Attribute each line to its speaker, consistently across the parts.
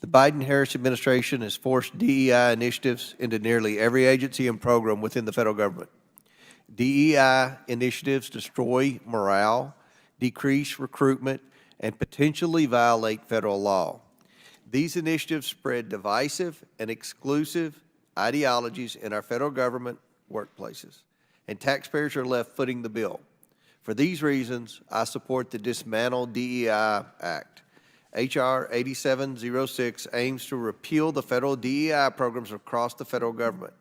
Speaker 1: The Biden-Harris administration has forced DEI initiatives into nearly every agency and program within the federal government. DEI initiatives destroy morale, decrease recruitment, and potentially violate federal law. These initiatives spread divisive and exclusive ideologies in our federal government workplaces, and taxpayers are left footing the bill. For these reasons, I support the Dismantle DEI Act. H.R. 8706 aims to repeal the federal DEI programs across the federal government.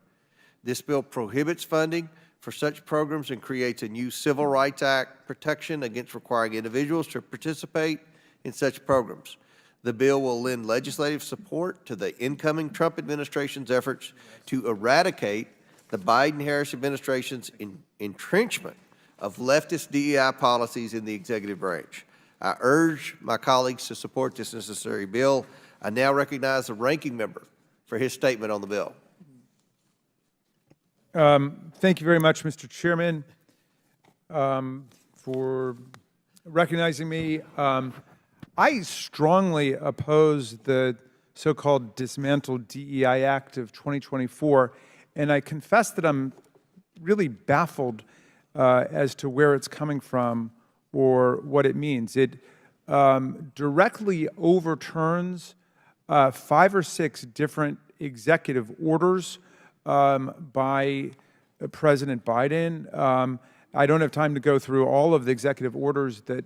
Speaker 1: This bill prohibits funding for such programs and creates a new Civil Rights Act protection against requiring individuals to participate in such programs. The bill will lend legislative support to the incoming Trump administration's efforts to eradicate the Biden-Harris administration's entrenchment of leftist DEI policies in the executive branch. I urge my colleagues to support this necessary bill. I now recognize the ranking member for his statement on the bill.
Speaker 2: Thank you very much, Mr. Chairman, for recognizing me. I strongly oppose the so-called Dismantle DEI Act of 2024, and I confess that I'm really baffled as to where it's coming from or what it means. It directly overturns 5 or 6 different executive orders by President Biden. I don't have time to go through all of the executive orders that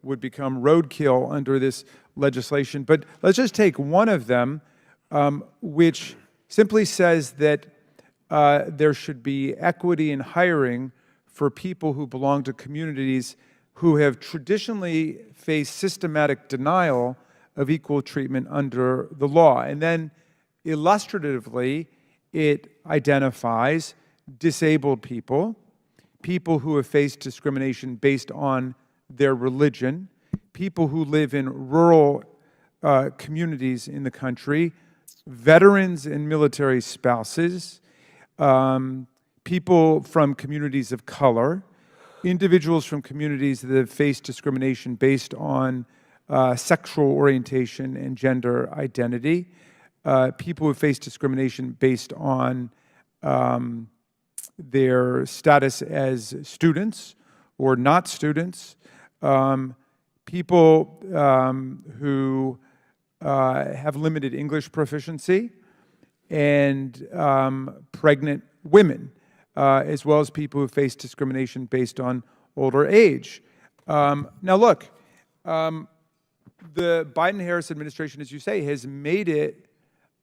Speaker 2: would become roadkill under this legislation, but let's just take one of them, which simply says that there should be equity in hiring for people who belong to communities who have traditionally faced systematic denial of equal treatment under the law. And then illustratively, it identifies disabled people, people who have faced discrimination based on their religion, people who live in rural communities in the country, veterans and military spouses, people from communities of color, individuals from communities that have faced discrimination based on sexual orientation and gender identity, people who face discrimination based on their status as students or not students, people who have limited English proficiency, and pregnant women, as well as people who face discrimination based on older age. Now look, the Biden-Harris administration, as you say, has made it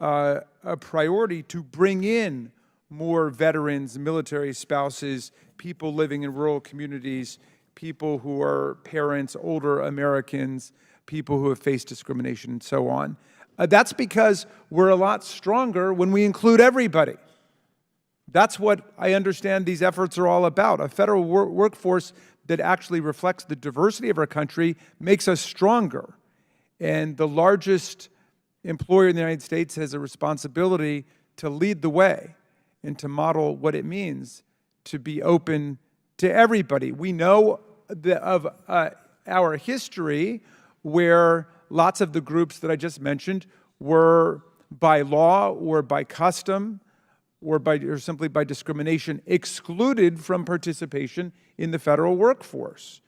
Speaker 2: a priority to bring in more veterans, military spouses, people living in rural communities, people who are parents, older Americans, people who have faced discrimination, and so on. That's because we're a lot stronger when we include everybody. That's what I understand these efforts are all about. A federal workforce that actually reflects the diversity of our country makes us stronger. And the largest employer in the United States has a responsibility to lead the way and to model what it means to be open to everybody. We know of our history where lots of the groups that I just mentioned were by law or by custom or simply by discrimination excluded from participation in the federal workforce.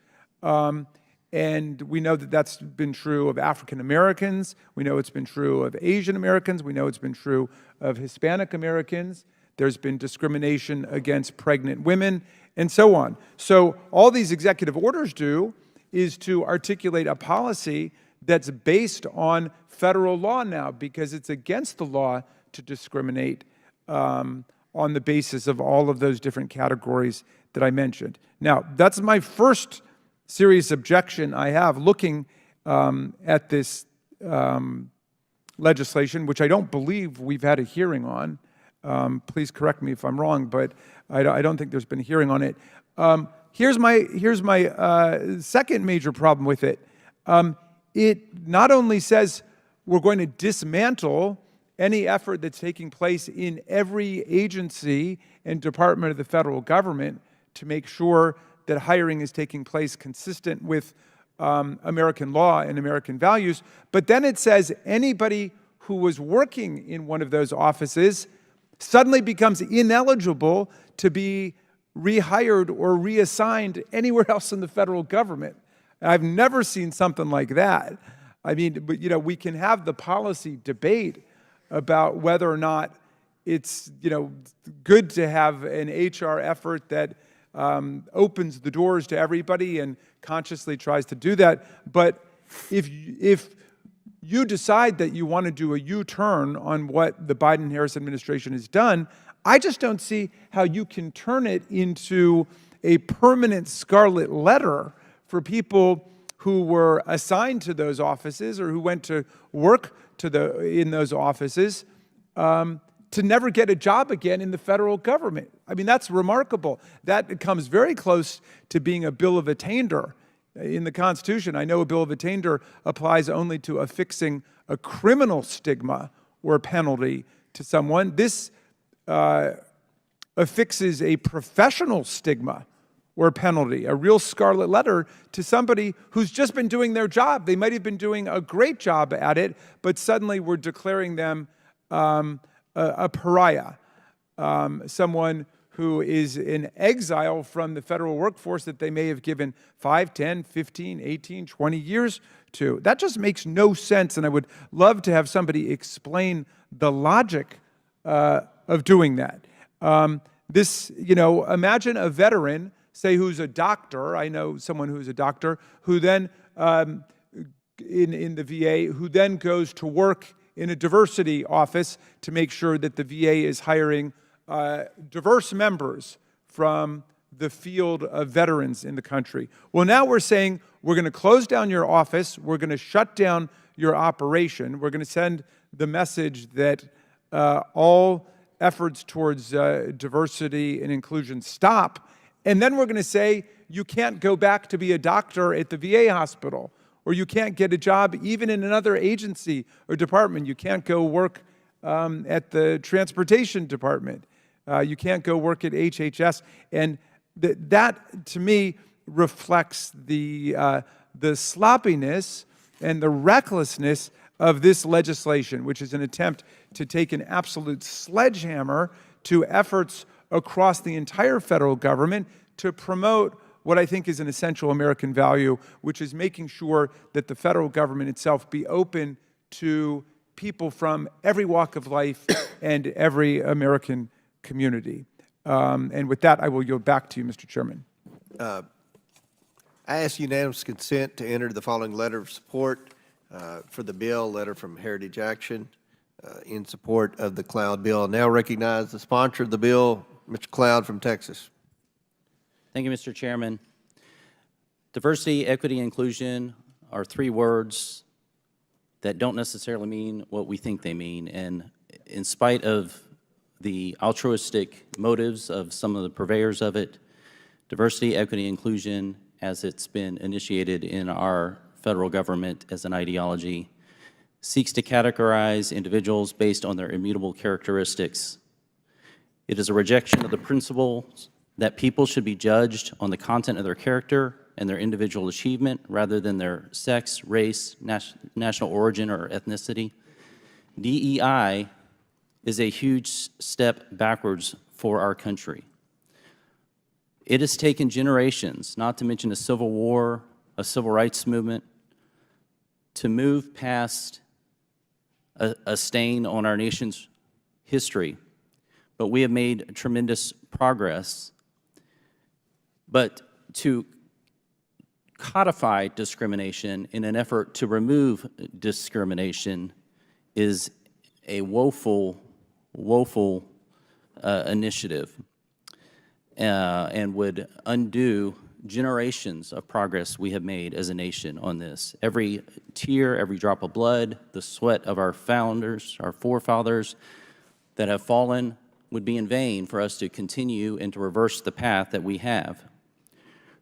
Speaker 2: And we know that that's been true of African Americans. We know it's been true of Asian Americans. We know it's been true of Hispanic Americans. There's been discrimination against pregnant women, and so on. So all these executive orders do is to articulate a policy that's based on federal law now, because it's against the law to discriminate on the basis of all of those different categories that I mentioned. Now, that's my first serious objection I have looking at this legislation, which I don't believe we've had a hearing on. Please correct me if I'm wrong, but I don't think there's been a hearing on it. Here's my second major problem with it. It not only says we're going to dismantle any effort that's taking place in every agency and department of the federal government to make sure that hiring is taking place consistent with American law and American values. But then it says anybody who was working in one of those offices suddenly becomes ineligible to be rehired or reassigned anywhere else in the federal government. I've never seen something like that. I mean, but, you know, we can have the policy debate about whether or not it's, you know, good to have an HR effort that opens the doors to everybody and consciously tries to do that. But if you decide that you want to do a U-turn on what the Biden-Harris administration has done, I just don't see how you can turn it into a permanent scarlet letter for people who were assigned to those offices or who went to work in those offices to never get a job again in the federal government. I mean, that's remarkable. That comes very close to being a bill of attainder in the Constitution. I know a bill of attainder applies only to affixing a criminal stigma or penalty to someone. This affixes a professional stigma or penalty, a real scarlet letter to somebody who's just been doing their job. They might have been doing a great job at it, but suddenly we're declaring them a pariah, someone who is in exile from the federal workforce that they may have given 5, 10, 15, 18, 20 years to. That just makes no sense, and I would love to have somebody explain the logic of doing that. You know, imagine a veteran, say, who's a doctor. I know someone who's a doctor, who then, in the VA, who then goes to work in a diversity office to make sure that the VA is hiring diverse members from the field of veterans in the country. Well, now we're saying we're going to close down your office, we're going to shut down your operation, we're going to send the message that all efforts towards diversity and inclusion stop, and then we're going to say you can't go back to be a doctor at the VA hospital, or you can't get a job even in another agency or department. You can't go work at the transportation department. You can't go work at HHS. And that, to me, reflects the sloppiness and the recklessness of this legislation, which is an attempt to take an absolute sledgehammer to efforts across the entire federal government to promote what I think is an essential American value, which is making sure that the federal government itself be open to people from every walk of life and every American community. And with that, I will yield back to you, Mr. Chairman.
Speaker 1: I ask unanimous consent to enter the following letter of support for the bill, letter from Heritage Action in support of the Cloud bill. I now recognize the sponsor of the bill, Mr. Cloud from Texas.
Speaker 3: Thank you, Mr. Chairman. Diversity, equity, inclusion are three words that don't necessarily mean what we think they mean. And in spite of the altruistic motives of some of the purveyors of it, diversity, equity, inclusion, as it's been initiated in our federal government as an ideology, seeks to categorize individuals based on their immutable characteristics. It is a rejection of the principles that people should be judged on the content of their character and their individual achievement rather than their sex, race, national origin, or ethnicity. DEI is a huge step backwards for our country. It has taken generations, not to mention a civil war, a civil rights movement, to move past a stain on our nation's history. But we have made tremendous progress. But to codify discrimination in an effort to remove discrimination is a woeful initiative and would undo generations of progress we have made as a nation on this. Every tear, every drop of blood, the sweat of our founders, our forefathers that have fallen would be in vain for us to continue and to reverse the path that we have.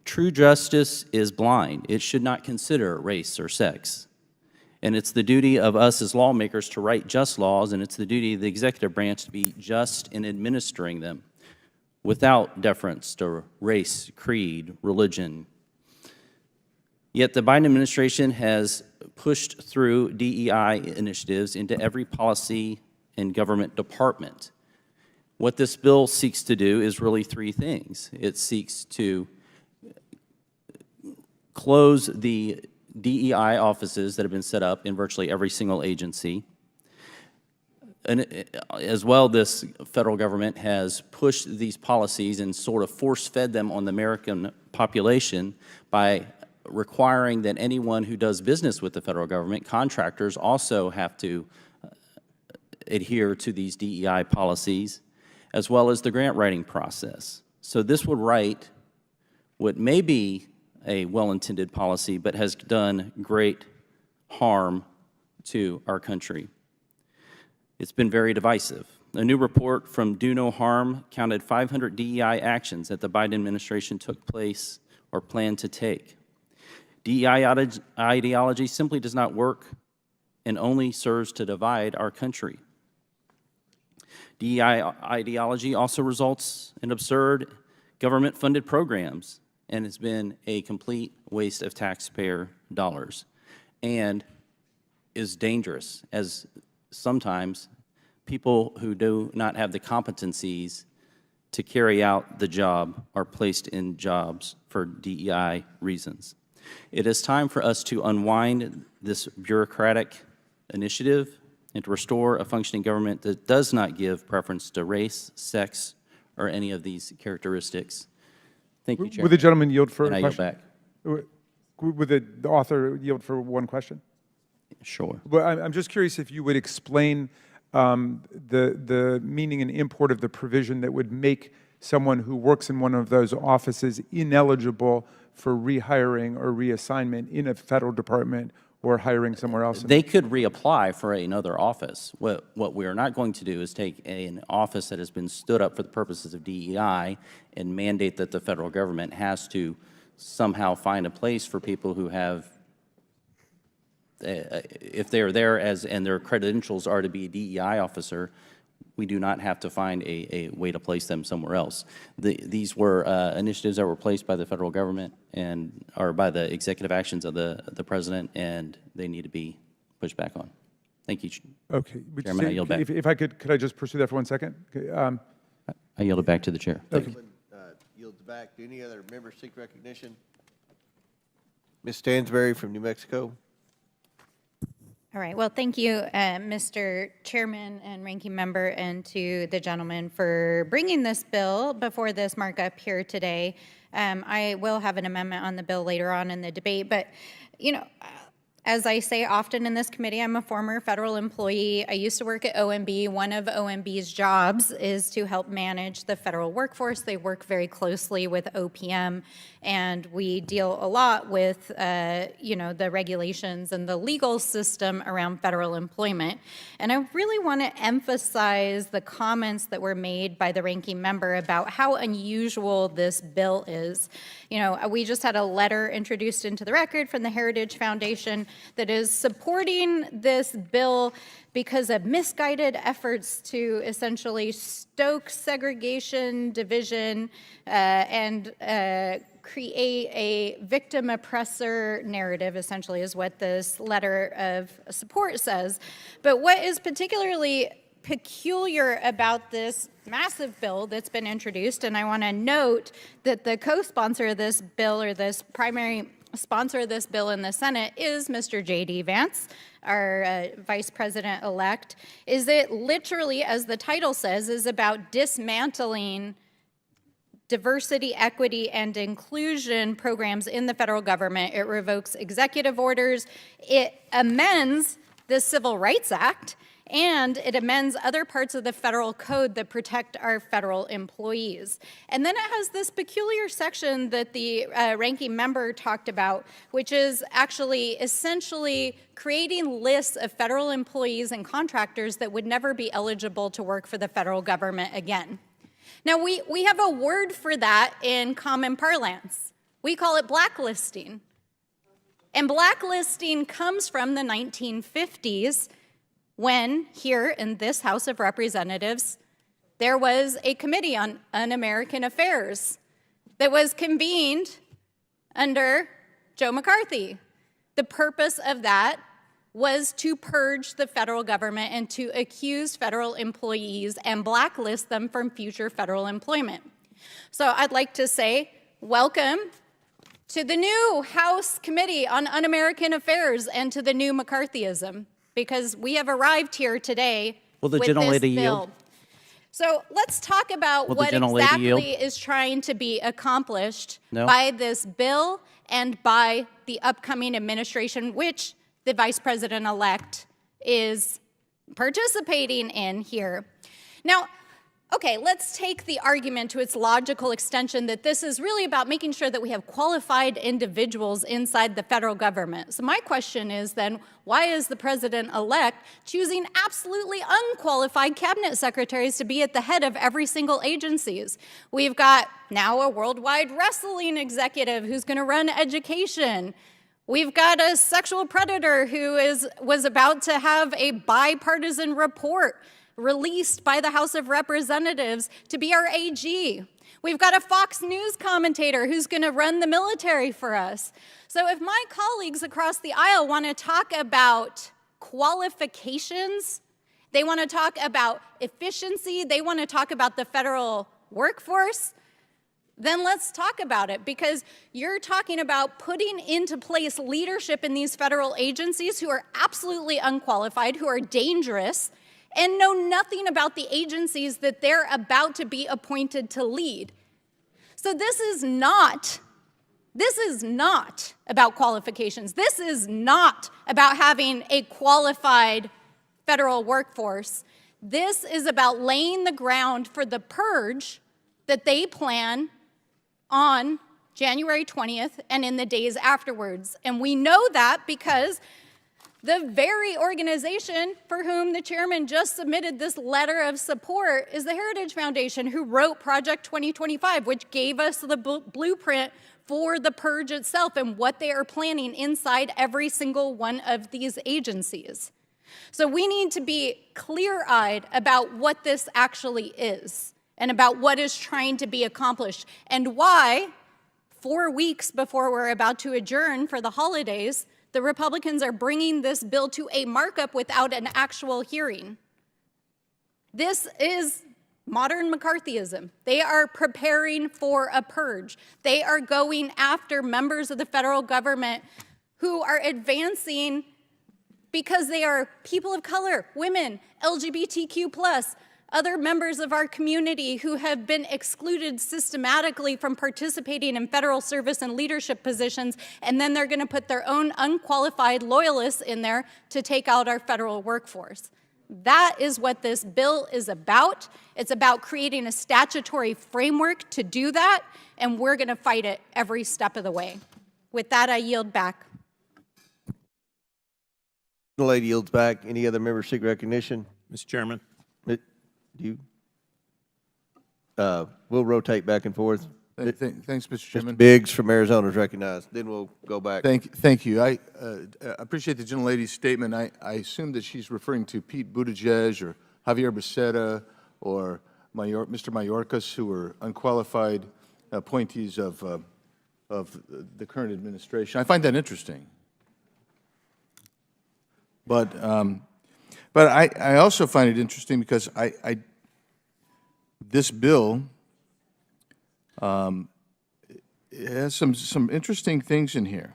Speaker 3: True justice is blind. It should not consider race or sex. And it's the duty of us as lawmakers to write just laws, and it's the duty of the executive branch to be just in administering them without deference to race, creed, religion. Yet the Biden administration has pushed through DEI initiatives into every policy and government department. What this bill seeks to do is really three things. It seeks to close the DEI offices that have been set up in virtually every single agency. And as well, this federal government has pushed these policies and sort of force-fed them on the American population by requiring that anyone who does business with the federal government, contractors, also have to adhere to these DEI policies, as well as the grant writing process. So this would write what may be a well-intended policy, but has done great harm to our country. It's been very divisive. A new report from Do No Harm counted 500 DEI actions that the Biden administration took place or planned to take. DEI ideology simply does not work and only serves to divide our country. DEI ideology also results in absurd government-funded programs and has been a complete waste of taxpayer dollars and is dangerous, as sometimes people who do not have the competencies to carry out the job are placed in jobs for DEI reasons. It is time for us to unwind this bureaucratic initiative and to restore a functioning government that does not give preference to race, sex, or any of these characteristics. Thank you, Chairman.
Speaker 2: Would the gentleman yield for
Speaker 3: And
Speaker 2: a
Speaker 3: I yield
Speaker 2: question?
Speaker 3: back.
Speaker 2: Would the author yield for one question?
Speaker 3: Sure.
Speaker 2: Well, I'm just curious if you would explain the meaning and import of the provision that would make someone who works in one of those offices ineligible for rehiring or reassignment in a federal department or hiring somewhere else.
Speaker 3: They could reapply for another office. What we are not going to do is take an office that has been stood up for the purposes of DEI and mandate that the federal government has to somehow find a place for people who have, if they are there as and their credentials are to be a DEI officer, we do not have to find a way to place them somewhere else. These were initiatives that were placed by the federal government and or by the executive actions of the president, and they need to be pushed back on. Thank you,
Speaker 2: Okay.
Speaker 3: Chairman. I yield back.
Speaker 2: If I could I just pursue that for 1 second? Okay,
Speaker 3: I yield it back to the chair. Thank you.
Speaker 1: Yields back. Do any other members seek recognition? Ms. Stansberry from New Mexico.
Speaker 4: All right. Well, thank you, Mr. Chairman and Ranking Member, and to the gentleman for bringing this bill before this markup here today. I will have an amendment on the bill later on in the debate, but, you know, as I say often in this committee, I'm a former federal employee. I used to work at OMB. One of OMB's jobs is to help manage the federal workforce. They work very closely with OPM, and we deal a lot with, you know, the regulations and the legal system around federal employment. And I really want to emphasize the comments that were made by the ranking member about how unusual this bill is. You know, we just had a letter introduced into the record from the Heritage Foundation that is supporting this bill because of misguided efforts to essentially stoke segregation, division, and create a victim-oppressor narrative, essentially, is what this letter of support says. But what is particularly peculiar about this massive bill that's been introduced, and I want to note that the co-sponsor of this bill, or this primary sponsor of this bill in the Senate, is Mr. J.D. Vance, our Vice President-elect, is it literally, as the title says, is about dismantling diversity, equity, and inclusion programs in the federal government. It revokes executive orders. It amends the Civil Rights Act, and it amends other parts of the federal code that protect our federal employees. And then it has this peculiar section that the ranking member talked about, which is actually essentially creating lists of federal employees and contractors that would never be eligible to work for the federal government again. Now, we have a word for that in common parlance. We call it blacklisting. And blacklisting comes from the 1950s, when here in this House of Representatives, there was a Committee on Un-American Affairs that was convened under Joe McCarthy. The purpose of that was to purge the federal government and to accuse federal employees and blacklist them from future federal employment. So I'd like to say, welcome to the new House Committee on Un-American Affairs and to the new McCarthyism, because we have arrived here today
Speaker 3: Will the
Speaker 4: with this
Speaker 3: gentlelady
Speaker 4: bill.
Speaker 3: yield?
Speaker 4: So let's talk about
Speaker 3: Will the
Speaker 4: what
Speaker 3: gentlelady
Speaker 4: exactly
Speaker 3: yield?
Speaker 4: is trying to be accomplished
Speaker 3: No?
Speaker 4: by this bill and by the upcoming administration, which the Vice President-elect is participating in here. Now, okay, let's take the argument to its logical extension that this is really about making sure that we have qualified individuals inside the federal government. So my question is then, why is the president-elect choosing absolutely unqualified cabinet secretaries to be at the head of every single agencies? We've got now a worldwide wrestling executive who's going to run education. We've got a sexual predator who was about to have a bipartisan report released by the House of Representatives to be our AG. We've got a Fox News commentator who's going to run the military for us. So if my colleagues across the aisle want to talk about qualifications, they want to talk about efficiency, they want to talk about the federal workforce, then let's talk about it, because you're talking about putting into place leadership in these federal agencies who are absolutely unqualified, who are dangerous, and know nothing about the agencies that they're about to be appointed to lead. So this is not about qualifications. This is not about having a qualified federal workforce. This is about laying the ground for the purge that they plan on January 20th and in the days afterwards. And we know that because the very organization for whom the chairman just submitted this letter of support is the Heritage Foundation, who wrote Project 2025, which gave us the blueprint for the purge itself and what they are planning inside every single one of these agencies. So we need to be clear-eyed about what this actually is and about what is trying to be accomplished, and why 4 weeks before we're about to adjourn for the holidays, the Republicans are bringing this bill to a markup without an actual hearing. This is modern McCarthyism. They are preparing for a purge. They are going after members of the federal government who are advancing because they are people of color, women, LGBTQ+, other members of our community who have been excluded systematically from participating in federal service and leadership positions, and then they're going to put their own unqualified loyalists in there to take out our federal workforce. That is what this bill is about. It's about creating a statutory framework to do that, and we're going to fight it every step of the way. With that, I yield back.
Speaker 1: The lady yields back. Any other members seek recognition?
Speaker 5: Mr. Chairman.
Speaker 1: We'll rotate back and forth.
Speaker 6: Thanks, Mr. Chairman.
Speaker 1: Mr. Biggs from Arizona is recognized. Then we'll go back.
Speaker 6: Thank you. I appreciate the gentlelady's statement. I assume that she's referring to Pete Buttigieg or Javier Becerra or Mr. Mayorkas, who were unqualified appointees of the current administration. I find that interesting. But I also find it interesting because this bill it has some interesting things in here.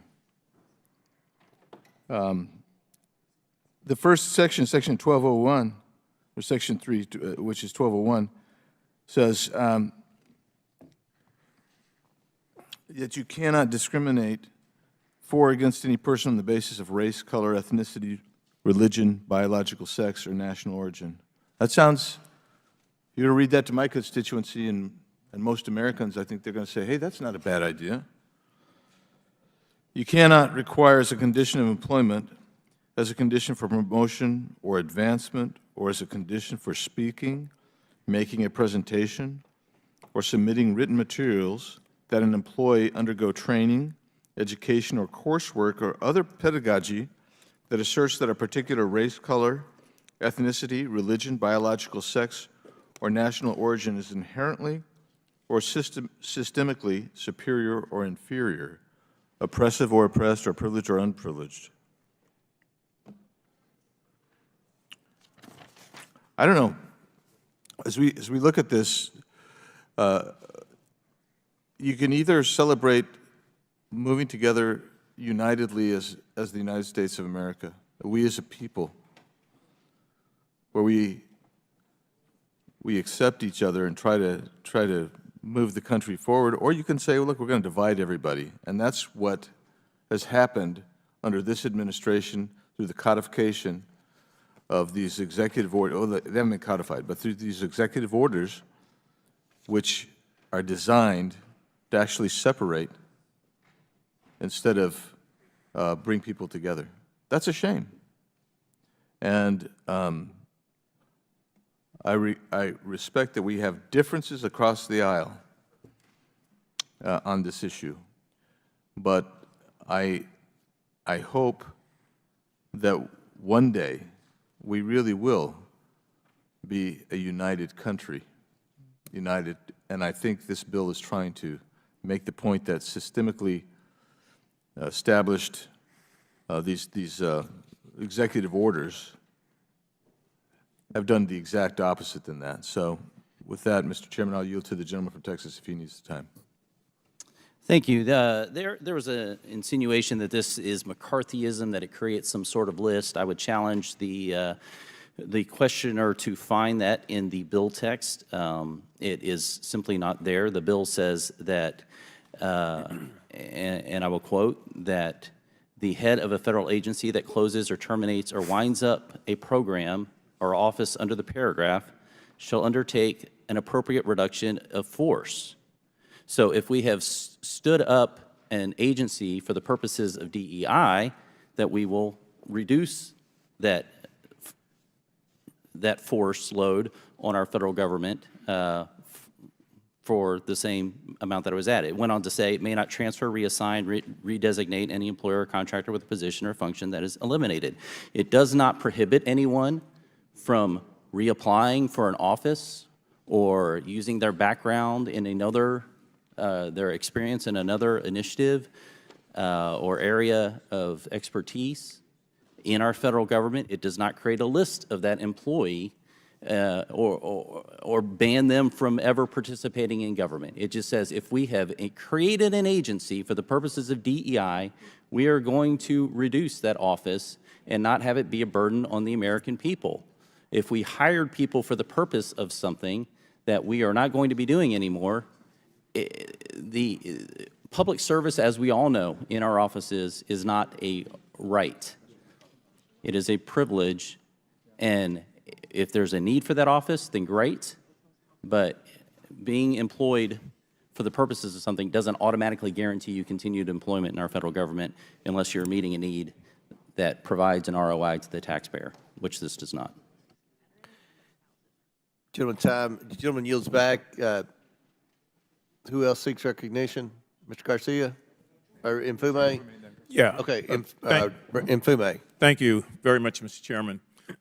Speaker 6: The first section, Section 1201, or Section 3, which is 1201, says that you cannot discriminate for or against any person on the basis of race, color, ethnicity, religion, biological sex, or national origin. That sounds, you're going to read that to my constituency and most Americans, I think they're going to say, hey, that's not a bad idea. You cannot require as a condition of employment, as a condition for promotion or advancement, or as a condition for speaking, making a presentation, or submitting written materials that an employee undergo training, education, or coursework or other pedagogy that asserts that a particular race, color, ethnicity, religion, biological sex, or national origin is inherently or systemically superior or inferior oppressive or oppressed, or privileged or unprivileged. I don't know. As we look at this, you can either celebrate moving together unitedly as the United States of America, we as a people, where we accept each other and try to move the country forward, or you can say, well, look, we're going to divide everybody. And that's what has happened under this administration through the codification of these executive orders. Oh, they haven't been codified, but through these executive orders, which are designed to actually separate instead of bring people together. That's a shame. And I respect that we have differences across the aisle on this issue, but I hope that one day we really will be a united country, united, and I think this bill is trying to make the point that systemically established these executive orders have done the exact opposite than that. So with that, Mr. Chairman, I'll yield to the gentleman from Texas if he needs the time.
Speaker 3: Thank you. There was an insinuation that this is McCarthyism, that it creates some sort of list. I would challenge the questioner to find that in the bill text. It is simply not there. The bill says that, and I will quote, that the head of a federal agency that closes or terminates or winds up a program or office under the paragraph shall undertake an appropriate reduction of force. So if we have stood up an agency for the purposes of DEI, that we will reduce that force load on our federal government for the same amount that it was at. It went on to say it may not transfer, reassign, redesignate any employer or contractor with a position or function that is eliminated. It does not prohibit anyone from reapplying for an office or using their background in another, their experience in another initiative or area of expertise in our federal government. It does not create a list of that employee or ban them from ever participating in government. It just says if we have created an agency for the purposes of DEI, we are going to reduce that office and not have it be a burden on the American people. If we hired people for the purpose of something that we are not going to be doing anymore, the public service, as we all know in our offices, is not a right. It is a privilege, and if there's a need for that office, then great, but being employed for the purposes of something doesn't automatically guarantee you continued employment in our federal government unless you're meeting a need that provides an ROI to the taxpayer, which this does not.
Speaker 1: Gentleman yields back. Who else seeks recognition? Mr. Garcia or Mfume?
Speaker 5: Yeah.
Speaker 1: Okay, Mfume.
Speaker 5: Thank you very much, Mr. Chairman.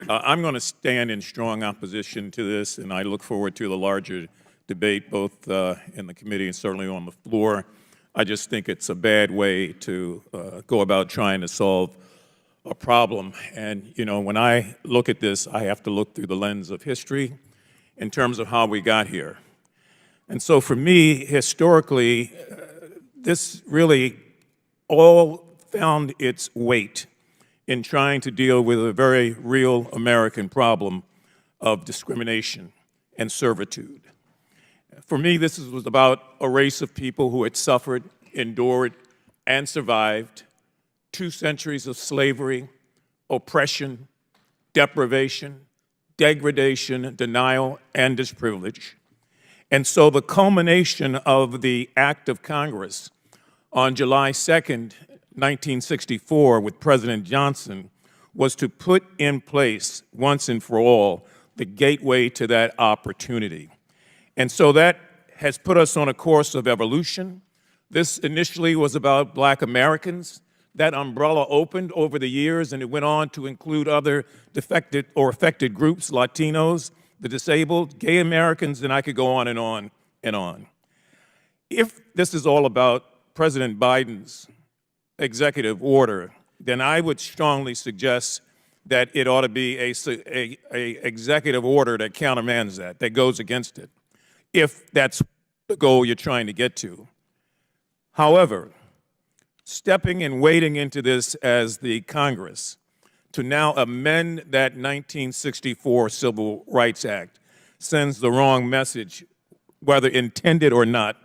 Speaker 5: I'm going to stand in strong opposition to this, and I look forward to the larger debate, both in the committee and certainly on the floor. I just think it's a bad way to go about trying to solve a problem. And, you know, when I look at this, I have to look through the lens of history in terms of how we got here. And so for me, historically, this really all found its weight in trying to deal with a very real American problem of discrimination and servitude. For me, this was about a race of people who had suffered, endured, and survived 2 centuries of slavery, oppression, deprivation, degradation, denial, and disprivilege. And so the culmination of the act of Congress on July 2nd, 1964, with President Johnson, was to put in place, once and for all, the gateway to that opportunity. And so that has put us on a course of evolution. This initially was about Black Americans. That umbrella opened over the years, and it went on to include other defected or affected groups, Latinos, the disabled, gay Americans, and I could go on and on and on. If this is all about President Biden's executive order, then I would strongly suggest that it ought to be a executive order that countermands that goes against it, if that's the goal you're trying to get to. However, stepping and wading into this as the Congress to now amend that 1964 Civil Rights Act sends the wrong message, whether intended or not,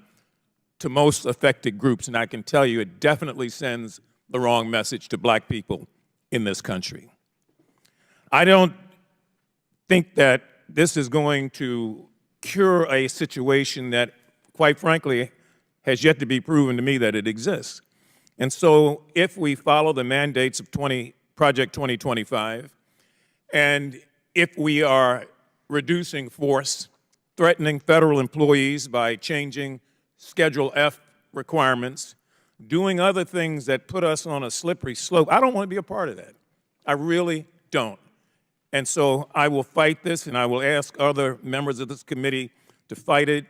Speaker 5: to most affected groups. And I can tell you it definitely sends the wrong message to black people in this country. I don't think that this is going to cure a situation that, quite frankly, has yet to be proven to me that it exists. And so if we follow the mandates of Project 2025, and if we are reducing force, threatening federal employees by changing Schedule F requirements, doing other things that put us on a slippery slope, I don't want to be a part of that. I really don't. And so I will fight this, and I will ask other members of this committee to fight it.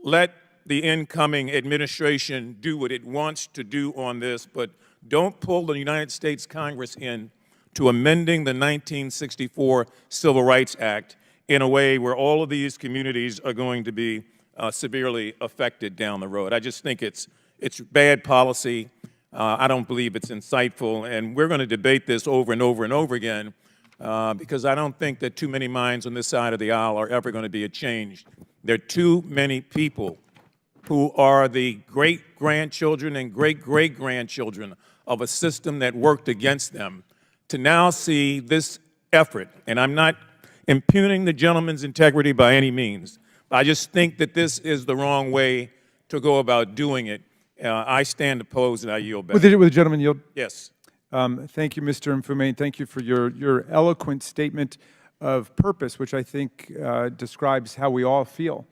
Speaker 5: Let the incoming administration do what it wants to do on this, but don't pull the United States Congress in to amending the 1964 Civil Rights Act in a way where all of these communities are going to be severely affected down the road. I just think it's bad policy. I don't believe it's insightful, and we're going to debate this over and over and over again because I don't think that too many minds on this side of the aisle are ever going to be changed. There are too many people who are the great-grandchildren and great-great-grandchildren of a system that worked against them to now see this effort, and I'm not impugning the gentleman's integrity by any means. I just think that this is the wrong way to go about doing it. I stand opposed, and I yield back.
Speaker 2: Would the gentleman yield?
Speaker 5: Yes.
Speaker 2: Thank you, Mr. Mfume, and thank you for your eloquent statement of purpose, which I think describes how we all feel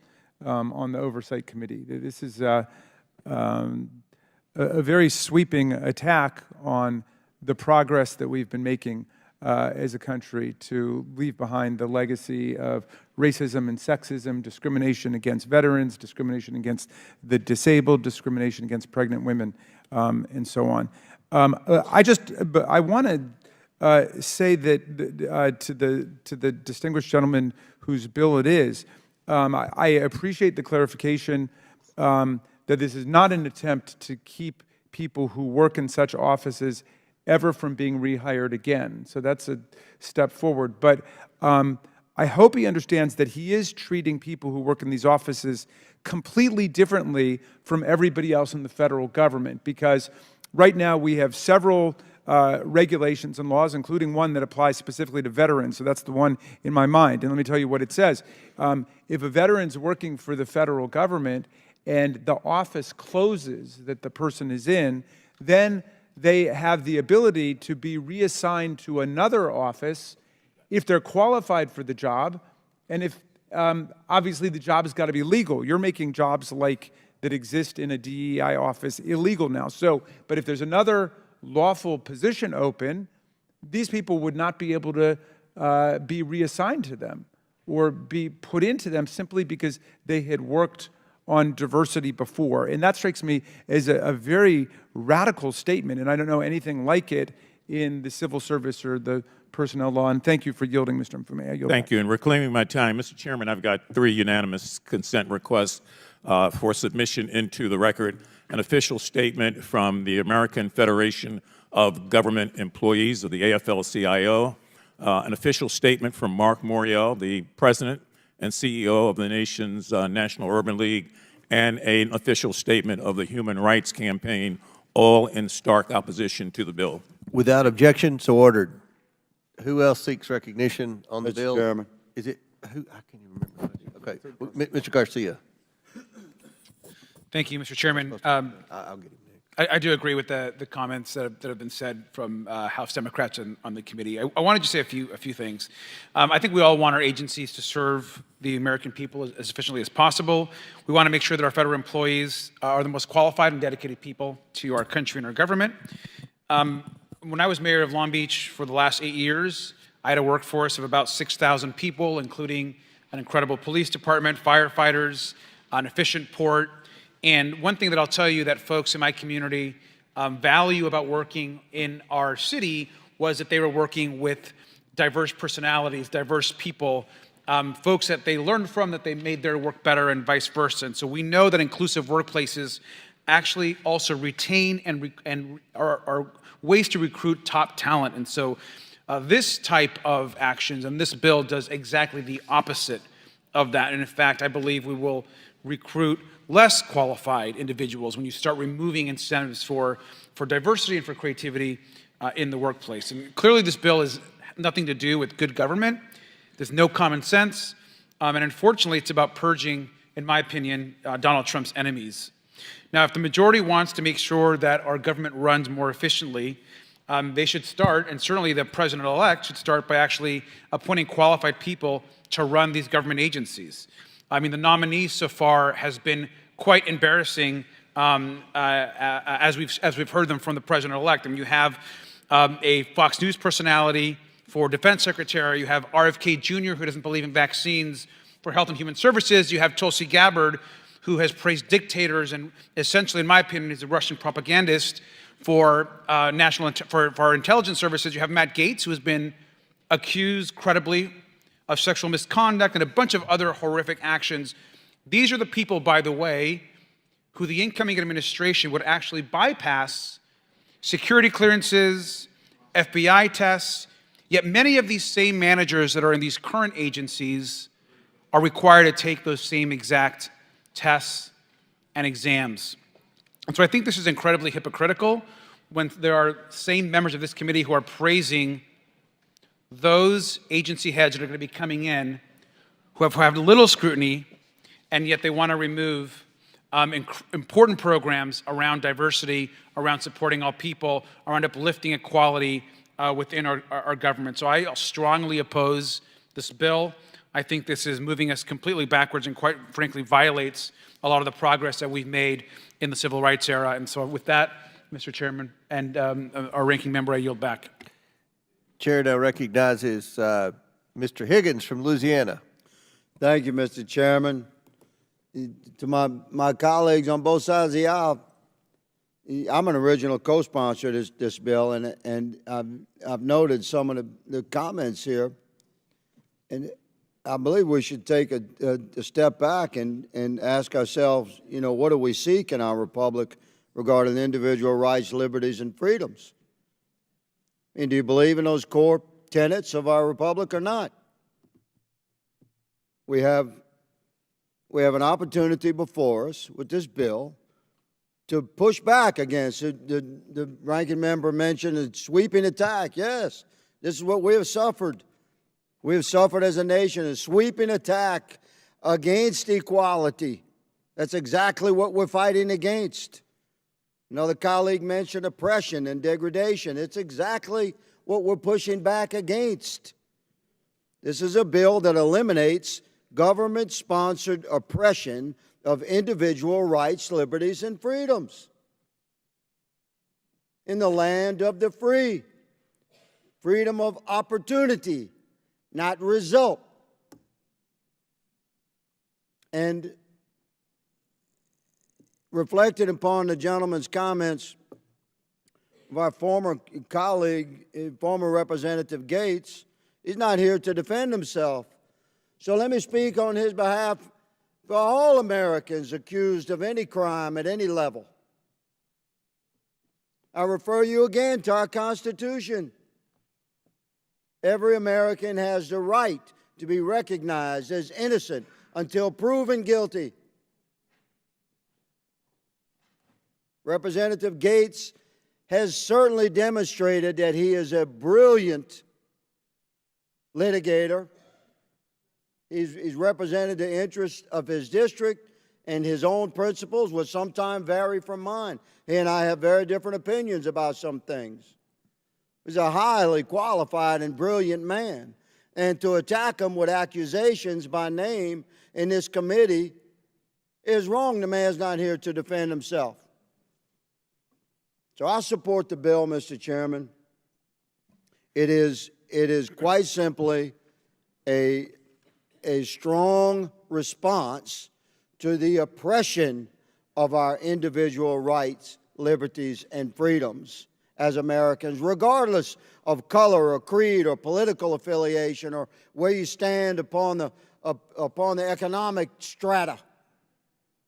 Speaker 2: on the Oversight Committee. This is a very sweeping attack on the progress that we've been making as a country to leave behind the legacy of racism and sexism, discrimination against veterans, discrimination against the disabled, discrimination against pregnant women, and so on. I want to say that to the distinguished gentleman whose bill it is, I appreciate the clarification that this is not an attempt to keep people who work in such offices ever from being rehired again. So that's a step forward. But I hope he understands that he is treating people who work in these offices completely differently from everybody else in the federal government, because right now we have several regulations and laws, including one that applies specifically to veterans. So that's the one in my mind. And let me tell you what it says. If a veteran's working for the federal government and the office closes that the person is in, then they have the ability to be reassigned to another office if they're qualified for the job, and if obviously the job has got to be legal. You're making jobs like that exist in a DEI office illegal now. So, but if there's another lawful position open, these people would not be able to be reassigned to them or be put into them simply because they had worked on diversity before. And that strikes me as a very radical statement, and I don't know anything like it in the civil service or the personnel law. And thank you for yielding, Mr. Mfume. I yield
Speaker 5: Thank
Speaker 2: back.
Speaker 5: you, and reclaiming my time. Mr. Chairman, I've got 3 unanimous consent requests for submission into the record. An official statement from the American Federation of Government Employees, of the AFL-CIO, an official statement from Mark Morial, the President and CEO of the nation's National Urban League, and an official statement of the Human Rights Campaign, all in stark opposition to the bill.
Speaker 1: Without objection, so ordered. Who else seeks recognition on the
Speaker 7: Mr.
Speaker 1: bill?
Speaker 7: Chairman.
Speaker 1: Is it, who, I can't even remember. Okay, Mr. Garcia.
Speaker 8: Thank you, Mr. Chairman.
Speaker 1: I'll get him next.
Speaker 8: I do agree with the comments that have been said from House Democrats on the committee. I wanted to say a few things. I think we all want our agencies to serve the American people as efficiently as possible. We want to make sure that our federal employees are the most qualified and dedicated people to our country and our government. When I was mayor of Long Beach for the last 8 years, I had a workforce of about 6,000 people, including an incredible police department, firefighters, an efficient port. And one thing that I'll tell you that folks in my community value about working in our city was that they were working with diverse personalities, diverse people, folks that they learned from, that they made their work better, and vice versa. And so we know that inclusive workplaces actually also retain and are ways to recruit top talent. And so this type of actions and this bill does exactly the opposite of that. And in fact, I believe we will recruit less qualified individuals when you start removing incentives for diversity and for creativity in the workplace. And clearly this bill has nothing to do with good government. There's no common sense. And unfortunately, it's about purging, in my opinion, Donald Trump's enemies. Now, if the majority wants to make sure that our government runs more efficiently, they should start, and certainly the president-elect should start by actually appointing qualified people to run these government agencies. I mean, the nominee so far has been quite embarrassing as we've heard them from the president-elect. I mean, you have a Fox News personality for defense secretary. You have RFK Jr., who doesn't believe in vaccines, for Health and Human Services. You have Tulsi Gabbard, who has praised dictators and essentially, in my opinion, is a Russian propagandist for our intelligence services. You have Matt Gaetz, who has been accused credibly of sexual misconduct and a bunch of other horrific actions. These are the people, by the way, who the incoming administration would actually bypass security clearances, FBI tests, yet many of these same managers that are in these current agencies are required to take those same exact tests and exams. And so I think this is incredibly hypocritical when there are same members of this committee who are praising those agency heads that are going to be coming in who have little scrutiny, and yet they want to remove important programs around diversity, around supporting all people, around uplifting equality within our government. So I strongly oppose this bill. I think this is moving us completely backwards and quite frankly violates a lot of the progress that we've made in the civil rights era. And so with that, Mr. Chairman and our ranking member, I yield back.
Speaker 1: Chair now recognizes Mr. Higgins from Louisiana.
Speaker 7: Thank you, Mr. Chairman. To my colleagues on both sides of the aisle, I'm an original co-sponsor of this bill, and I've noted some of the comments here, and I believe we should take a step back and ask ourselves, you know, what do we seek in our republic regarding individual rights, liberties, and freedoms? And do you believe in those core tenets of our republic or not? We have an opportunity before us with this bill to push back against it. The ranking member mentioned a sweeping attack. Yes, this is what we have suffered. We have suffered as a nation, a sweeping attack against equality. That's exactly what we're fighting against. Another colleague mentioned oppression and degradation. It's exactly what we're pushing back against. This is a bill that eliminates government-sponsored oppression of individual rights, liberties, and freedoms in the land of the free. Freedom of opportunity, not result. And reflected upon the gentleman's comments of our former colleague, former Representative Gaetz, he's not here to defend himself. So let me speak on his behalf for all Americans accused of any crime at any level. I refer you again to our Constitution. Every American has the right to be recognized as innocent until proven guilty. Representative Gaetz has certainly demonstrated that he is a brilliant litigator. He's represented the interests of his district, and his own principles will sometimes vary from mine. He and I have very different opinions about some things. He's a highly qualified and brilliant man. And to attack him with accusations by name in this committee is wrong. The man's not here to defend himself. So I support the bill, Mr. Chairman. It is quite simply a strong response to the oppression of our individual rights, liberties and freedoms as Americans, regardless of color or creed or political affiliation or where you stand upon the economic strata,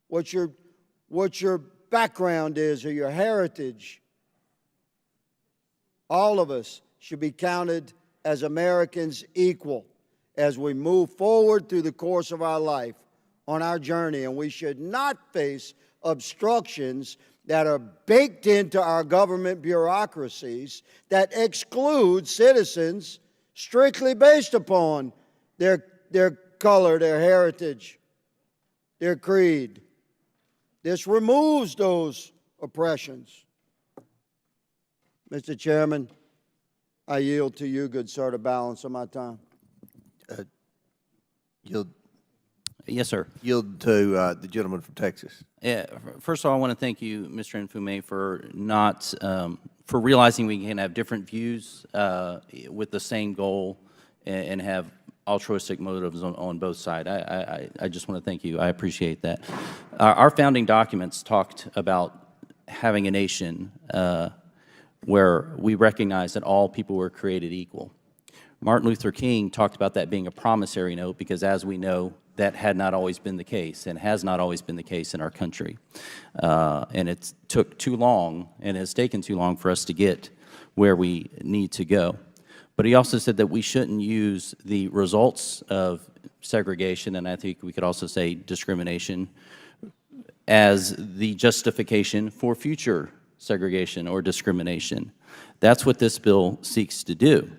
Speaker 7: what your background is or your heritage. All of us should be counted as Americans equal as we move forward through the course of our life on our journey, and we should not face obstructions that are baked into our government bureaucracies that exclude citizens strictly based upon their color, their heritage, their creed. This removes those oppressions. Mr. Chairman, I yield to you, good sir, the balance of my time.
Speaker 3: Yes, sir.
Speaker 1: Yield to the gentleman from Texas.
Speaker 3: Yeah, first of all, I want to thank you, Mr. Nfume, for not, for realizing we can have different views with the same goal and have altruistic motives on both sides. I just want to thank you. I appreciate that. Our founding documents talked about having a nation where we recognize that all people were created equal. Martin Luther King talked about that being a promissory note because, as we know, that had not always been the case and has not always been the case in our country. And it took too long and has taken too long for us to get where we need to go. But he also said that we shouldn't use the results of segregation, and I think we could also say discrimination, as the justification for future segregation or discrimination. That's what this bill seeks to do.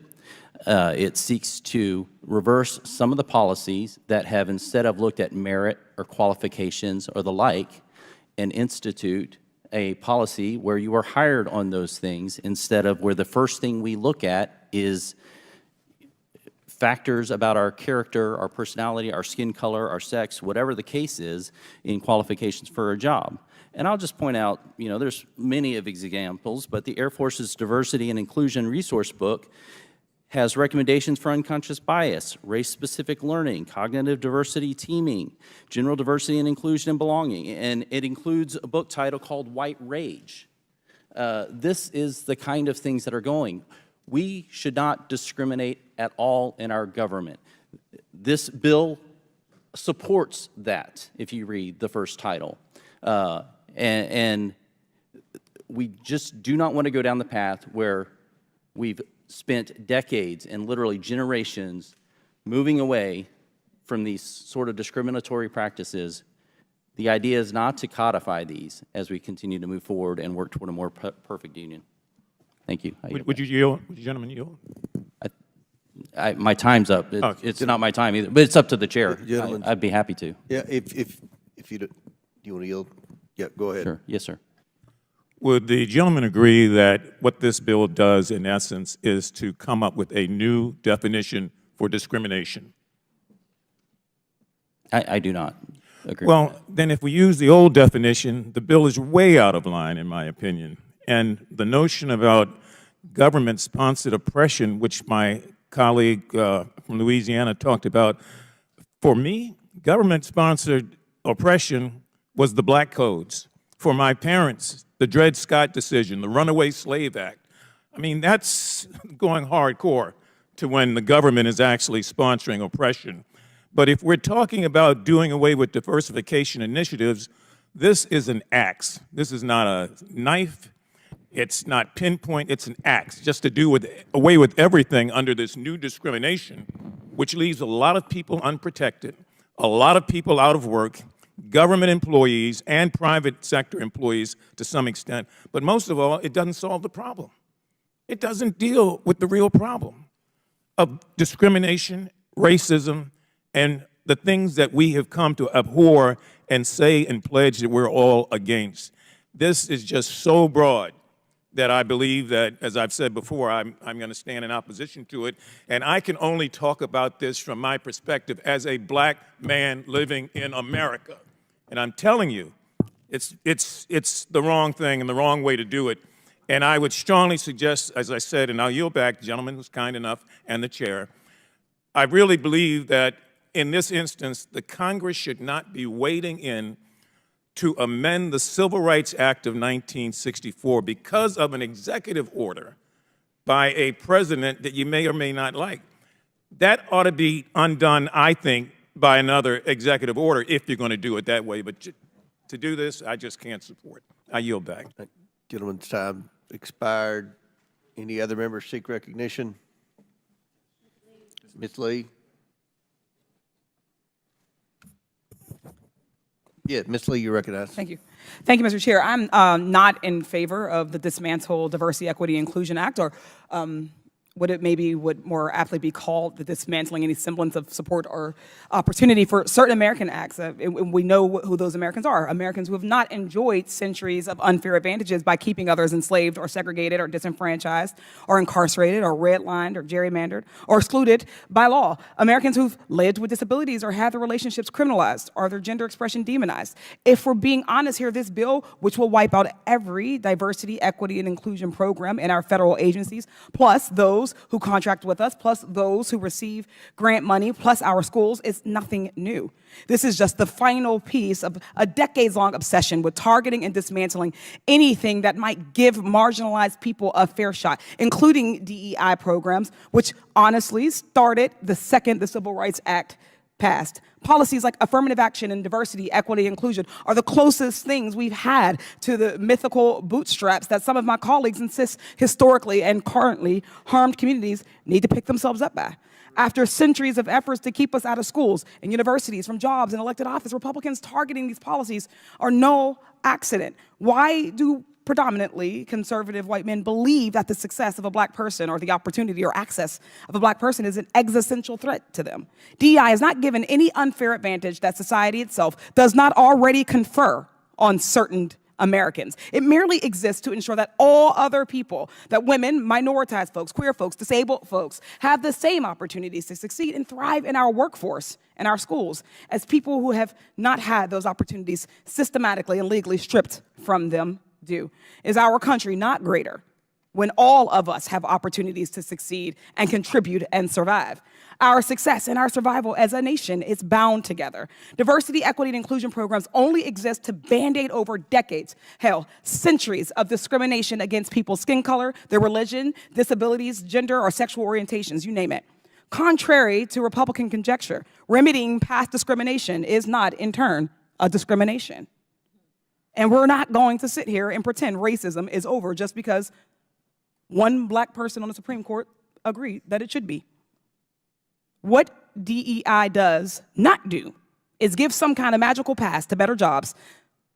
Speaker 3: It seeks to reverse some of the policies that have, instead of looked at merit or qualifications or the like, and institute a policy where you are hired on those things instead of where the first thing we look at is factors about our character, our personality, our skin color, our sex, whatever the case is in qualifications for a job. And I'll just point out, you know, there's many of these examples, but the Air Force's Diversity and Inclusion Resource Book has recommendations for unconscious bias, race-specific learning, cognitive diversity teaming, general diversity and inclusion and belonging, and it includes a book title called White Rage. This is the kind of things that are going. We should not discriminate at all in our government. This bill supports that, if you read the first title. And we just do not want to go down the path where we've spent decades and literally generations moving away from these sort of discriminatory practices. The idea is not to codify these as we continue to move forward and work toward a more perfect union. Thank you.
Speaker 5: Would you yield? Would you gentlemen yield?
Speaker 3: My time's up. It's not my time either, but it's up to the chair.
Speaker 1: Gentlemen.
Speaker 3: I'd be happy to.
Speaker 1: Yeah, if you do you want to yield? Yeah, go ahead.
Speaker 3: Sure. Yes, sir.
Speaker 5: Would the gentleman agree that what this bill does, in essence, is to come up with a new definition for discrimination?
Speaker 3: I do not agree.
Speaker 5: Well, then if we use the old definition, the bill is way out of line, in my opinion. And the notion about government-sponsored oppression, which my colleague from Louisiana talked about, for me, government-sponsored oppression was the Black Codes. For my parents, the Dred Scott decision, the Runaway Slave Act. I mean, that's going hardcore to when the government is actually sponsoring oppression. But if we're talking about doing away with diversification initiatives, this is an axe. This is not a knife. It's not pinpoint. It's an axe, just to do away with everything under this new discrimination, which leaves a lot of people unprotected, a lot of people out of work, government employees and private sector employees to some extent. But most of all, it doesn't solve the problem. It doesn't deal with the real problem of discrimination, racism, and the things that we have come to abhor and say and pledge that we're all against. This is just so broad that I believe that, as I've said before, I'm going to stand in opposition to it. And I can only talk about this from my perspective as a black man living in America. And I'm telling you, it's the wrong thing and the wrong way to do it. And I would strongly suggest, as I said, and I'll yield back, the gentleman who's kind enough, and the chair, I really believe that in this instance, the Congress should not be wading in to amend the Civil Rights Act of 1964 because of an executive order by a president that you may or may not like. That ought to be undone, I think, by another executive order if you're going to do it that way. But to do this, I just can't support. I yield back.
Speaker 1: Gentleman's time expired. Any other members seek recognition? Ms. Lee? Yeah, Ms. Lee, you're recognized.
Speaker 9: Thank you. Thank you, Mr. Chair. I'm not in favor of the Dismantle Diversity, Equity, Inclusion Act, or what it maybe would more aptly be called the dismantling any semblance of support or opportunity for certain American acts. We know who those Americans are, Americans who have not enjoyed centuries of unfair advantages by keeping others enslaved or segregated or disenfranchised or incarcerated or redlined or gerrymandered or excluded by law. Americans who've lived with disabilities or had their relationships criminalized or their gender expression demonized. If we're being honest here, this bill, which will wipe out every diversity, equity, and inclusion program in our federal agencies, plus those who contract with us, plus those who receive grant money, plus our schools, is nothing new. This is just the final piece of a decades-long obsession with targeting and dismantling anything that might give marginalized people a fair shot, including DEI programs, which honestly started the second the Civil Rights Act passed. Policies like affirmative action and diversity, equity, inclusion are the closest things we've had to the mythical bootstraps that some of my colleagues insist historically and currently harmed communities need to pick themselves up by. After centuries of efforts to keep us out of schools and universities, from jobs and elected office, Republicans targeting these policies are no accident. Why do predominantly conservative white men believe that the success of a black person or the opportunity or access of a black person is an existential threat to them? DEI is not given any unfair advantage that society itself does not already confer on certain Americans. It merely exists to ensure that all other people, that women, minoritized folks, queer folks, disabled folks, have the same opportunities to succeed and thrive in our workforce and our schools as people who have not had those opportunities systematically and legally stripped from them do. Is our country not greater when all of us have opportunities to succeed and contribute and survive? Our success and our survival as a nation is bound together. Diversity, equity, and inclusion programs only exist to band-aid over decades, hell, centuries of discrimination against people's skin color, their religion, disabilities, gender, or sexual orientations, you name it. Contrary to Republican conjecture, remedying past discrimination is not, in turn, a discrimination. And we're not going to sit here and pretend racism is over just because one black person on the Supreme Court agreed that it should be. What DEI does not do is give some kind of magical pass to better jobs,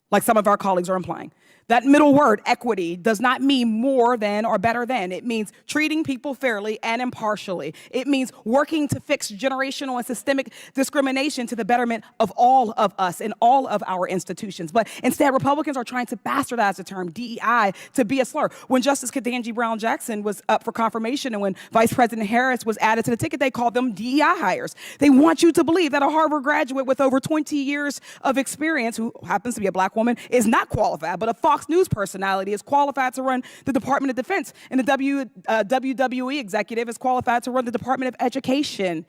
Speaker 9: like some of our colleagues are implying. That middle word, equity, does not mean more than or better than. It means treating people fairly and impartially. It means working to fix generational and systemic discrimination to the betterment of all of us and all of our institutions. But instead, Republicans are trying to bastardize the term DEI to be a slur. When Justice Ketanji Brown Jackson was up for confirmation and when Vice President Harris was added to the ticket, they called them DEI hires. They want you to believe that a Harvard graduate with over 20 years of experience, who happens to be a black woman, is not qualified, but a Fox News personality is qualified to run the Department of Defense, and the WWE executive is qualified to run the Department of Education.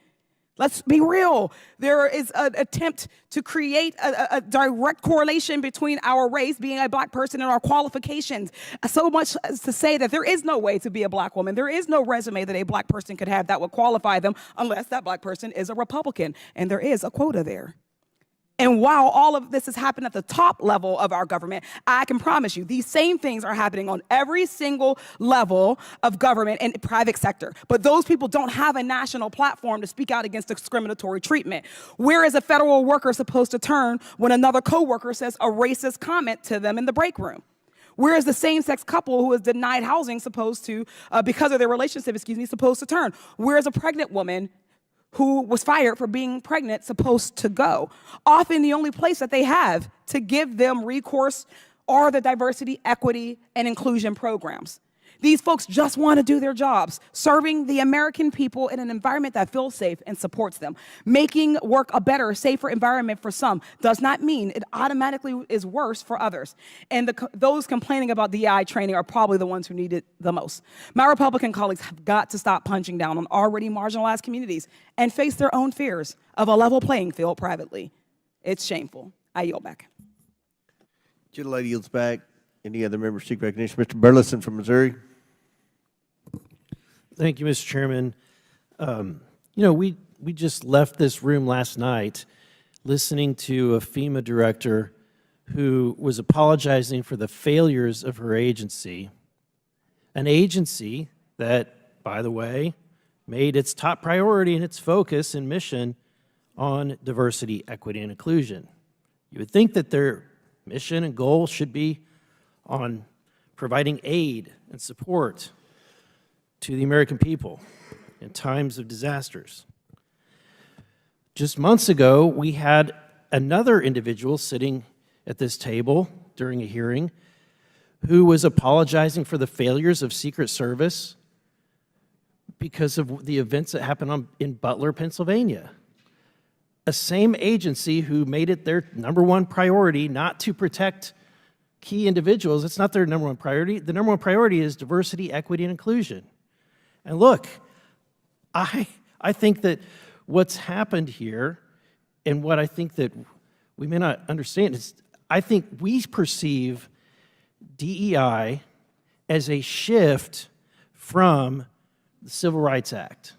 Speaker 9: Let's be real. There is an attempt to create a direct correlation between our race, being a black person, and our qualifications. So much as to say that there is no way to be a black woman. There is no resume that a black person could have that would qualify them unless that black person is a Republican, and there is a quota there. And while all of this has happened at the top level of our government, I can promise you these same things are happening on every single level of government and private sector. But those people don't have a national platform to speak out against discriminatory treatment. Where is a federal worker supposed to turn when another coworker says a racist comment to them in the break room? Where is the same-sex couple who is denied housing supposed to, because of their relationship, supposed to turn? Where is a pregnant woman who was fired for being pregnant supposed to go? Often the only place that they have to give them recourse are the diversity, equity, and inclusion programs. These folks just want to do their jobs, serving the American people in an environment that feels safe and supports them. Making work a better, safer environment for some does not mean it automatically is worse for others. And those complaining about DEI training are probably the ones who need it the most. My Republican colleagues have got to stop punching down on already marginalized communities and face their own fears of a level playing field privately. It's shameful. I yield back.
Speaker 1: Gentlelady yields back. Any other members seek recognition? Mr. Burleson from Missouri.
Speaker 10: Thank you, Mr. Chairman. We just left this room last night listening to a FEMA director who was apologizing for the failures of her agency, an agency that, by the way, made its top priority and its focus and mission on diversity, equity, and inclusion. You would think that their mission and goal should be on providing aid and support to the American people in times of disasters. Just months ago, we had another individual sitting at this table during a hearing who was apologizing for the failures of Secret Service because of the events that happened in Butler, Pennsylvania. A same agency who made it their #1 priority not to protect key individuals. It's not their #1 priority. The #1 priority is diversity, equity, and inclusion. And look, I think that what's happened here, and what I think that we may not understand, is I think we perceive DEI as a shift from the Civil Rights Act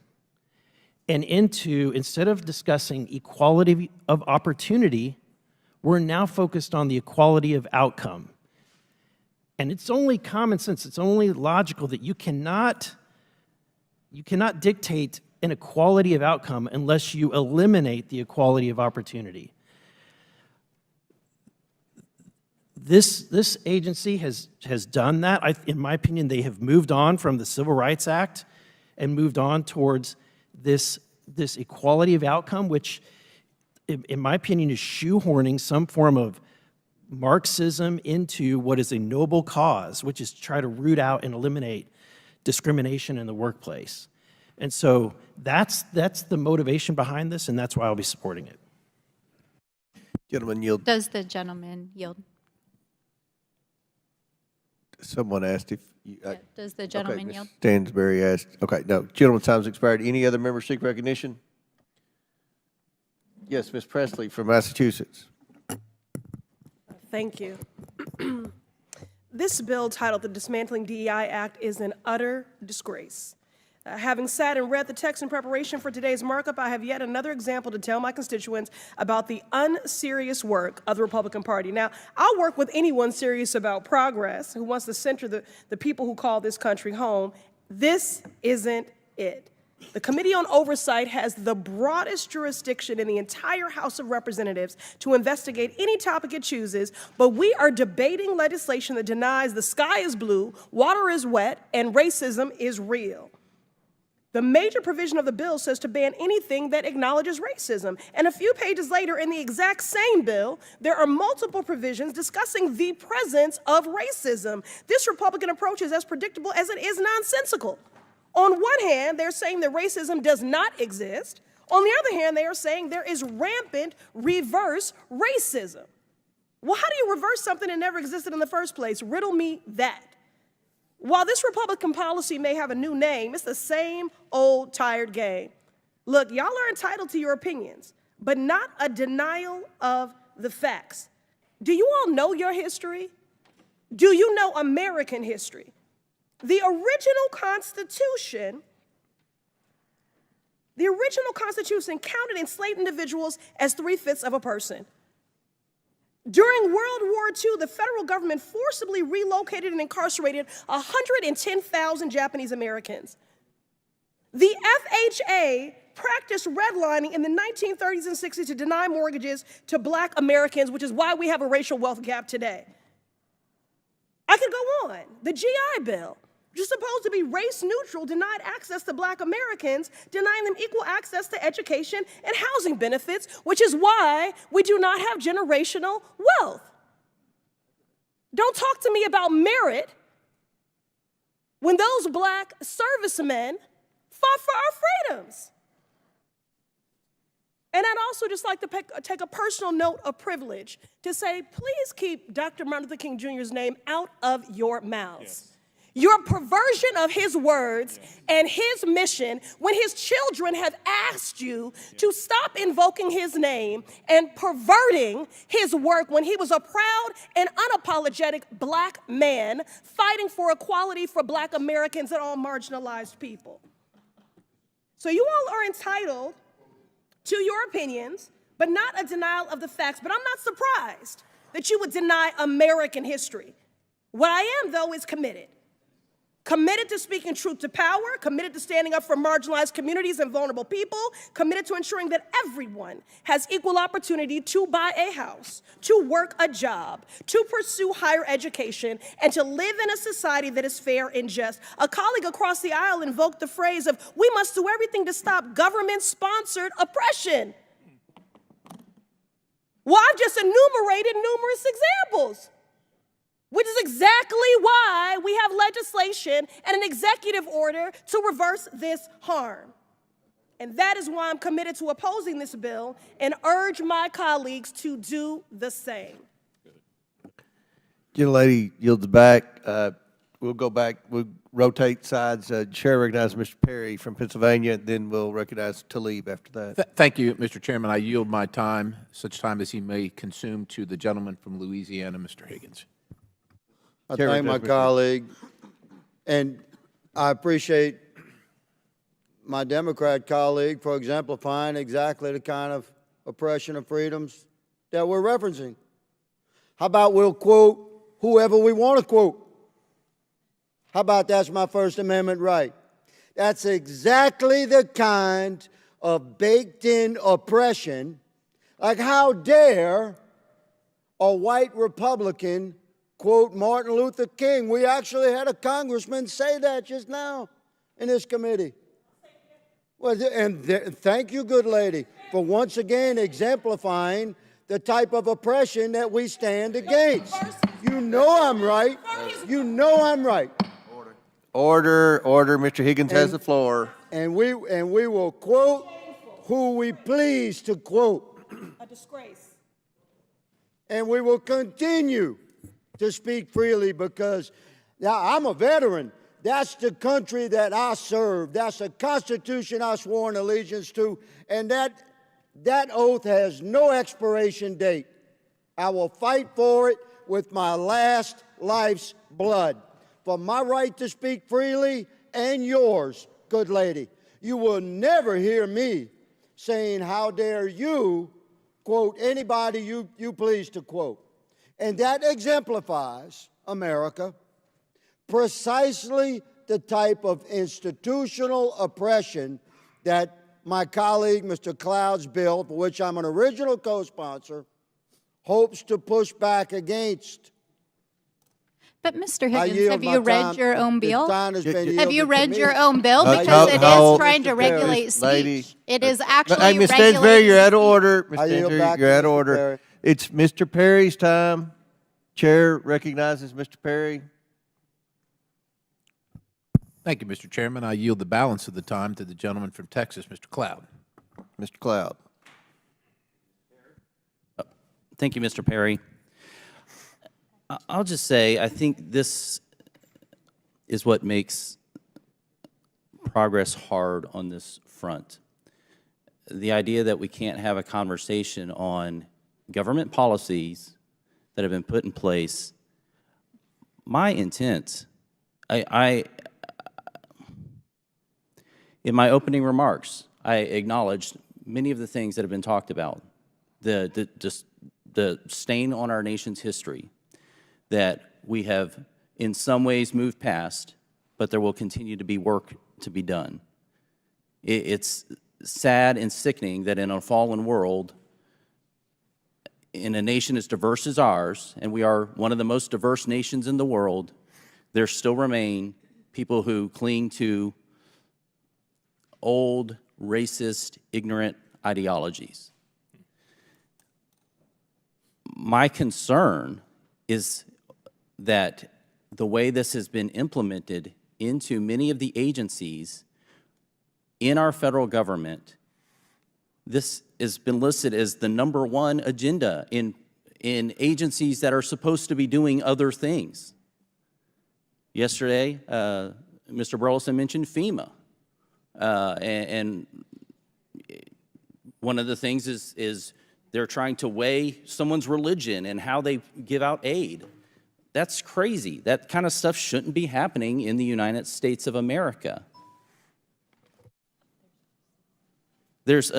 Speaker 10: and into, instead of discussing equality of opportunity, we're now focused on the equality of outcome. And it's only common sense, it's only logical that you cannot dictate an equality of outcome unless you eliminate the equality of opportunity. This agency has done that. In my opinion, they have moved on from the Civil Rights Act and moved on towards this equality of outcome, which, in my opinion, is shoehorning some form of Marxism into what is a noble cause, which is to try to root out and eliminate discrimination in the workplace. And so that's the motivation behind this, and that's why I'll be supporting it.
Speaker 1: Gentleman yield.
Speaker 4: Does the gentleman yield?
Speaker 1: Someone asked if you.
Speaker 4: Does the gentleman
Speaker 1: Ms.
Speaker 4: yield?
Speaker 1: Stansberry asked. Okay, no. Gentleman's time's expired. Any other members seek recognition? Yes, Ms. Presley from Massachusetts.
Speaker 11: Thank you. This bill titled the Dismantling DEI Act is an utter disgrace. Having sat and read the text in preparation for today's markup, I have yet another example to tell my constituents about the unserious work of the Republican Party. Now, I'll work with anyone serious about progress who wants to center the people who call this country home. This isn't it. The Committee on Oversight has the broadest jurisdiction in the entire House of Representatives to investigate any topic it chooses, but we are debating legislation that denies the sky is blue, water is wet, and racism is real. The major provision of the bill says to ban anything that acknowledges racism. And a few pages later in the exact same bill, there are multiple provisions discussing the presence of racism. This Republican approach is as predictable as it is nonsensical. On one hand, they're saying that racism does not exist. On the other hand, they are saying there is rampant reverse racism. Well, how do you reverse something that never existed in the first place? Riddle me that. While this Republican policy may have a new name, it's the same old tired game. Look, y'all are entitled to your opinions, but not a denial of the facts. Do you all know your history? Do you know American history? The original Constitution counted enslaved individuals as 3/5 of a person. During World War II, the federal government forcibly relocated and incarcerated 110,000 Japanese Americans. The FHA practiced redlining in the 1930s and 60s to deny mortgages to Black Americans, which is why we have a racial wealth gap today. I could go on. The GI Bill, which is supposed to be race neutral, denied access to Black Americans, denying them equal access to education and housing benefits, which is why we do not have generational wealth. Don't talk to me about merit when those Black servicemen fought for our freedoms. And I'd also just like to take a personal note of privilege to say, please keep Dr. Martin Luther King Jr.'s name out of your mouths. Yes. Your perversion of his words and his mission when his children have asked you to stop invoking his name and perverting his work when he was a proud and unapologetic black man fighting for equality for black Americans and all marginalized people. So you all are entitled to your opinions, but not a denial of the facts. But I'm not surprised that you would deny American history. What I am, though, is committed. Committed to speaking truth to power, committed to standing up for marginalized communities and vulnerable people, committed to ensuring that everyone has equal opportunity to buy a house, to work a job, to pursue higher education, and to live in a society that is fair and just. A colleague across the aisle invoked the phrase of, we must do everything to stop government-sponsored oppression. Well, I've just enumerated numerous examples, which is exactly why we have legislation and an executive order to reverse this harm. And that is why I'm committed to opposing this bill and urge my colleagues to do the same.
Speaker 1: Gentlelady yields back. We'll go back. We'll rotate sides. Chair recognizes Mr. Perry from Pennsylvania, then we'll recognize Talib after that.
Speaker 12: Thank you, Mr. Chairman. I yield my time, such time as he may consume, to the gentleman from Louisiana, Mr. Higgins.
Speaker 7: I
Speaker 1: Chair
Speaker 7: thank my
Speaker 1: recognizes Mr.
Speaker 7: colleague, and I appreciate my Democrat colleague for exemplifying exactly the kind of oppression of freedoms that we're referencing. How about we'll quote whoever we want to quote? How about that's my First Amendment right? That's exactly the kind of baked-in oppression. Like, how dare a white Republican quote Martin Luther King? We actually had a congressman say that just now in this committee. Well, thank you, good lady, for once again exemplifying the type of oppression that we stand against. You know I'm right. You know I'm right.
Speaker 1: Order. Mr. Higgins has the floor.
Speaker 7: And we will quote who we please to quote.
Speaker 11: A disgrace.
Speaker 7: And we will continue to speak freely because now I'm a veteran. That's the country that I serve. That's the Constitution I swore an allegiance to. And that oath has no expiration date. I will fight for it with my last life's blood. For my right to speak freely and yours, good lady. You will never hear me saying, how dare you quote anybody you please to quote. And that exemplifies, America, precisely the type of institutional oppression that my colleague, Mr. Cloud's bill, for which I'm an original co-sponsor, hopes to push back against.
Speaker 4: But Mr.
Speaker 7: I
Speaker 4: Higgins,
Speaker 7: yield
Speaker 4: have
Speaker 7: my
Speaker 4: you read
Speaker 7: time.
Speaker 4: your own
Speaker 7: This
Speaker 4: bill?
Speaker 7: time has been
Speaker 4: Have
Speaker 7: yielded
Speaker 4: you
Speaker 7: to
Speaker 4: read
Speaker 7: me.
Speaker 4: your own bill?
Speaker 1: No,
Speaker 4: Because it
Speaker 1: no,
Speaker 4: is trying to
Speaker 7: Mr. Perry.
Speaker 4: regulate
Speaker 1: Lady.
Speaker 4: speech. It is actually
Speaker 1: Hey, Ms.
Speaker 4: regulating
Speaker 1: Stansberry, you're out of order. Ms.
Speaker 7: I yield
Speaker 1: Stansberry,
Speaker 7: back
Speaker 1: you're
Speaker 7: to
Speaker 1: out of
Speaker 7: Mr.
Speaker 1: order.
Speaker 7: Perry.
Speaker 1: It's Mr. Perry's time. Chair recognizes Mr. Perry.
Speaker 12: Thank you, Mr. Chairman. I yield the balance of the time to the gentleman from Texas, Mr. Cloud.
Speaker 1: Mr. Cloud.
Speaker 3: Thank you, Mr. Perry. I'll just say, I think this is what makes progress hard on this front. The idea that we can't have a conversation on government policies that have been put in place. My intent, in my opening remarks, I acknowledged many of the things that have been talked about, the stain on our nation's history that we have in some ways moved past, but there will continue to be work to be done. It's sad and sickening that in a fallen world, in a nation as diverse as ours, and we are one of the most diverse nations in the world, there still remain people who cling to old, racist, ignorant ideologies. My concern is that the way this has been implemented into many of the agencies in our federal government, this has been listed as the #1 agenda in agencies that are supposed to be doing other things. Yesterday, Mr. Burleson mentioned FEMA. And one of the things is they're trying to weigh someone's religion and how they give out aid. That's crazy. That kind of stuff shouldn't be happening in the United States of America. There's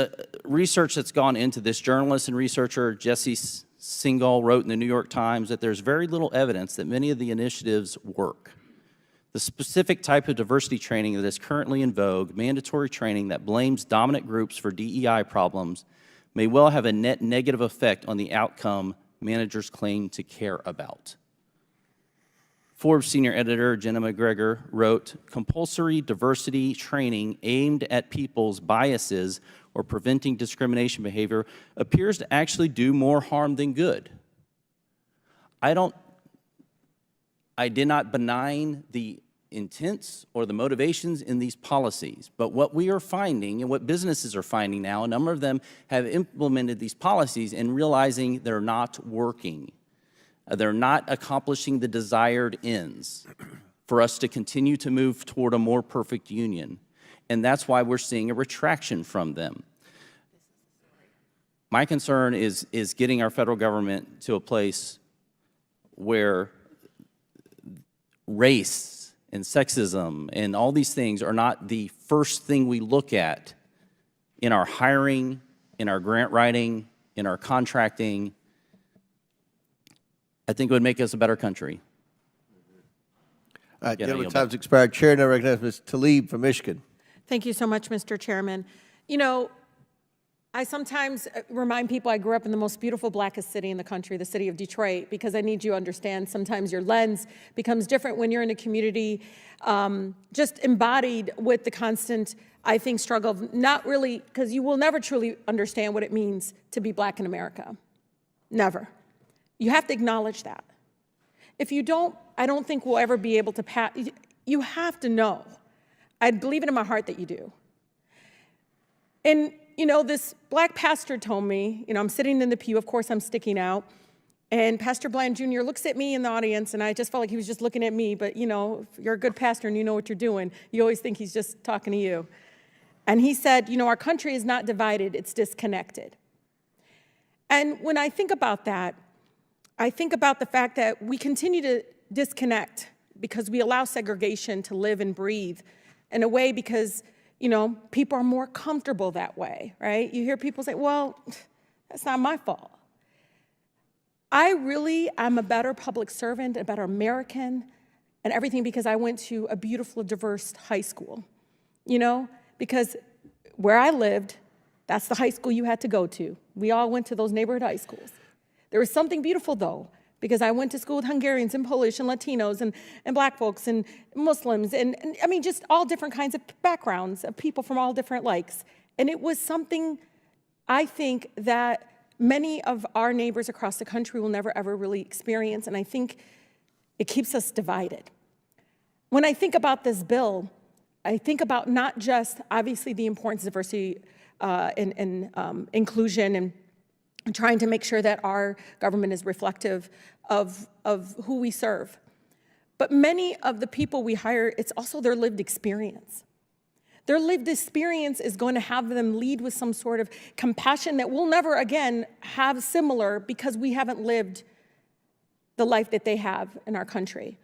Speaker 3: research that's gone into this. Journalist and researcher Jesse Singal wrote in the New York Times that there's very little evidence that many of the initiatives work. The specific type of diversity training that is currently in vogue, mandatory training that blames dominant groups for DEI problems, may well have a net negative effect on the outcome managers claim to care about. Forbes senior editor Jenna McGregor wrote, compulsory diversity training aimed at people's biases or preventing discrimination behavior appears to actually do more harm than good. I did not benign the intents or the motivations in these policies, but what we are finding and what businesses are finding now, a number of them have implemented these policies and realizing they're not working. They're not accomplishing the desired ends for us to continue to move toward a more perfect union. And that's why we're seeing a retraction from them. My concern is getting our federal government to a place where race and sexism and all these things are not the first thing we look at in our hiring, in our grant writing, in our contracting. I think it would make us a better country.
Speaker 1: All right, gentlemen, time's expired. Chair now recognizes Ms. Tlaib from Michigan.
Speaker 11: Thank you so much, Mr. Chairman. You know, I sometimes remind people I grew up in the most beautiful, blackest city in the country, the city of Detroit, because I need you to understand sometimes your lens becomes different when you're in a community just embodied with the constant, I think, struggle of not really, because you will never truly understand what it means to be black in America. Never. You have to acknowledge that. If you don't, I don't think we'll ever be able to pass. You have to know. I believe it in my heart that you do. And, you know, this black pastor told me, you know, I'm sitting in the pew, of course I'm sticking out, and Pastor Bland Jr. looks at me in the audience, and I just felt like he was just looking at me, but, you know, if you're a good pastor and you know what you're doing, you always think he's just talking to you. And he said, you know, our country is not divided, it's disconnected. And when I think about that, I think about the fact that we continue to disconnect because we allow segregation to live and breathe in a way because, you know, people are more comfortable that way, right? You hear people say, well, that's not my fault. I'm a better public servant, a better American, and everything because I went to a beautiful, diverse high school, you know, because where I lived, that's the high school you had to go to. We all went to those neighborhood high schools. There was something beautiful, though, because I went to school with Hungarians and Polish and Latinos and black folks and Muslims and I mean, just all different kinds of backgrounds of people from all different likes. And it was something I think that many of our neighbors across the country will never, ever really experience, and I think it keeps us divided. When I think about this bill, I think about not just, obviously, the importance of diversity and inclusion and trying to make sure that our government is reflective of who we serve. But many of the people we hire, it's also their lived experience. Their lived experience is going to have them lead with some sort of compassion that we'll never again have similar because we haven't lived the life that they have in our country.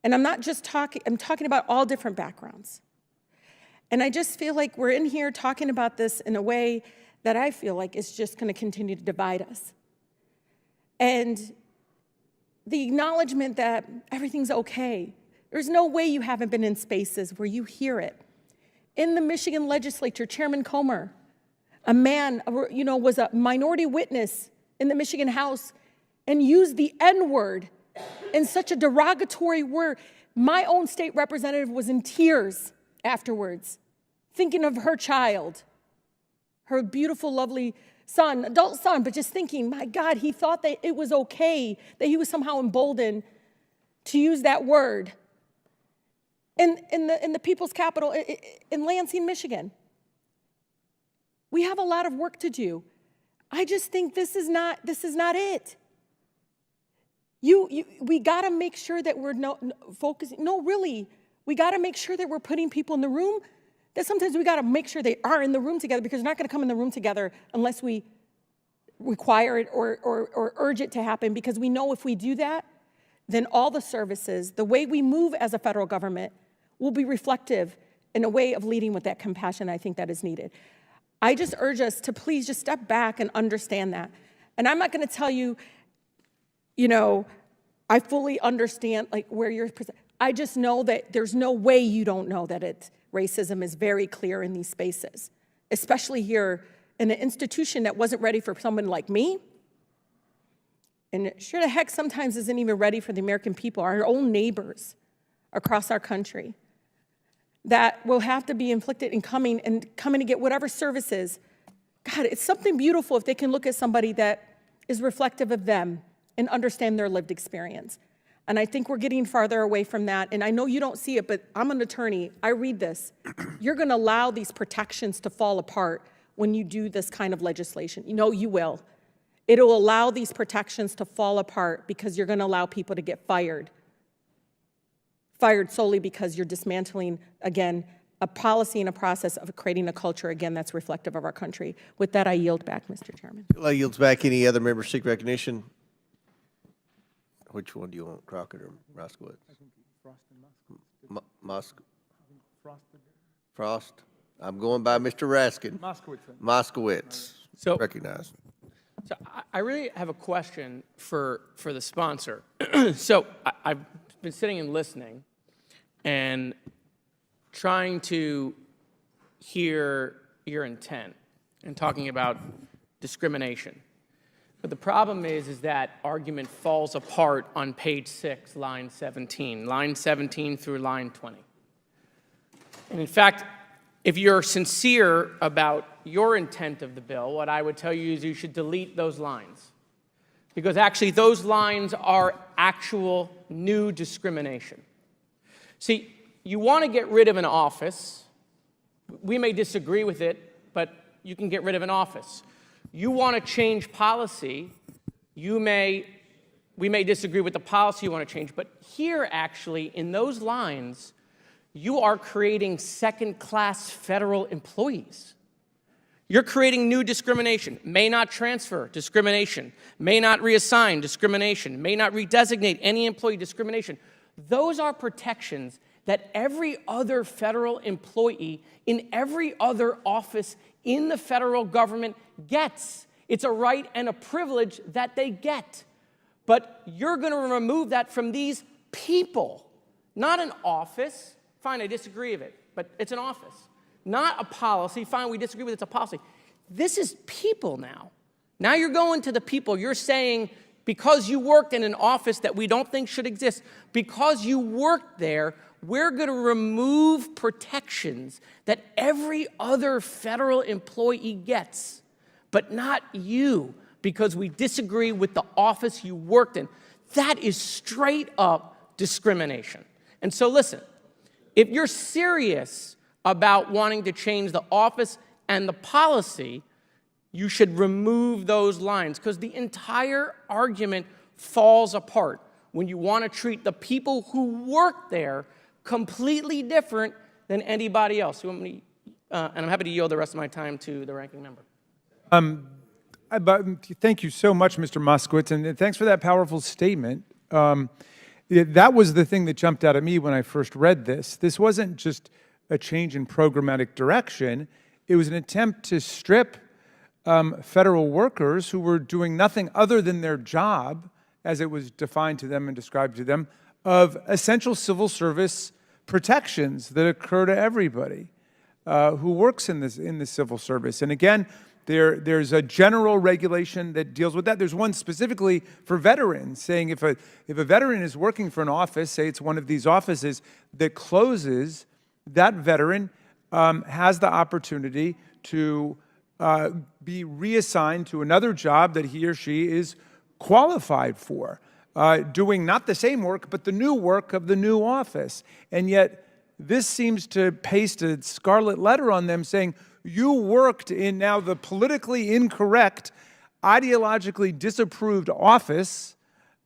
Speaker 11: And I'm not just talking, I'm talking about all different backgrounds. And I just feel like we're in here talking about this in a way that I feel like is just going to continue to divide us. And the acknowledgement that everything's okay. There's no way you haven't been in spaces where you hear it. In the Michigan legislature, Chairman Comer, a man, you know, was a minority witness in the Michigan House and used the N-word in such a derogatory word. My own state representative was in tears afterwards, thinking of her child, her beautiful, lovely son, adult son, but just thinking, my God, he thought that it was okay, that he was somehow emboldened to use that word in the people's capital in Lansing, Michigan. We have a lot of work to do. I just think this is not it. We got to make sure that we're focusing. No, really, we got to make sure that we're putting people in the room. That sometimes we got to make sure they are in the room together, because they're not going to come in the room together unless we require it or urge it to happen, because we know if we do that, then all the services, the way we move as a federal government, will be reflective in a way of leading with that compassion I think that is needed. I just urge us to please just step back and understand that. And I'm not going to tell you, I fully understand like where you're, I just know that there's no way you don't know that racism is very clear in these spaces, especially here in an institution that wasn't ready for someone like me. And sure the heck sometimes isn't even ready for the American people, our own neighbors across our country, that will have to be inflicted in coming to get whatever services. God, it's something beautiful if they can look at somebody that is reflective of them and understand their lived experience. And I think we're getting farther away from that. And I know you don't see it, but I'm an attorney. I read this. You're going to allow these protections to fall apart when you do this kind of legislation. You will. It'll allow these protections to fall apart because you're going to allow people to get fired solely because you're dismantling, again, a policy and a process of creating a culture, again, that's reflective of our country. With that, I yield back, Mr. Chairman.
Speaker 1: I yields back. Any other members seek recognition? Which one do you want, Crockett or Moskowitz? I think Frost and Frost. I'm going by Mr. Raskin. Moskowitz.
Speaker 13: So
Speaker 1: recognized.
Speaker 13: So I really have a question for the sponsor. So I've been sitting and listening and trying to hear your intent and talking about discrimination. But the problem is that argument falls apart on page 6, line 17 through line 20. And in fact, if you're sincere about your intent of the bill, what I would tell you is you should delete those lines. Because actually those lines are actual new discrimination. See, you want to get rid of an office. We may disagree with it, but you can get rid of an office. You want to change policy. We may disagree with the policy you want to change, but here actually in those lines, you are creating second-class federal employees. You're creating new discrimination. May not transfer, discrimination. May not reassign, discrimination. May not redesignate any employee, discrimination. Those are protections that every other federal employee in every other office in the federal government gets. It's a right and a privilege that they get. But you're going to remove that from these people, not an office. Fine, I disagree with it, but it's an office. Not a policy. Fine, we disagree with it, it's a policy. This is people now. Now you're going to the people. You're saying, because you worked in an office that we don't think should exist, because you worked there, we're going to remove protections that every other federal employee gets, but not you, because we disagree with the office you worked in. That is straight up discrimination. And so listen, if you're serious about wanting to change the office and the policy, you should remove those lines, because the entire argument falls apart when you want to treat the people who work there completely different than anybody else. And I'm happy to yield the rest of my time to the ranking member.
Speaker 2: Thank you so much, Mr. Moskowitz, and thanks for that powerful statement. That was the thing that jumped out at me when I first read this. This wasn't just a change in programmatic direction. It was an attempt to strip federal workers who were doing nothing other than their job, as it was defined to them and described to them, of essential civil service protections that occur to everybody who works in the civil service. And again, there's a general regulation that deals with that. There's one specifically for veterans, saying if a veteran is working for an office, say it's one of these offices that closes, that veteran has the opportunity to be reassigned to another job that he or she is qualified for, doing not the same work, but the new work of the new office. And yet, this seems to paste a scarlet letter on them saying, you worked in now the politically incorrect, ideologically disapproved office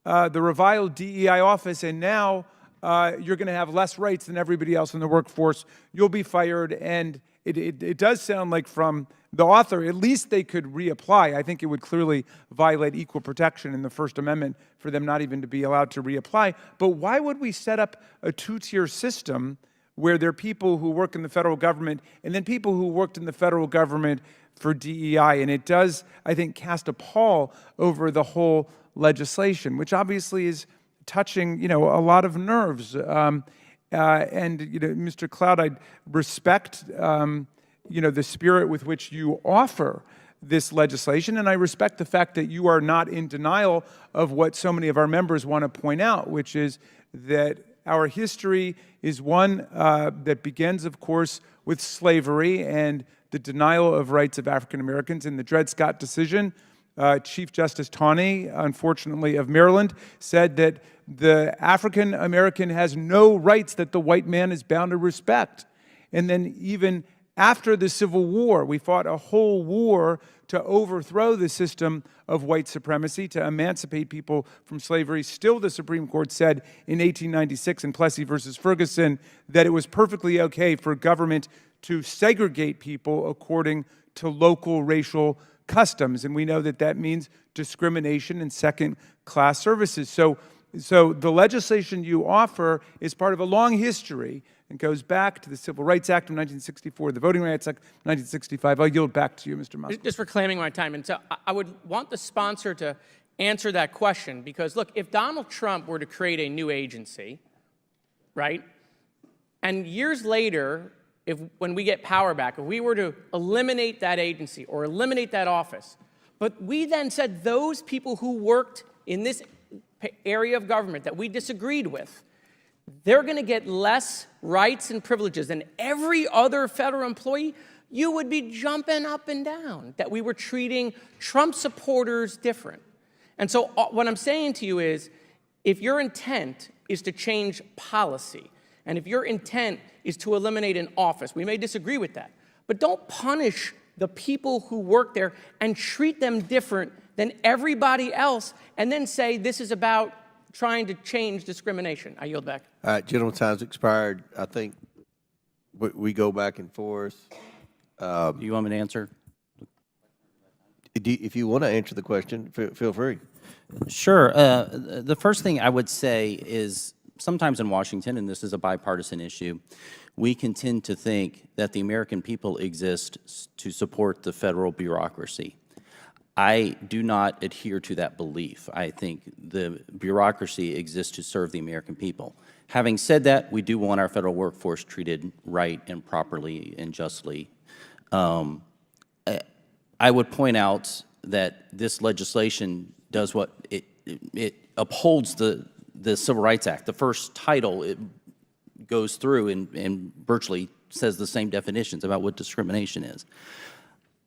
Speaker 2: the reviled DEI office, and now you're going to have less rights than everybody else in the workforce. You'll be fired, and it does sound like from the author, at least they could reapply. I think it would clearly violate equal protection in the First Amendment for them not even to be allowed to reapply. But why would we set up a two-tier system where there are people who work in the federal government and then people who worked in the federal government for DEI? And it does, I think, cast a pall over the whole legislation, which obviously is touching, a lot of nerves. And, Mr. Cloud, I respect, the spirit with which you offer this legislation, and I respect the fact that you are not in denial of what so many of our members want to point out, which is that our history is one that begins, of course, with slavery and the denial of rights of African Americans. In the Dred Scott decision, Chief Justice Taney, unfortunately of Maryland, said that the African American has no rights that the white man is bound to respect. And then even after the Civil War, we fought a whole war to overthrow the system of white supremacy, to emancipate people from slavery. Still, the Supreme Court said in 1896 in Plessy versus Ferguson that it was perfectly okay for government to segregate people according to local racial customs. And we know that that means discrimination and second-class services. So the legislation you offer is part of a long history and goes back to the Civil Rights Act of 1964, the Voting Rights Act of 1965. I'll yield back to you, Mr. Moskowitz.
Speaker 13: Just for claiming my time. And so I would want the sponsor to answer that question because, look, if Donald Trump were to create a new agency, right, and years later, when we get power back, if we were to eliminate that agency or eliminate that office, but we then said those people who worked in this area of government that we disagreed with, they're going to get less rights and privileges than every other federal employee, you would be jumping up and down that we were treating Trump supporters different. And so what I'm saying to you is, if your intent is to change policy, and if your intent is to eliminate an office, we may disagree with that, but don't punish the people who work there and treat them different than everybody else, and then say this is about trying to change discrimination. I yield back.
Speaker 1: All right, gentleman's time's expired. I think we go back and forth.
Speaker 3: Do you want me to answer?
Speaker 1: If you want to answer the question, feel free.
Speaker 3: Sure. The first thing I would say is sometimes in Washington, and this is a bipartisan issue, we can tend to think that the American people exist to support the federal bureaucracy. I do not adhere to that belief. I think the bureaucracy exists to serve the American people. Having said that, we do want our federal workforce treated right and properly and justly. I would point out that this legislation does what it upholds the Civil Rights Act. The first title it goes through and virtually says the same definitions about what discrimination is.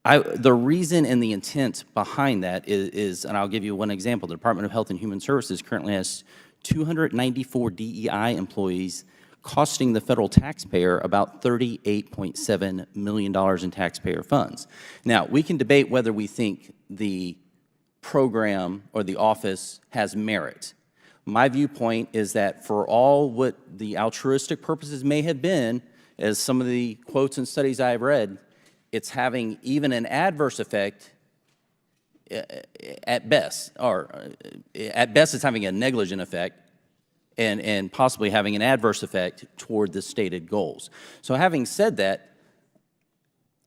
Speaker 3: The reason and the intent behind that is, and I'll give you one example, the Department of Health and Human Services currently has 294 DEI employees costing the federal taxpayer about $38.7 million in taxpayer funds. Now, we can debate whether we think the program or the office has merit. My viewpoint is that for all what the altruistic purposes may have been, as some of the quotes and studies I've read, it's having even an adverse effect at best, or at best it's having a negligent effect and possibly having an adverse effect toward the stated goals. So having said that,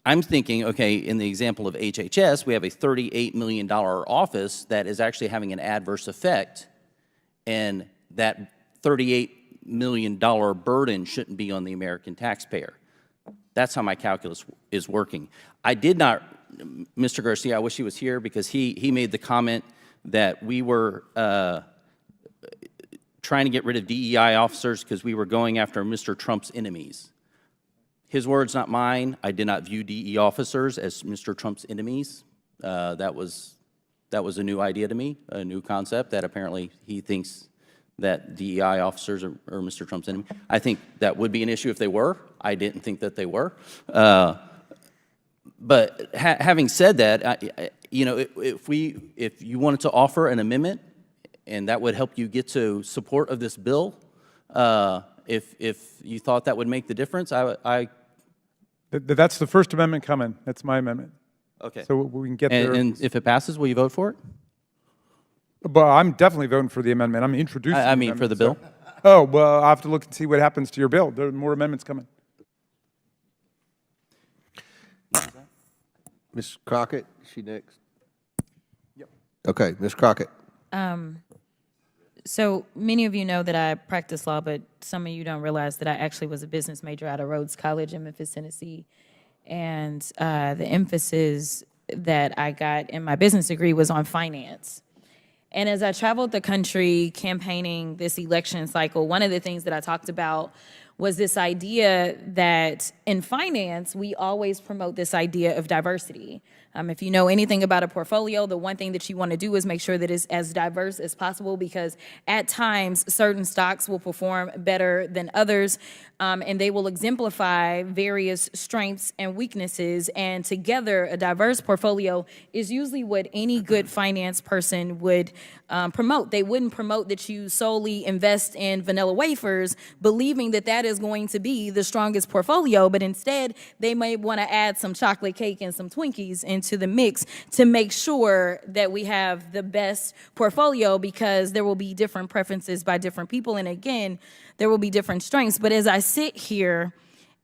Speaker 3: I'm thinking, okay, in the example of HHS, we have a $38 million office that is actually having an adverse effect, and that $38 million burden shouldn't be on the American taxpayer. That's how my calculus is working. I did not, Mr. Garcia, I wish he was here because he made the comment that we were trying to get rid of DEI officers because we were going after Mr. Trump's enemies. His words, not mine. I did not view DEI officers as Mr. Trump's enemies. That was a new idea to me, a new concept that apparently he thinks that DEI officers are Mr. Trump's enemy. I think that would be an issue if they were. I didn't think that they were. But having said that, you know, if you wanted to offer an amendment and that would help you get to support of this bill. If you thought that would make the difference,
Speaker 2: That's the First Amendment coming. That's my amendment.
Speaker 3: okay.
Speaker 2: So we can get there.
Speaker 3: And if it passes, will you vote for it?
Speaker 2: But I'm definitely voting for the amendment. I'm introducing
Speaker 3: I mean, for the bill.
Speaker 2: Oh, well, I'll have to look and see what happens to your bill. There are more amendments coming.
Speaker 1: Ms. Crockett, is she next? Yep. Okay, Ms. Crockett.
Speaker 14: So many of you know that I practice law, but some of you don't realize that I actually was a business major out of Rhodes College in Memphis, Tennessee. And the emphasis that I got in my business degree was on finance. And as I traveled the country campaigning this election cycle, one of the things that I talked about was this idea that in finance, we always promote this idea of diversity. If you know anything about a portfolio, the one thing that you want to do is make sure that it's as diverse as possible, because at times certain stocks will perform better than others, and they will exemplify various strengths and weaknesses. And together, a diverse portfolio is usually what any good finance person would promote. They wouldn't promote that you solely invest in vanilla wafers, believing that that is going to be the strongest portfolio, but instead they may want to add some chocolate cake and some Twinkies into the mix to make sure that we have the best portfolio, because there will be different preferences by different people, and again, there will be different strengths. But as I sit here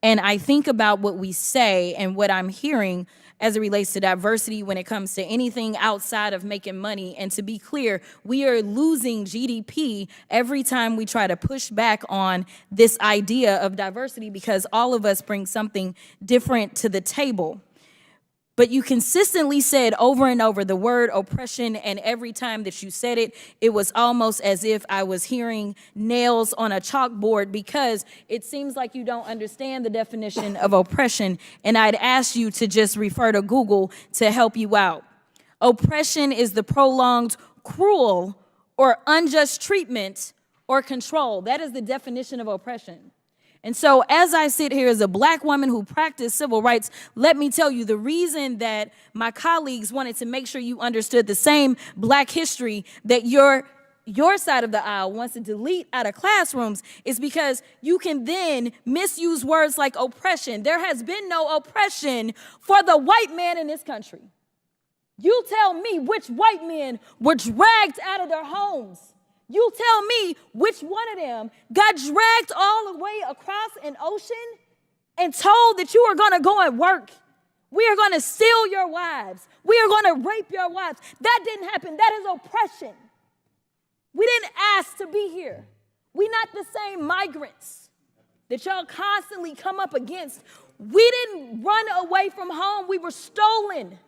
Speaker 14: and I think about what we say and what I'm hearing as it relates to diversity when it comes to anything outside of making money, and to be clear, we are losing GDP every time we try to push back on this idea of diversity, because all of us bring something different to the table. But you consistently said over and over the word oppression, and every time that you said it, it was almost as if I was hearing nails on a chalkboard, because it seems like you don't understand the definition of oppression, and I'd ask you to just refer to Google to help you out. Oppression is the prolonged, cruel, or unjust treatment or control. That is the definition of oppression. And so as I sit here as a black woman who practiced civil rights, let me tell you, the reason that my colleagues wanted to make sure you understood the same black history that your side of the aisle wants to delete out of classrooms is because you can then misuse words like oppression. There has been no oppression for the white man in this country. You tell me which white men were dragged out of their homes. You tell me which one of them got dragged all the way across an ocean and told that you are going to go and work. We are going to steal your wives. We are going to rape your wives. That didn't happen. That is oppression. We didn't ask to be here. We're not the same migrants that y'all constantly come up against. We didn't run away from home. We were stolen.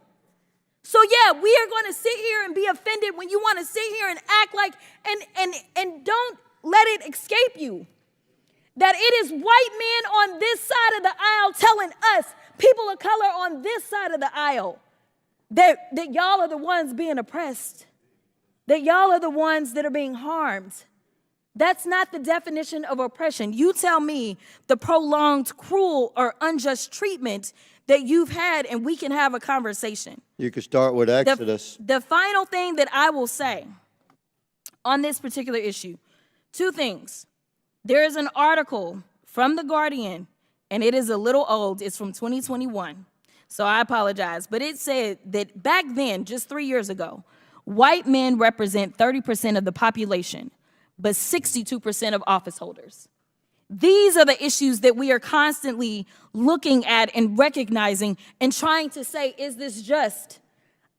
Speaker 14: So yeah, we are going to sit here and be offended when you want to sit here and act like, and don't let it escape you that it is white men on this side of the aisle telling us, people of color on this side of the aisle, that y'all are the ones being oppressed, that y'all are the ones that are being harmed. That's not the definition of oppression. You tell me the prolonged, cruel, or unjust treatment that you've had, and we can have a conversation.
Speaker 7: You could start with Exodus.
Speaker 14: The final thing that I will say on this particular issue, two things. There is an article from The Guardian, and it is a little old. It's from 2021, so I apologize. But it said that back then, just 3 years ago, white men represent 30% of the population, but 62% of office holders. These are the issues that we are constantly looking at and recognizing and trying to say, is this just?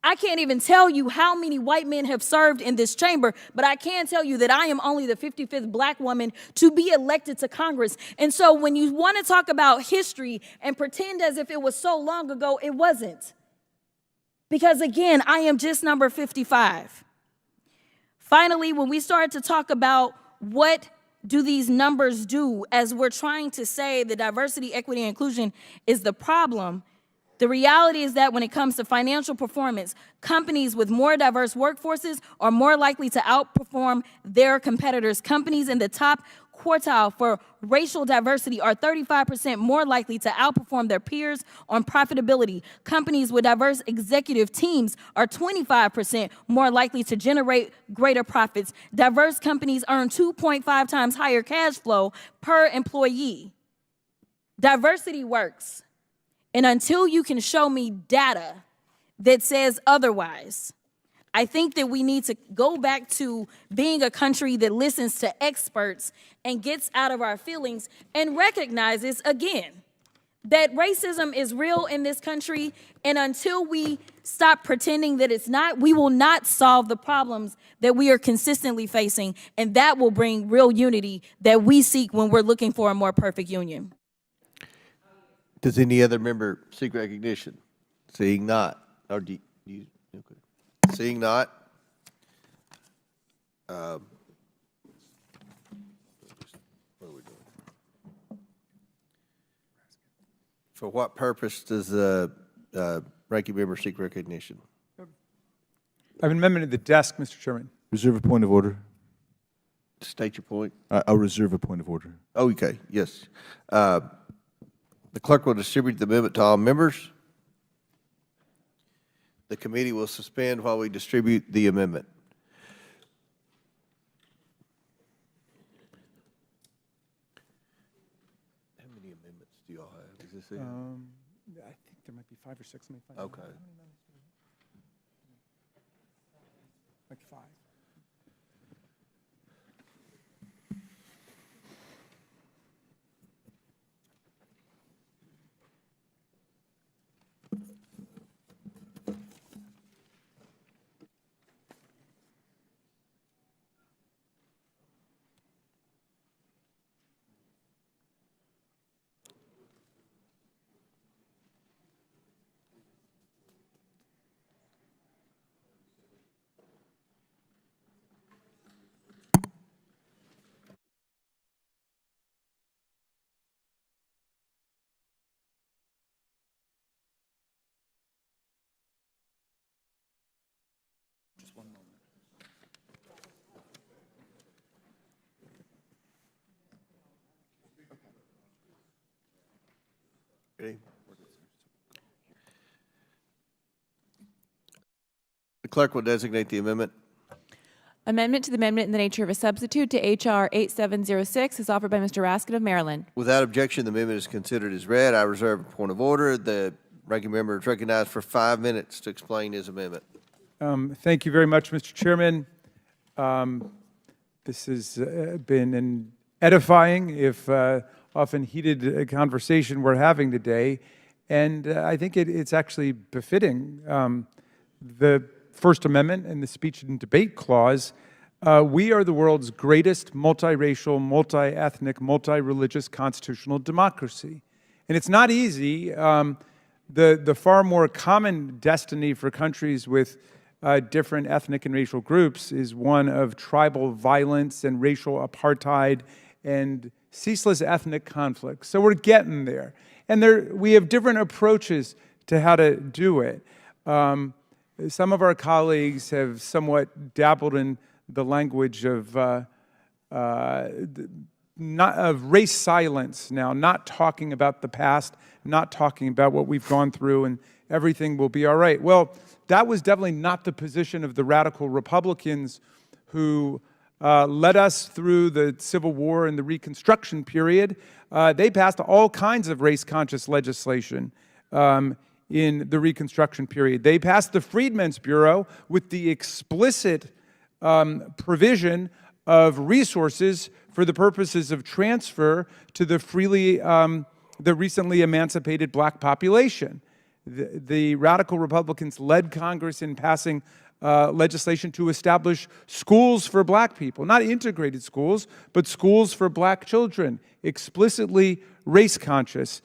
Speaker 14: I can't even tell you how many white men have served in this chamber, but I can tell you that I am only the 55th black woman to be elected to Congress. And so when you want to talk about history and pretend as if it was so long ago, it wasn't. Because again, I am just number 55. Finally, when we start to talk about what do these numbers do, as we're trying to say the diversity, equity, and inclusion is the problem, the reality is that when it comes to financial performance, companies with more diverse workforces are more likely to outperform their competitors. Companies in the top quartile for racial diversity are 35% more likely to outperform their peers on profitability. Companies with diverse executive teams are 25% more likely to generate greater profits. Diverse companies earn 2.5 times higher cash flow per employee. Diversity works. And until you can show me data that says otherwise, I think that we need to go back to being a country that listens to experts and gets out of our feelings and recognizes, again, that racism is real in this country, and until we stop pretending that it's not, we will not solve the problems that we are consistently facing, and that will bring real unity that we seek when we're looking for a more perfect union.
Speaker 1: Does any other member seek recognition? Seeing not, or do you, okay. Seeing not, what are we doing? For what purpose does the ranking member seek recognition?
Speaker 2: I have an amendment at the desk, Mr. Chairman.
Speaker 6: Reserve a point of order.
Speaker 1: State your point.
Speaker 6: I'll reserve a point of order.
Speaker 1: Oh, okay, yes. The clerk will distribute the amendment to all members. The committee will suspend while we distribute the amendment. How many amendments do y'all have? Is this it?
Speaker 2: I think there might be 5 or 6. Let me find out.
Speaker 1: Okay.
Speaker 2: Like 5.
Speaker 1: Ready? The clerk will designate the amendment.
Speaker 15: Amendment to the amendment in the nature of a substitute to H.R. 8706 is offered by Mr. Raskin of Maryland.
Speaker 1: Without objection, the amendment is considered as read. I reserve a point of order. The ranking member is recognized for 5 minutes to explain his amendment.
Speaker 2: Thank you very much, Mr. Chairman. This has been an edifying, if often heated conversation we're having today, and I think it's actually befitting. The First Amendment and the Speech and Debate Clause, we are the world's greatest multiracial, multi-ethnic, multi-religious constitutional democracy. And it's not easy. The far more common destiny for countries with different ethnic and racial groups is one of tribal violence and racial apartheid and ceaseless ethnic conflict. So we're getting there. And we have different approaches to how to do it. Some of our colleagues have somewhat dabbled in the language of race silence now, not talking about the past, not talking about what we've gone through, and everything will be all right. Well, that was definitely not the position of the radical Republicans who led us through the Civil War and the Reconstruction period. They passed all kinds of race-conscious legislation in the Reconstruction period. They passed the Freedmen's Bureau with the explicit provision of resources for the purposes of transfer to the recently emancipated black population. The radical Republicans led Congress in passing legislation to establish schools for black people, not integrated schools, but schools for black children, explicitly race-conscious,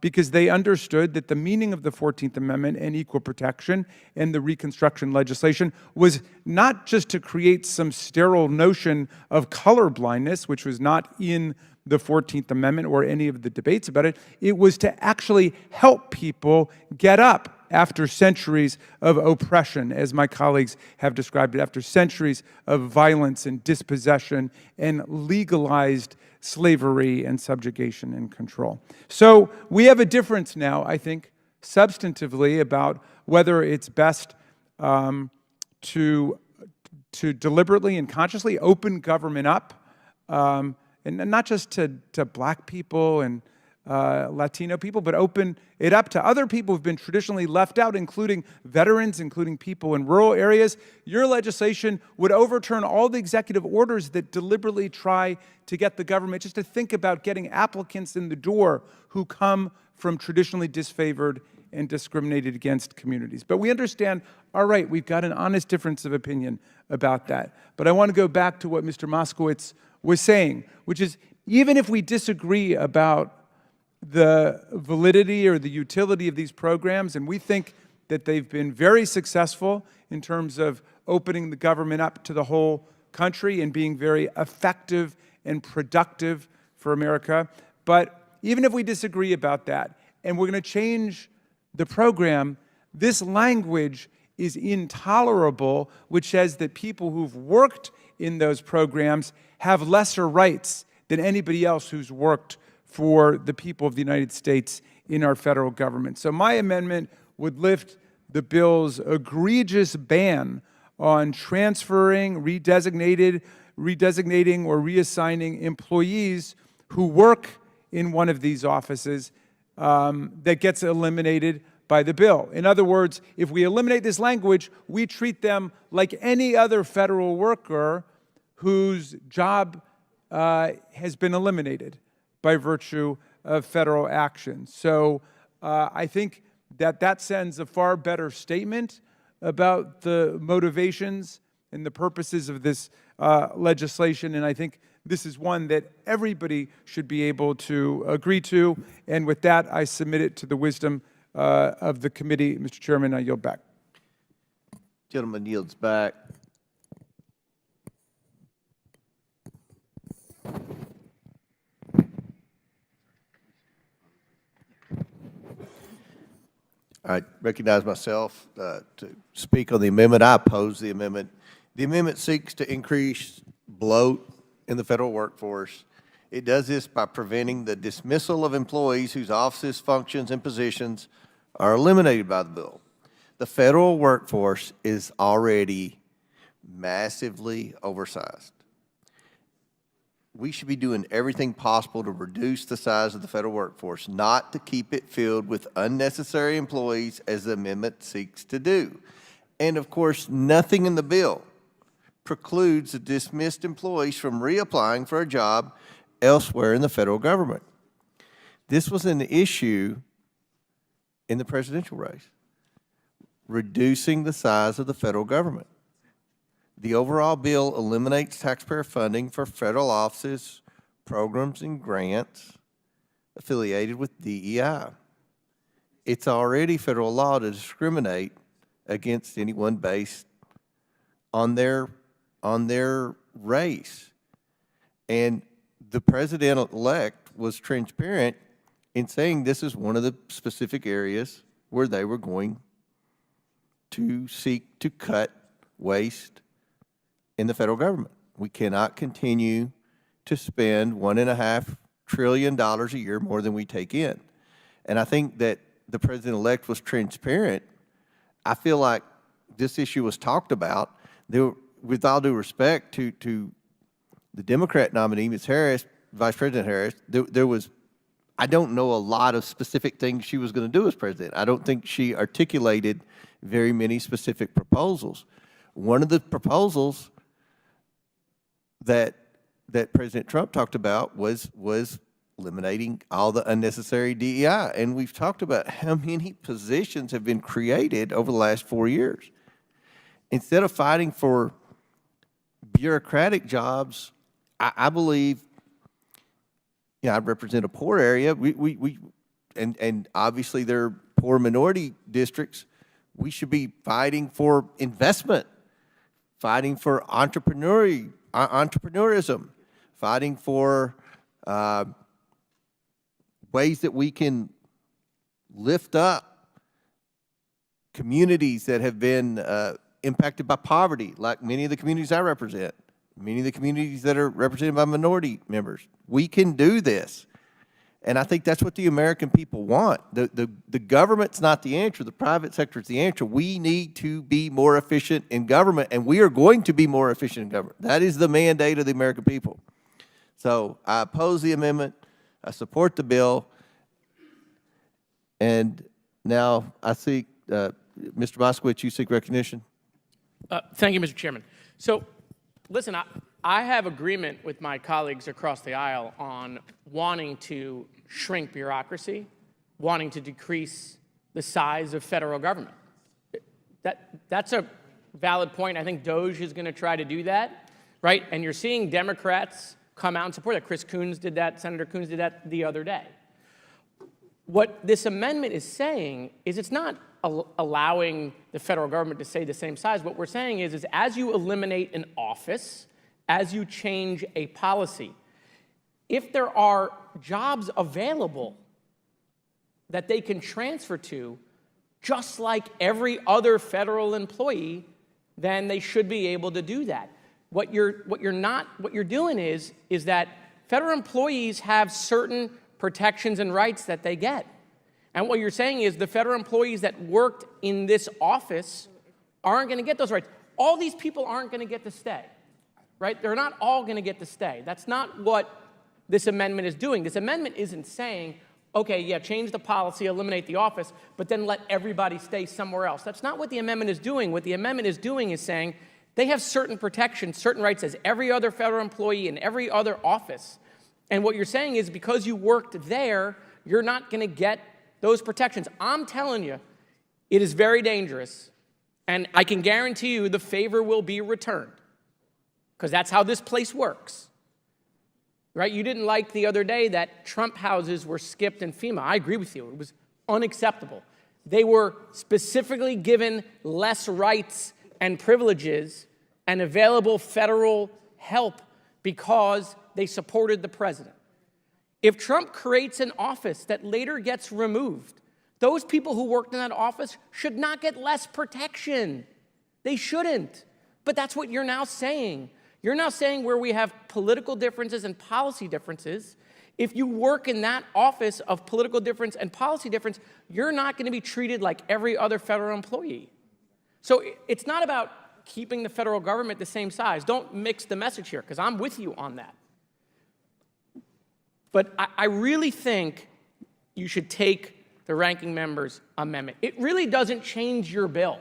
Speaker 2: because they understood that the meaning of the 14th Amendment and equal protection and the Reconstruction legislation was not just to create some sterile notion of colorblindness, which was not in the 14th Amendment or any of the debates about it. It was to actually help people get up after centuries of oppression, as my colleagues have described it, after centuries of violence and dispossession and legalized slavery and subjugation and control. So we have a difference now, I think, substantively about whether it's best to deliberately and consciously open government up, and not just to black people and Latino people, but open it up to other people who've been traditionally left out, including veterans, including people in rural areas. Your legislation would overturn all the executive orders that deliberately try to get the government just to think about getting applicants in the door who come from traditionally disfavored and discriminated against communities. But we understand, all right, we've got an honest difference of opinion about that. But I want to go back to what Mr. Moskowitz was saying, which is even if we disagree about the validity or the utility of these programs, and we think that they've been very successful in terms of opening the government up to the whole country and being very effective and productive for America. But even if we disagree about that, and we're going to change the program, this language is intolerable, which says that people who've worked in those programs have lesser rights than anybody else who's worked for the people of the United States in our federal government. So my amendment would lift the bill's egregious ban on transferring, redesignating, or reassigning employees who work in one of these offices that gets eliminated by the bill. In other words, if we eliminate this language, we treat them like any other federal worker whose job has been eliminated by virtue of federal action. So I think that sends a far better statement about the motivations and the purposes of this legislation, and I think this is one that everybody should be able to agree to. And with that, I submit it to the wisdom of the committee. Mr. Chairman, I yield back.
Speaker 1: Gentleman yields back. I recognize myself to speak on the amendment. I oppose the amendment. The amendment seeks to increase bloat in the federal workforce. It does this by preventing the dismissal of employees whose offices, functions, and positions are eliminated by the bill. The federal workforce is already massively oversized. We should be doing everything possible to reduce the size of the federal workforce, not to keep it filled with unnecessary employees as the amendment seeks to do. And of course, nothing in the bill precludes the dismissed employees from reapplying for a job elsewhere in the federal government. This was an issue in the presidential race, reducing the size of the federal government. The overall bill eliminates taxpayer funding for federal offices, programs, and grants affiliated with DEI. It's already federal law to discriminate against anyone based on their race. And the president-elect was transparent in saying this is one of the specific areas where they were going to seek to cut waste in the federal government. We cannot continue to spend $1.5 trillion a year more than we take in. And I think that the president-elect was transparent. I feel like this issue was talked about. With all due respect to the Democrat nominee, Ms. Harris, Vice President Harris, there was, I don't know a lot of specific things she was going to do as president. I don't think she articulated very many specific proposals. One of the proposals that President Trump talked about was eliminating all the unnecessary DEI. And we've talked about how many positions have been created over the last 4 years. Instead of fighting for bureaucratic jobs, I believe, you know, I represent a poor area. And obviously there are poor minority districts. We should be fighting for investment, fighting for entrepreneurism, fighting for ways that we can lift up communities that have been impacted by poverty, like many of the communities I represent, many of the communities that are represented by minority members. We can do this. And I think that's what the American people want. The government's not the answer. The private sector is the answer. We need to be more efficient in government, and we are going to be more efficient in government. That is the mandate of the American people. So I oppose the amendment. I support the bill. And now I seek, Mr. Moskowitz, you seek recognition?
Speaker 13: Thank you, Mr. Chairman. So, listen, I have agreement with my colleagues across the aisle on wanting to shrink bureaucracy, wanting to decrease the size of federal government. That's a valid point. I think DOJ is going to try to do that, right? And you're seeing Democrats come out and support that. Chris Coons did that. Senator Coons did that the other day. What this amendment is saying is it's not allowing the federal government to stay the same size. What we're saying is as you eliminate an office, as you change a policy, if there are jobs available that they can transfer to, just like every other federal employee, then they should be able to do that. What you're doing is that federal employees have certain protections and rights that they get. And what you're saying is the federal employees that worked in this office aren't going to get those rights. All these people aren't going to get to stay, right? They're not all going to get to stay. That's not what this amendment is doing. This amendment isn't saying, okay, yeah, change the policy, eliminate the office, but then let everybody stay somewhere else. That's not what the amendment is doing. What the amendment is doing is saying they have certain protections, certain rights as every other federal employee in every other office. And what you're saying is because you worked there, you're not going to get those protections. I'm telling you, it is very dangerous, and I can guarantee you the favor will be returned, because that's how this place works, right? You didn't like the other day that Trump houses were skipped in FEMA. I agree with you. It was unacceptable. They were specifically given less rights and privileges and available federal help because they supported the president. If Trump creates an office that later gets removed, those people who worked in that office should not get less protection. They shouldn't. But that's what you're now saying. You're now saying where we have political differences and policy differences, if you work in that office of political difference and policy difference, you're not going to be treated like every other federal employee. So it's not about keeping the federal government the same size. Don't mix the message here, because I'm with you on that. But I really think you should take the ranking member's amendment. It really doesn't change your bill.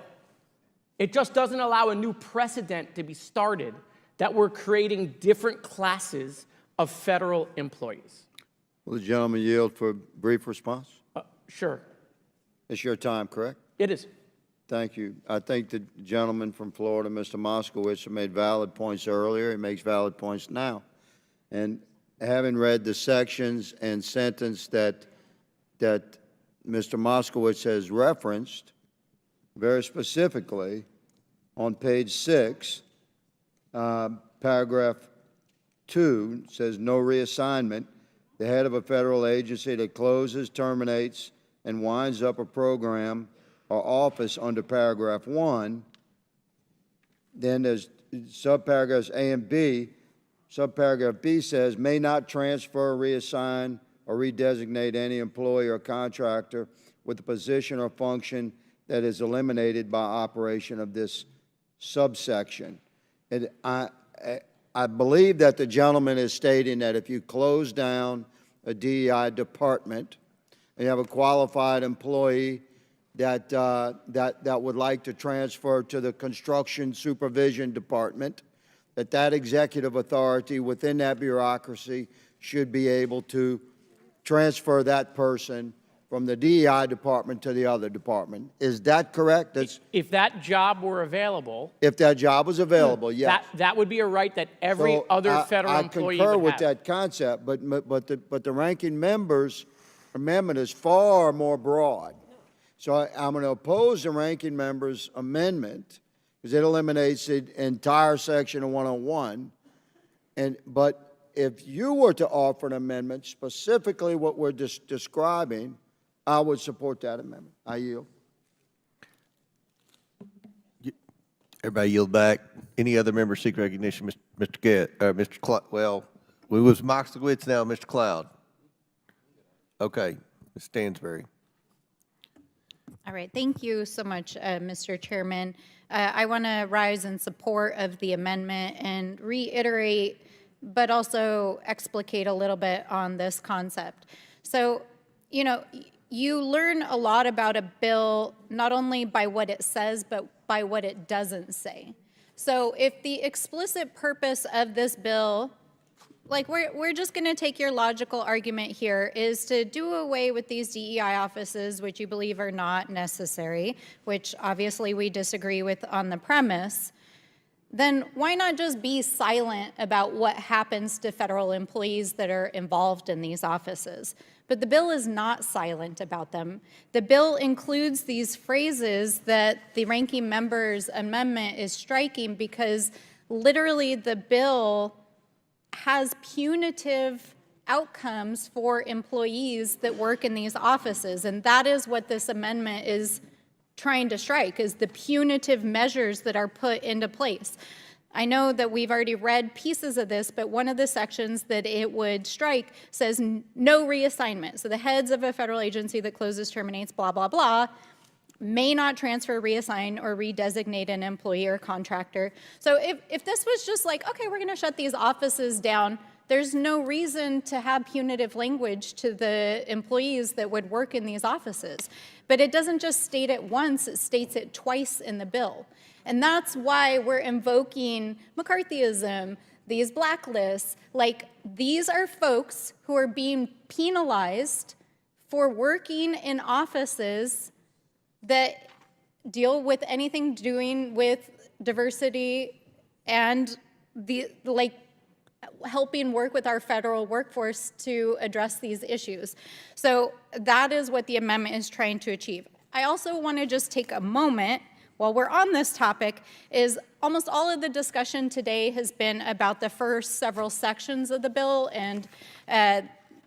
Speaker 13: It just doesn't allow a new precedent to be started that we're creating different classes of federal employees.
Speaker 7: Will the gentleman yield for a brief response?
Speaker 13: Sure.
Speaker 7: It's your time, correct?
Speaker 13: It is.
Speaker 7: Thank you. I think the gentleman from Florida, Mr. Moskowitz, made valid points earlier. He makes valid points now. And having read the sections and sentence that Mr. Moskowitz has referenced, very specifically on page 6, paragraph 2 says no reassignment. The head of a federal agency that closes, terminates, and winds up a program or office under paragraph 1. Then there's subparagraphs A and B. Subparagraph B says, may not transfer, reassign, or redesignate any employee or contractor with a position or function that is eliminated by operation of this subsection. And I believe that the gentleman is stating that if you close down a DEI department and you have a qualified employee that would like to transfer to the construction supervision department, that executive authority within that bureaucracy should be able to transfer that person from the DEI department to the other department. Is that correct?
Speaker 13: If that job were available.
Speaker 7: If that job was available, yes.
Speaker 13: That would be a right that every other federal employee would have.
Speaker 7: I concur with that concept, but the ranking member's amendment is far more broad. So I'm going to oppose the ranking member's amendment because it eliminates the entire section of 101. But if you were to offer an amendment, specifically what we're describing, I would support that amendment. I yield.
Speaker 1: Everybody yield back. Any other member seek recognition? Mr. Well, we was Moskowitz, now Mr. Cloud. Okay, Ms. Stansberry.
Speaker 4: All right, thank you so much, Mr. Chairman. I want to rise in support of the amendment and reiterate, but also explicate a little bit on this concept. So, you know, you learn a lot about a bill not only by what it says, but by what it doesn't say. So if the explicit purpose of this bill, like we're just going to take your logical argument here, is to do away with these DEI offices, which you believe are not necessary, which obviously we disagree with on the premise, then why not just be silent about what happens to federal employees that are involved in these offices? But the bill is not silent about them. The bill includes these phrases that the ranking member's amendment is striking because literally the bill has punitive outcomes for employees that work in these offices. And that is what this amendment is trying to strike, is the punitive measures that are put into place. I know that we've already read pieces of this, but one of the sections that it would strike says no reassignment. So the heads of a federal agency that closes, terminates, blah, blah, blah, may not transfer, reassign, or redesignate an employee or contractor. So if this was just like, okay, we're gonna shut these offices down, there's no reason to have punitive language to the employees that would work in these offices. But it doesn't just state it once, it states it twice in the bill. And that's why we're invoking McCarthyism, these blacklists. Like, these are folks who are being penalized for working in offices that deal with anything doing with diversity and helping work with our federal workforce to address these issues. So that is what the amendment is trying to achieve. I also want to just take a moment while we're on this topic, is almost all of the discussion today has been about the first several sections of the bill and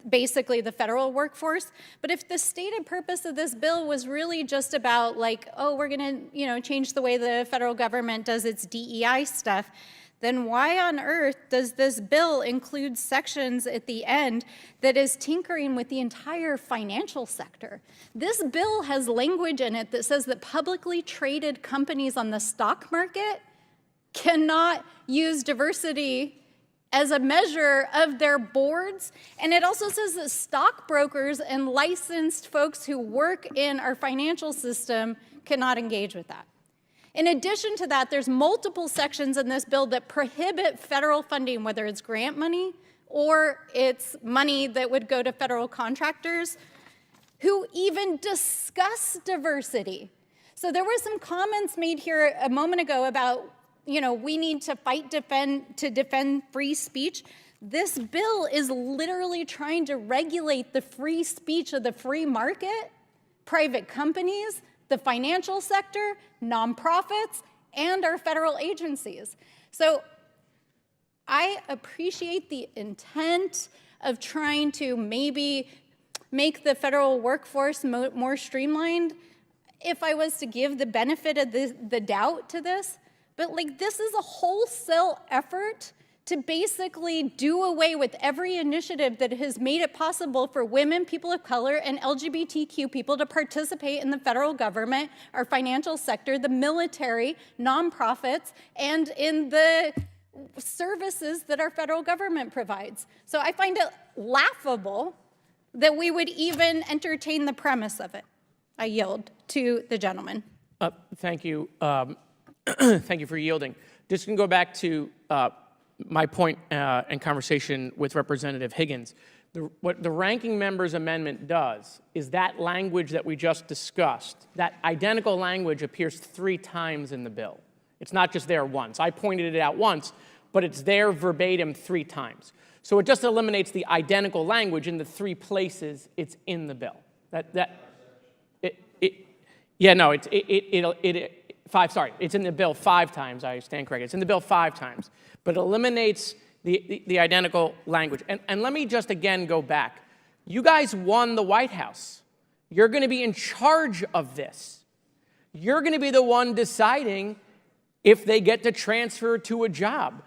Speaker 4: basically the federal workforce. But if the stated purpose of this bill was really just about like, oh, we're gonna, change the way the federal government does its DEI stuff, then why on earth does this bill include sections at the end that is tinkering with the entire financial sector? This bill has language in it that says that publicly traded companies on the stock market cannot use diversity as a measure of their boards. And it also says that stockbrokers and licensed folks who work in our financial system cannot engage with that. In addition to that, there's multiple sections in this bill that prohibit federal funding, whether it's grant money or it's money that would go to federal contractors who even discuss diversity. So there were some comments made here a moment ago about, we need to defend free speech. This bill is literally trying to regulate the free speech of the free market, private companies, the financial sector, nonprofits, and our federal agencies. So I appreciate the intent of trying to maybe make the federal workforce more streamlined if I was to give the benefit of the doubt to this. But this is a wholesale effort to basically do away with every initiative that has made it possible for women, people of color, and LGBTQ people to participate in the federal government, our financial sector, the military, nonprofits, and in the services that our federal government provides. So I find it laughable that we would even entertain the premise of it. I yield to the gentleman.
Speaker 13: Thank you. Thank you for yielding. Just going to go back to my point and conversation with Representative Higgins. What the ranking member's amendment does is that language that we just discussed, that identical language appears 3 times in the bill. It's not just there once. I pointed it out once, but it's there verbatim 3 times. So it just eliminates the identical language in the 3 places it's in the bill. It's in the bill 5 times. I stand corrected. It's in the bill 5 times, but it eliminates the identical language. And let me just again go back. You guys won the White House. You're going to be in charge of this. You're going to be the one deciding if they get to transfer to a job.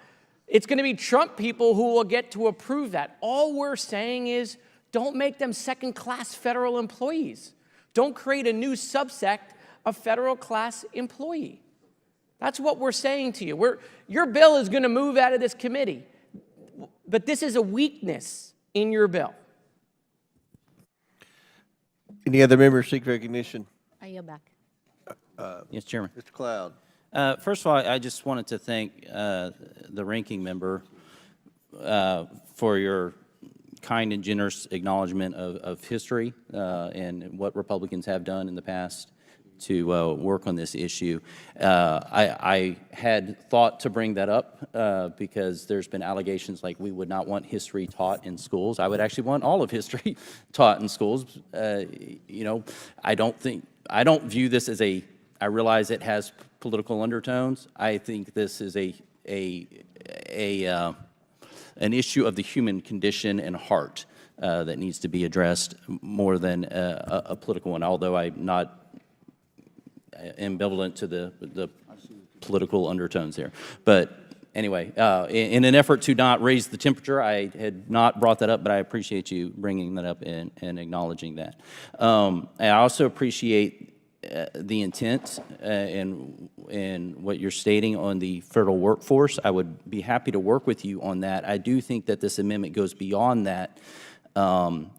Speaker 13: It's going to be Trump people who will get to approve that. All we're saying is don't make them second-class federal employees. Don't create a new subsect of federal-class employee. That's what we're saying to you. Your bill is going to move out of this committee, but this is a weakness in your bill.
Speaker 1: Any other members seek recognition?
Speaker 15: I yield back.
Speaker 3: Yes, Chairman.
Speaker 1: Mr. Cloud.
Speaker 3: First of all, I just wanted to thank the ranking member for your kind and generous acknowledgement of history and what Republicans have done in the past to work on this issue. I had thought to bring that up because there's been allegations like we would not want history taught in schools. I would actually want all of history taught in schools. You know, I don't view this as I realize it has political undertones. I think this is an issue of the human condition and heart that needs to be addressed more than a political one, although I'm not ambivalent to the political undertones here. But anyway, in an effort to not raise the temperature, I had not brought that up, but I appreciate you bringing that up and acknowledging that. I also appreciate the intent and what you're stating on the federal workforce. I would be happy to work with you on that. I do think that this amendment goes beyond that on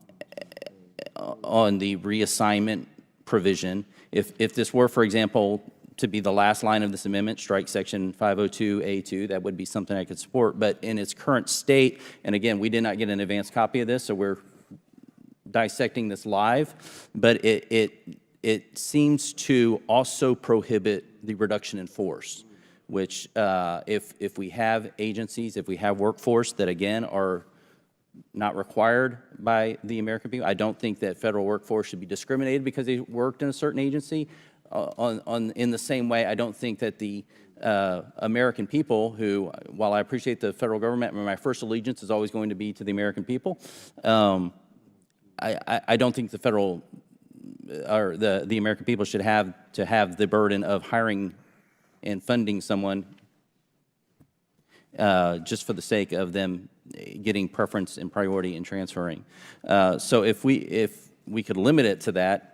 Speaker 3: the reassignment provision. If this were, for example, to be the last line of this amendment, strike section 502A2, that would be something I could support. But in its current state, and again, we did not get an advanced copy of this, so we're dissecting this live, but it seems to also prohibit the reduction in force, which if we have agencies, if we have workforce that, again, are not required by the American people, I don't think that federal workforce should be discriminated because they worked in a certain agency. In the same way, I don't think that the American people who, while I appreciate the federal government, my first allegiance is always going to be to the American people, I don't think the federal or the American people should have to have the burden of hiring and funding someone just for the sake of them getting preference and priority in transferring. So if we could limit it to that,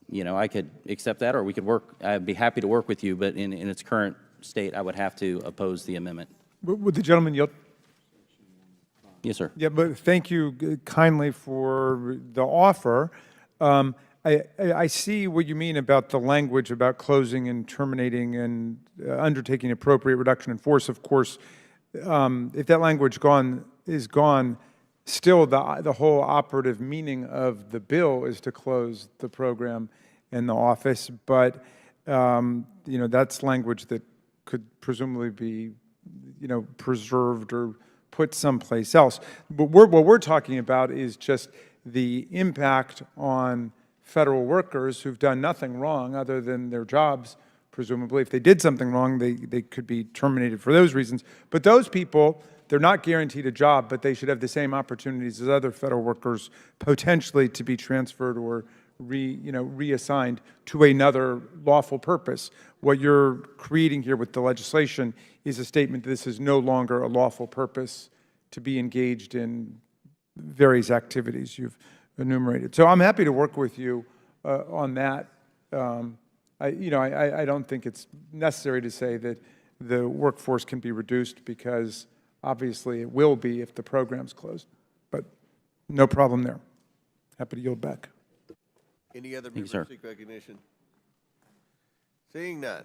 Speaker 3: you know, I could accept that, or we could work. I'd be happy to work with you, but in its current state, I would have to oppose the amendment.
Speaker 2: Would the gentleman yield?
Speaker 3: Yes, sir.
Speaker 2: Yeah, but thank you kindly for the offer. I see what you mean about the language about closing and terminating and undertaking appropriate reduction in force. Of course, if that language is gone, still the whole operative meaning of the bill is to close the program and the office. But you know, that's language that could presumably be, you know, preserved or put someplace else. But what we're talking about is just the impact on federal workers who've done nothing wrong other than their jobs, presumably. If they did something wrong, they could be terminated for those reasons. But those people, they're not guaranteed a job, but they should have the same opportunities as other federal workers potentially to be transferred or reassigned to another lawful purpose. What you're creating here with the legislation is a statement that this is no longer a lawful purpose to be engaged in various activities you've enumerated. So I'm happy to work with you on that. I don't think it's necessary to say that the workforce can be reduced because obviously it will be if the program's closed, but no problem there. Happy to yield back.
Speaker 1: Any other members seek recognition? Seeing none.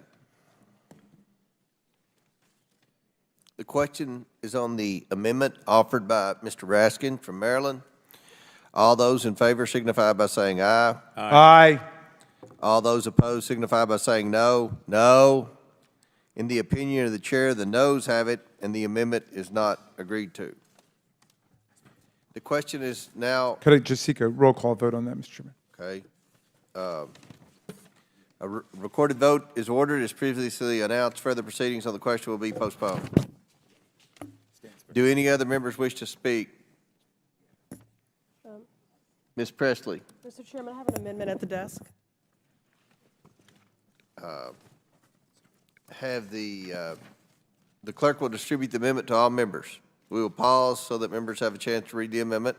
Speaker 1: The question is on the amendment offered by Mr. Raskin from Maryland. All those in favor signify by saying aye.
Speaker 2: Aye.
Speaker 1: All those opposed signify by saying no. No. In the opinion of the chair, the noes have it, and the amendment is not agreed to. The question is now.
Speaker 2: Could I just seek a roll call vote on that, Mr. Chairman?
Speaker 1: Okay. A recorded vote is ordered as previously announced. Further proceedings on the question will be postponed. Do any other members wish to speak? Ms. Presley.
Speaker 11: Mr. Chairman, I have an amendment at the desk.
Speaker 1: have the clerk will distribute the amendment to all members. We will pause so that members have a chance to read the amendment.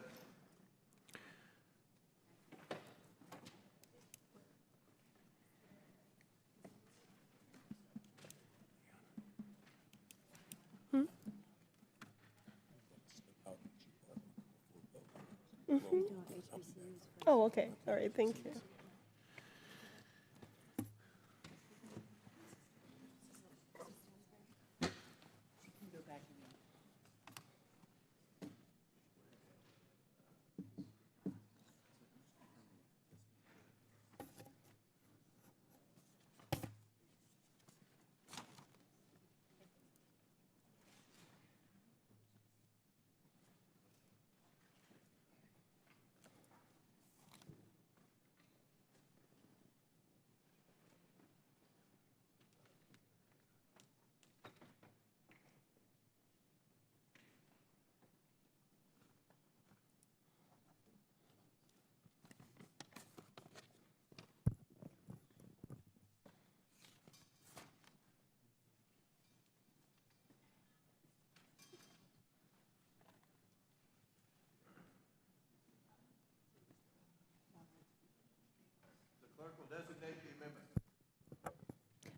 Speaker 11: Oh, okay. All right, thank you.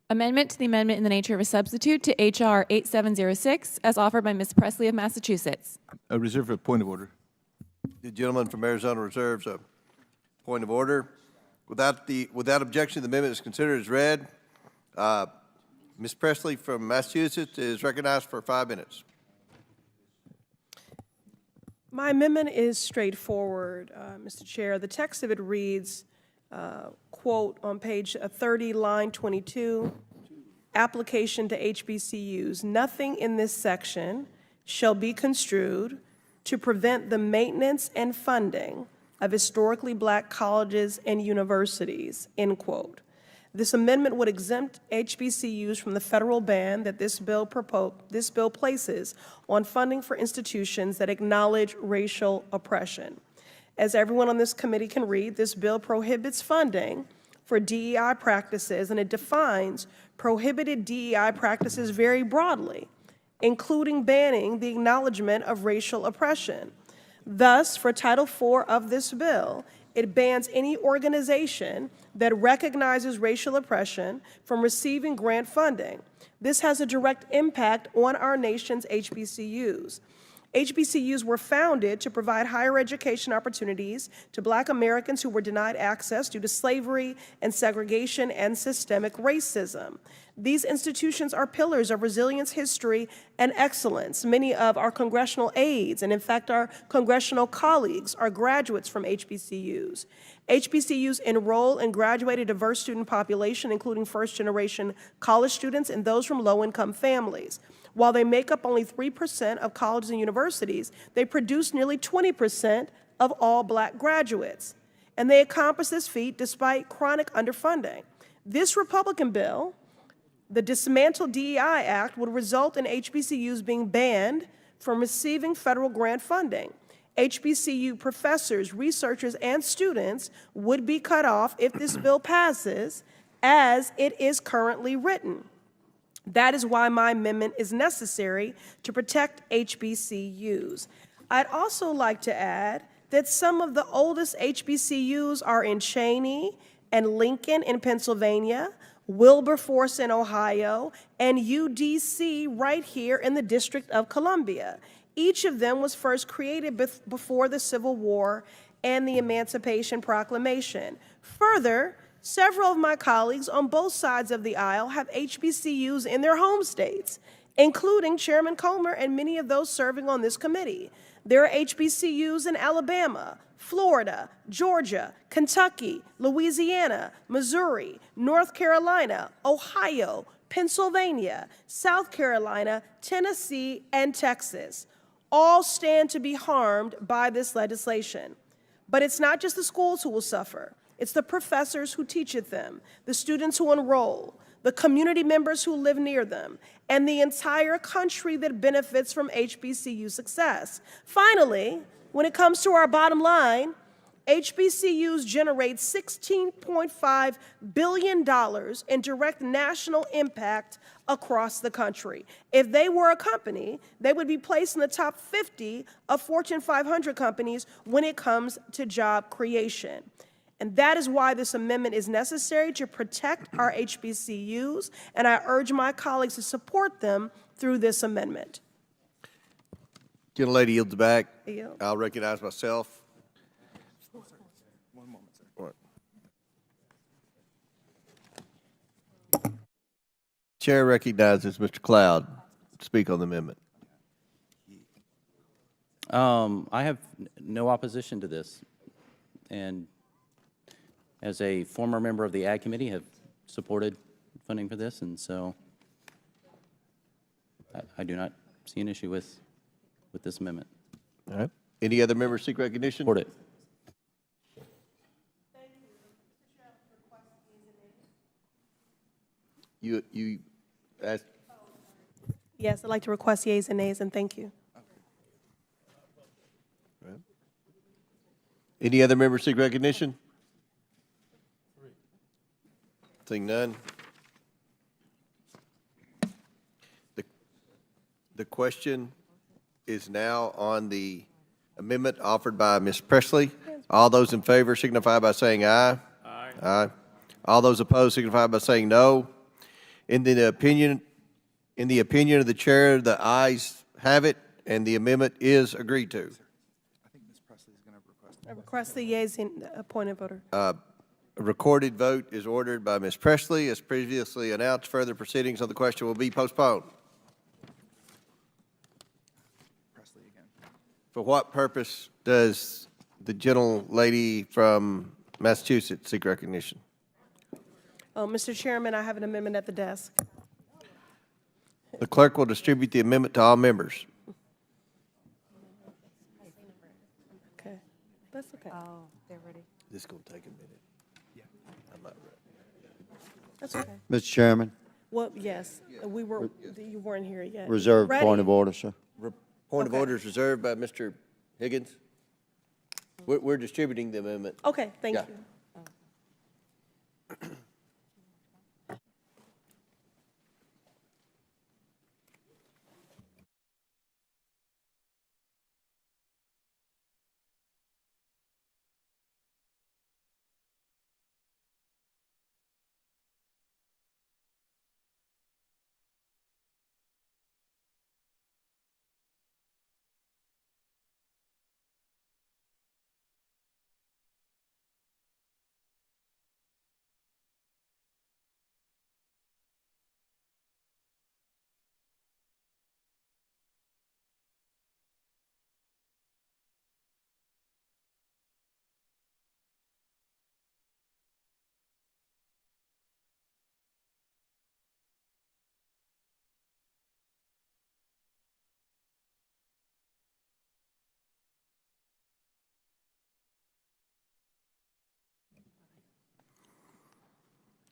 Speaker 15: Amendment to the amendment in the nature of a substitute to H.R. 8706, as offered by Ms. Presley of Massachusetts.
Speaker 6: I reserve a point of order.
Speaker 1: The gentleman from Arizona reserves a point of order. Without objection, the amendment is considered as read. Ms. Presley from Massachusetts is recognized for 5 minutes.
Speaker 11: My amendment is straightforward, Mr. Chair. The text of it reads, quote, on page 30, line 22, application to HBCUs. Nothing in this section shall be construed to prevent the maintenance and funding of historically black colleges and universities, end quote. This amendment would exempt HBCUs from the federal ban that this bill places on funding for institutions that acknowledge racial oppression. As everyone on this committee can read, this bill prohibits funding for DEI practices, and it defines prohibited DEI practices very broadly, including banning the acknowledgement of racial oppression. Thus, for Title IV of this bill, it bans any organization that recognizes racial oppression from receiving grant funding. This has a direct impact on our nation's HBCUs. HBCUs were founded to provide higher education opportunities to Black Americans who were denied access due to slavery and segregation and systemic racism. These institutions are pillars of resilience, history, and excellence. Many of our congressional aides, and in fact our congressional colleagues, are graduates from HBCUs. HBCUs enroll and graduate a diverse student population, including first-generation college students and those from low-income families. While they make up only 3% of colleges and universities, they produce nearly 20% of all Black graduates. And they accomplish this feat despite chronic underfunding. This Republican bill, the Dismantle DEI Act, would result in HBCUs being banned from receiving federal grant funding. HBCU professors, researchers, and students would be cut off if this bill passes as it is currently written. That is why my amendment is necessary to protect HBCUs. I'd also like to add that some of the oldest HBCUs are in Cheney and Lincoln in Pennsylvania, Wilberforce in Ohio, and UDC right here in the District of Columbia. Each of them was first created before the Civil War and the Emancipation Proclamation. Further, several of my colleagues on both sides of the aisle have HBCUs in their home states, including Chairman Comer and many of those serving on this committee. There are HBCUs in Alabama, Florida, Georgia, Kentucky, Louisiana, Missouri, North Carolina, Ohio, Pennsylvania, South Carolina, Tennessee, and Texas. All stand to be harmed by this legislation. But it's not just the schools who will suffer. It's the professors who teach at them, the students who enroll, the community members who live near them, and the entire country that benefits from HBCU success. Finally, when it comes to our bottom line, HBCUs generate $16.5 billion in direct national impact across the country. If they were a company, they would be placed in the top 50 of Fortune 500 companies when it comes to job creation. And that is why this amendment is necessary to protect our HBCUs, and I urge my colleagues to support them through this amendment.
Speaker 1: Gentlelady yields back.
Speaker 11: I yield.
Speaker 1: I'll recognize myself. Chair recognizes Mr. Cloud to speak on the amendment.
Speaker 3: I have no opposition to this, and as a former member of the Ag Committee, have supported funding for this, and so I do not see an issue with this amendment.
Speaker 1: All right. Any other members seek recognition?
Speaker 3: Support it.
Speaker 1: You asked.
Speaker 11: Yes, I'd like to request yeas and nays, and thank you.
Speaker 1: Any other members seek recognition? Seeing none. The question is now on the amendment offered by Ms. Presley. All those in favor signify by saying aye.
Speaker 5: Aye.
Speaker 1: Aye. All those opposed signify by saying no. In the opinion of the chair, the ayes have it, and the amendment is agreed to.
Speaker 11: I request the yeas in appointed voter.
Speaker 1: A recorded vote is ordered by Ms. Presley. As previously announced, further proceedings on the question will be postponed. For what purpose does the gentlelady from Massachusetts seek recognition?
Speaker 11: Oh, Mr. Chairman, I have an amendment at the desk.
Speaker 1: The clerk will distribute the amendment to all members.
Speaker 11: Okay, that's okay.
Speaker 15: Oh, they're ready.
Speaker 1: This is going to take a minute. Yeah. I'm not ready.
Speaker 7: That's okay. Mr. Chairman,
Speaker 11: Well, yes, we were, you weren't here yet.
Speaker 7: reserve
Speaker 11: Ready?
Speaker 7: point of order, sir.
Speaker 1: Point of order is reserved by Mr. Higgins. We're distributing the amendment.
Speaker 11: Okay, thank
Speaker 1: Yeah.
Speaker 11: you.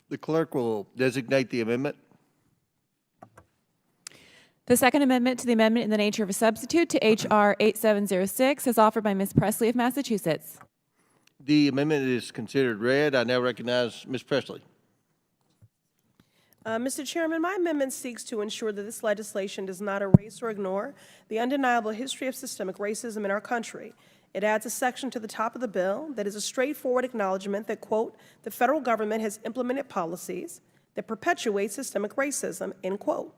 Speaker 1: The clerk will designate the amendment.
Speaker 15: The second amendment to the amendment in the nature of a substitute to H.R. 8706 is offered by Ms. Presley of Massachusetts.
Speaker 1: The amendment is considered read. I now recognize Ms. Presley.
Speaker 11: Mr. Chairman, my amendment seeks to ensure that this legislation does not erase or ignore the undeniable history of systemic racism in our country. It adds a section to the top of the bill that is a straightforward acknowledgement that, quote, the federal government has implemented policies that perpetuate systemic racism, end quote.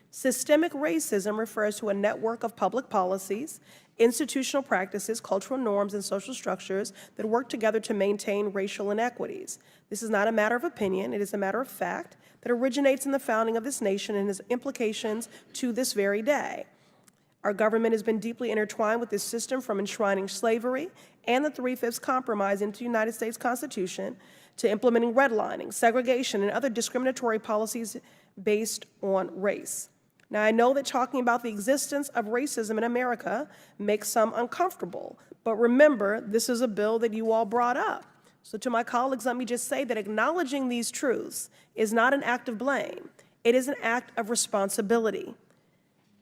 Speaker 11: Systemic racism refers to a network of public policies, institutional practices, cultural norms, and social structures that work together to maintain racial inequities. This is not a matter of opinion. It is a matter of fact that originates in the founding of this nation and has implications to this very day. Our government has been deeply intertwined with this system, from enshrining slavery and the Three-Fifths Compromise into the United States Constitution to implementing redlining, segregation, and other discriminatory policies based on race. Now, I know that talking about the existence of racism in America makes some uncomfortable, but remember, this is a bill that you all brought up. So to my colleagues, let me just say that acknowledging these truths is not an act of blame. It is an act of responsibility.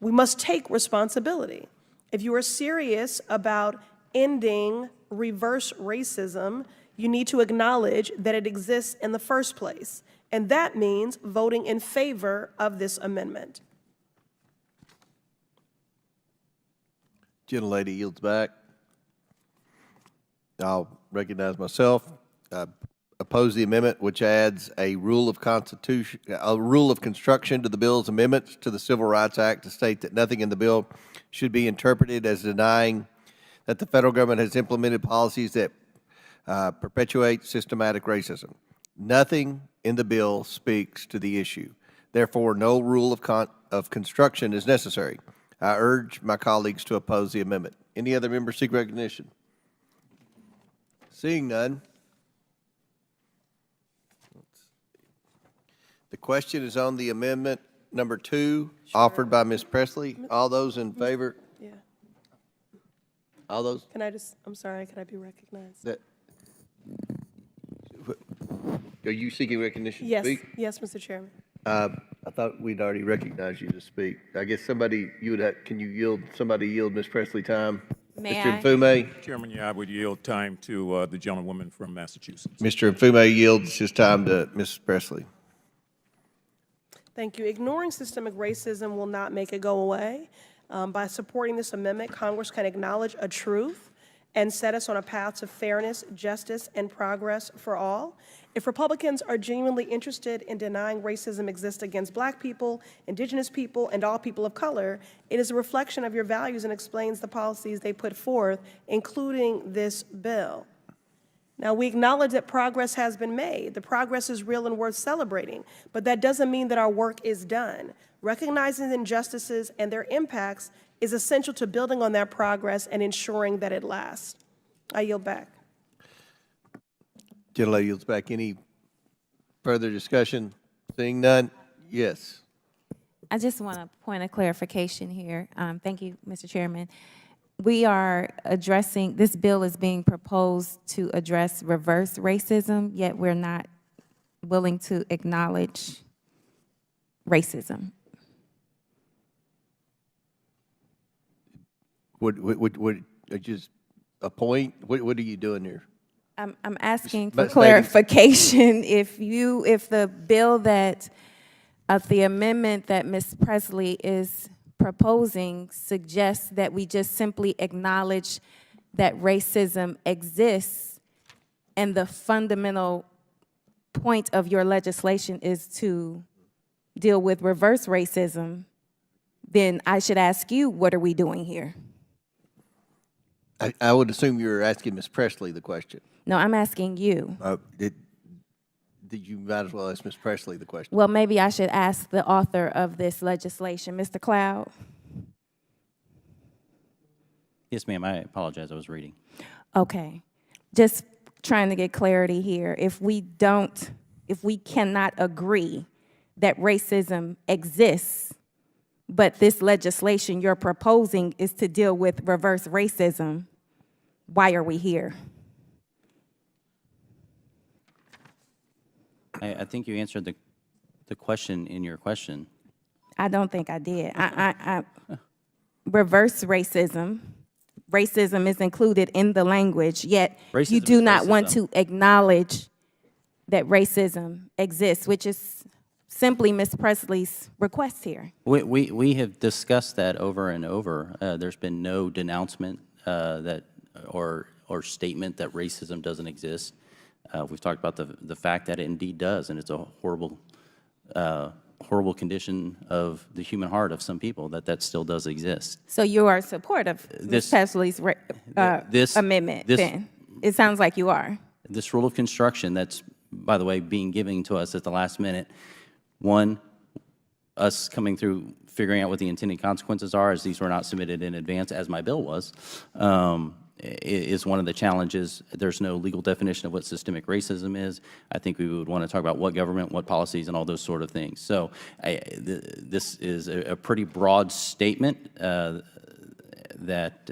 Speaker 11: We must take responsibility. If you are serious about ending reverse racism, you need to acknowledge that it exists in the first place. And that means voting in favor of this amendment.
Speaker 1: Gentlelady yields back. I'll recognize myself. Oppose the amendment, which adds a rule of construction to the bill's amendments to the Civil Rights Act to state that nothing in the bill should be interpreted as denying that the federal government has implemented policies that perpetuate systematic racism. Nothing in the bill speaks to the issue. Therefore, no rule of construction is necessary. I urge my colleagues to oppose the amendment. Any other members seek recognition? Seeing none. The question is on the amendment number 2, offered by Ms. Presley. All those in favor?
Speaker 11: Yeah.
Speaker 1: All those?
Speaker 11: I'm sorry, can I be recognized?
Speaker 1: Are you seeking recognition to
Speaker 11: Yes,
Speaker 1: speak?
Speaker 11: yes, Mr. Chairman.
Speaker 1: I thought we'd already recognized you to speak. I guess somebody, can you yield Ms. Presley time?
Speaker 15: May
Speaker 1: Mr.
Speaker 15: I?
Speaker 1: Mfume?
Speaker 5: Chairman, yeah, I would yield time to the gentlewoman from Massachusetts.
Speaker 1: Mr. Mfume yields his time to Ms. Presley.
Speaker 11: Thank you. Ignoring systemic racism will not make it go away. By supporting this amendment, Congress can acknowledge a truth and set us on a path to fairness, justice, and progress for all. If Republicans are genuinely interested in denying racism exists against Black people, Indigenous people, and all people of color, it is a reflection of your values and explains the policies they put forth, including this bill. Now, we acknowledge that progress has been made. The progress is real and worth celebrating, but that doesn't mean that our work is done. Recognizing injustices and their impacts is essential to building on that progress and ensuring that it lasts. I yield back.
Speaker 1: Gentlelady yields back. Any further discussion? Seeing none? Yes.
Speaker 15: I just want a point of clarification here. Thank you, Mr. Chairman. We are addressing, this bill is being proposed to address reverse racism, yet we're not willing to acknowledge racism.
Speaker 1: Would just a point? What are you doing here?
Speaker 15: I'm asking for
Speaker 1: But
Speaker 15: clarification. If the bill that, the amendment that Ms. Presley is proposing suggests that we just simply acknowledge that racism exists, and the fundamental point of your legislation is to deal with reverse racism, then I should ask you, what are we doing here?
Speaker 1: I would assume you're asking Ms. Presley the question.
Speaker 15: No, I'm asking you.
Speaker 1: You might as well ask Ms. Presley the question.
Speaker 15: Well, maybe I should ask the author of this legislation, Mr. Cloud.
Speaker 3: Yes, ma'am, I apologize, I was reading.
Speaker 15: Okay, just trying to get clarity here. If we cannot agree that racism exists, but this legislation you're proposing is to deal with reverse racism, why are we here?
Speaker 3: I think you answered the question in your question.
Speaker 15: I don't think I did. Reverse racism is included in the language, yet
Speaker 3: Racism
Speaker 15: you do
Speaker 3: is
Speaker 15: not want
Speaker 3: racism.
Speaker 15: to acknowledge that racism exists, which is simply Ms. Presley's request here.
Speaker 3: We have discussed that over and over. There's been no denouncement or statement that racism doesn't exist. We've talked about the fact that it indeed does, and it's a horrible condition of the human heart of some people that still does exist.
Speaker 15: So you are in support of Ms. Presley's amendment, then? It sounds like you are.
Speaker 3: This rule of construction that's, by the way, being given to us at the last minute, one, us coming through figuring out what the intended consequences are, as these were not submitted in advance, as my bill was, is one of the challenges. There's no legal definition of what systemic racism is. I think we would want to talk about what government, what policies, and all those sort of things. So this is a pretty broad statement that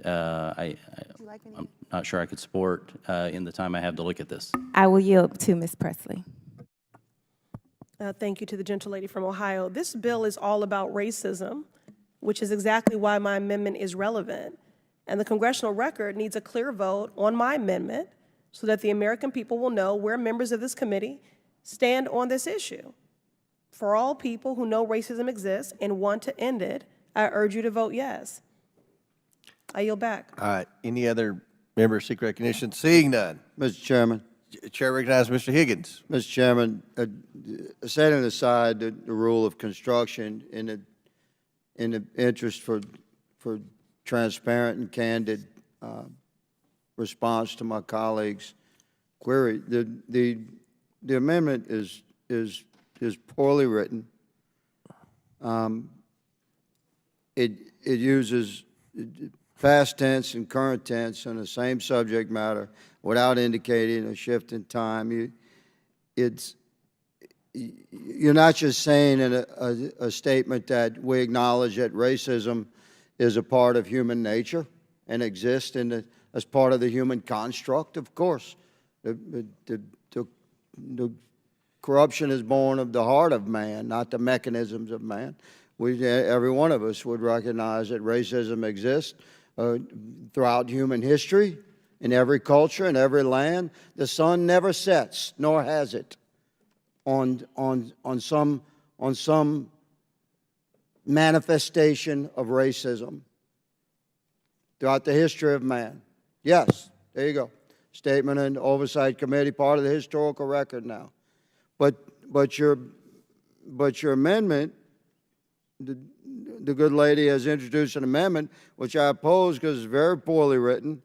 Speaker 3: I'm not sure I could support in the time I have to look at this.
Speaker 15: I will yield to Ms. Presley.
Speaker 11: Thank you to the gentlelady from Ohio. This bill is all about racism, which is exactly why my amendment is relevant. And the congressional record needs a clear vote on my amendment so that the American people will know where members of this committee stand on this issue. For all people who know racism exists and want to end it, I urge you to vote yes. I yield back.
Speaker 1: All right. Any other members seek recognition? Seeing none.
Speaker 7: Mr. Chairman.
Speaker 1: Chair recognizes Mr. Higgins.
Speaker 7: Mr. Chairman, setting aside the rule of construction in the interest for transparent and candid response to my colleague's query, the amendment is poorly written. It uses past tense and current tense on the same subject matter without indicating a shift in time. You're not just saying in a statement that we acknowledge that racism is a part of human nature and exists as part of the human construct. Of course, the corruption is born of the heart of man, not the mechanisms of man. Every one of us would recognize that racism exists throughout human history, in every culture, in every land. The sun never sets, nor has it, on some manifestation of racism throughout the history of man. Yes, there you go. Statement in the Oversight Committee, part of the historical record now. But your amendment, the good lady has introduced an amendment which I oppose because it's very poorly written,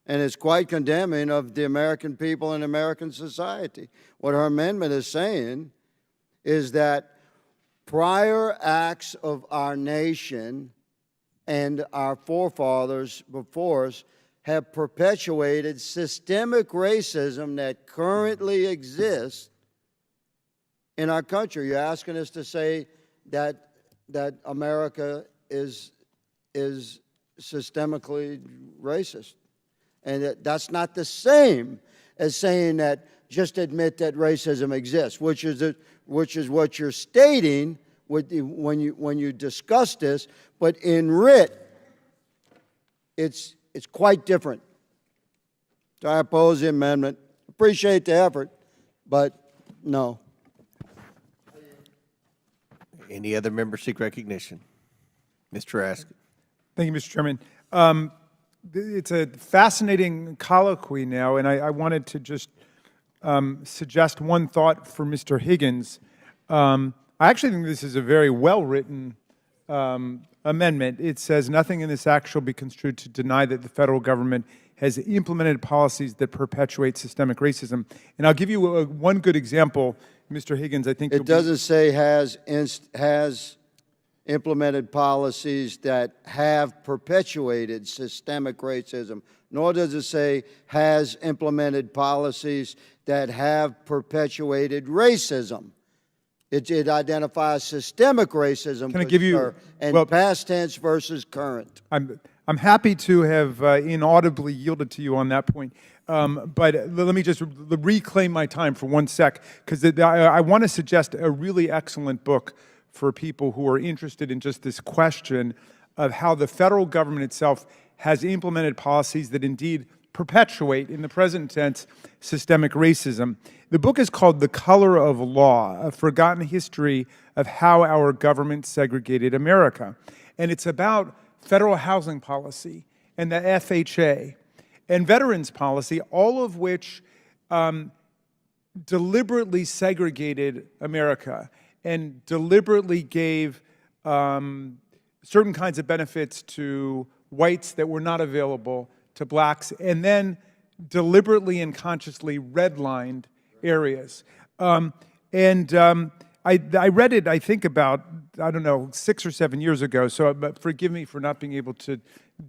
Speaker 7: and it's quite condemning of the American people and American society. What her amendment is saying is that prior acts of our nation and our forefathers before us have perpetuated systemic racism that currently exists in our country. You're asking us to say that America is systemically racist. And that's not the same as saying that just admit that racism exists, which is what you're stating when you discuss this. But in writ, it's quite different. So I oppose the amendment. Appreciate the effort, but no.
Speaker 1: Any other member seek recognition? Mr. Raskin.
Speaker 2: Thank you, Mr. Chairman. It's a fascinating colloquy now, and I wanted to just suggest one thought for Mr. Higgins. I actually think this is a very well-written amendment. It says, nothing in this act shall be construed to deny that the federal government has implemented policies that perpetuate systemic racism. And I'll give you one good example, Mr. Higgins. I think
Speaker 7: it doesn't say has implemented policies that have perpetuated systemic racism, nor does it say has implemented policies that have perpetuated racism. It identifies systemic racism.
Speaker 2: Can I give you
Speaker 7: and past tense versus current?
Speaker 2: I'm happy to have inaudibly yielded to you on that point, but let me just reclaim my time for 1 sec, because I want to suggest a really excellent book for people who are interested in just this question of how the federal government itself has implemented policies that indeed perpetuate, in the present tense, systemic racism. The book is called The Color of Law, A Forgotten History of How Our Government Segregated America. And it's about federal housing policy and the FHA and veterans policy, all of which deliberately segregated America and deliberately gave certain kinds of benefits to whites that were not available to blacks, and then deliberately and consciously redlined areas. I read it, I think, about, 6 or 7 years ago, so but forgive me for not being able to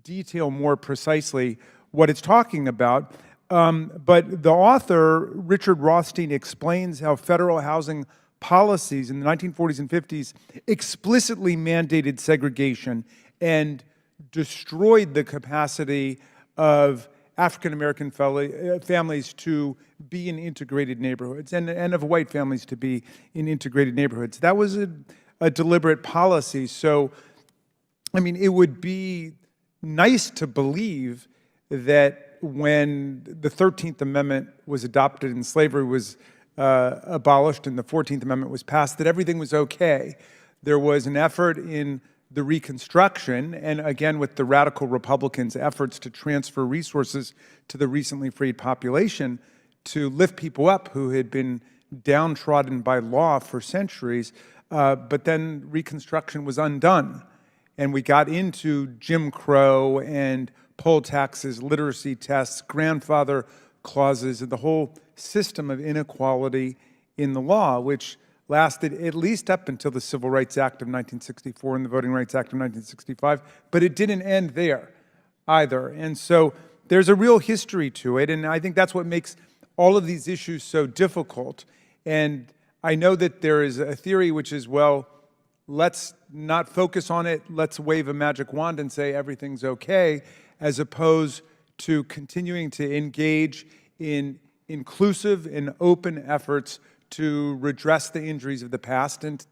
Speaker 2: detail more precisely what it's talking about. But the author, Richard Rothstein, explains how federal housing policies in the 1940s and 50s explicitly mandated segregation and destroyed the capacity of African-American families to be in integrated neighborhoods and of white families to be in integrated neighborhoods. That was a deliberate policy. So, I mean, it would be nice to believe that when the 13th Amendment was adopted and slavery was abolished and the 14th Amendment was passed, that everything was okay. There was an effort in the Reconstruction, and again with the radical Republicans' efforts to transfer resources to the recently freed population, to lift people up who had been downtrodden by law for centuries, but then Reconstruction was undone. And we got into Jim Crow and poll taxes, literacy tests, grandfather clauses, and the whole system of inequality in the law, which lasted at least up until the Civil Rights Act of 1964 and the Voting Rights Act of 1965, but it didn't end there either. And so there's a real history to it, and I think that's what makes all of these issues so difficult. And I know that there is a theory which is, well, let's not focus on it, let's wave a magic wand and say everything's okay, as opposed to continuing to engage in inclusive and open efforts to redress the injuries of the past and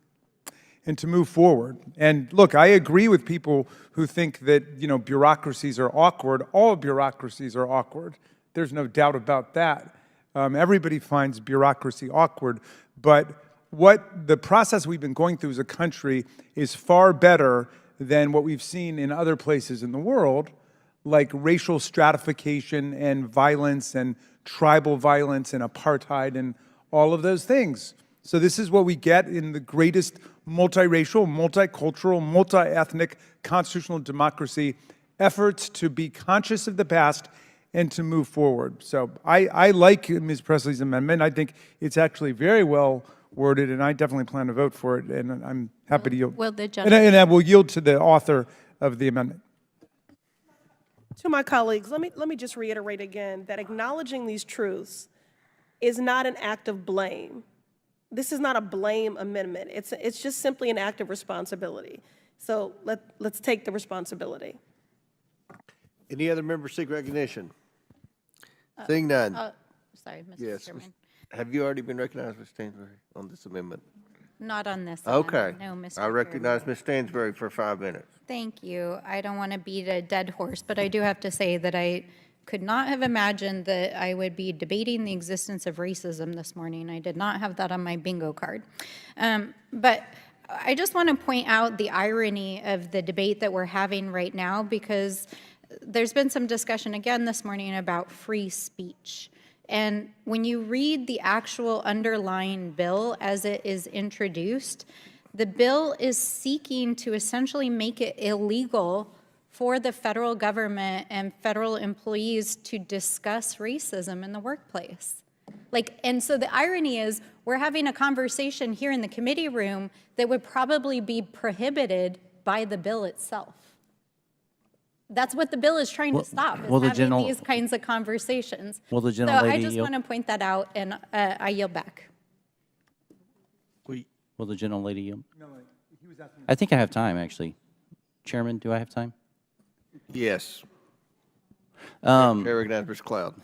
Speaker 2: to move forward. And look, I agree with people who think that, you know, bureaucracies are awkward. All bureaucracies are awkward. There's no doubt about that. Everybody finds bureaucracy awkward, but what the process we've been going through as a country is far better than what we've seen in other places in the world, like racial stratification and violence and tribal violence and apartheid and all of those things. So this is what we get in the greatest multiracial, multicultural, multi-ethnic constitutional democracy, efforts to be conscious of the past and to move forward. So I like Ms. Presley's amendment. I think it's actually very well worded, and I definitely plan to vote for it, and I'm happy to yield.
Speaker 4: Will the
Speaker 2: And
Speaker 4: gentleman...
Speaker 2: I will yield to the author of the amendment.
Speaker 11: To my colleagues, let me just reiterate again that acknowledging these truths is not an act of blame. This is not a blame amendment. It's just simply an act of responsibility. So let's take the responsibility.
Speaker 1: Any other members seek recognition? Seeing none.
Speaker 4: Sorry, Mr.
Speaker 1: Yes.
Speaker 4: Chairman.
Speaker 1: Have you already been recognized, Ms. Stansbury, on this amendment?
Speaker 4: Not on this
Speaker 1: Okay.
Speaker 4: amendment, no, Mr.
Speaker 1: I
Speaker 4: Chairman.
Speaker 1: recognize Ms. Stansbury for 5 minutes.
Speaker 4: Thank you. I don't want to beat a dead horse, but I do have to say that I could not have imagined that I would be debating the existence of racism this morning. I did not have that on my bingo card. But I just want to point out the irony of the debate that we're having right now, because there's been some discussion again this morning about free speech. And when you read the actual underlying bill as it is introduced, the bill is seeking to essentially make it illegal for the federal government and federal employees to discuss racism in the workplace. And so the irony is we're having a conversation here in the committee room that would probably be prohibited by the bill itself. That's what the bill is trying to stop, is having these kinds of conversations.
Speaker 3: Will the
Speaker 4: So
Speaker 3: gentlelady
Speaker 4: I just
Speaker 3: yield?
Speaker 4: want to point that out, and I yield back.
Speaker 3: Will the gentlelady yield? No, he was asking. I think I have time, actually. Chairman, do I have time?
Speaker 1: Yes. I recognize Mr. Cloud.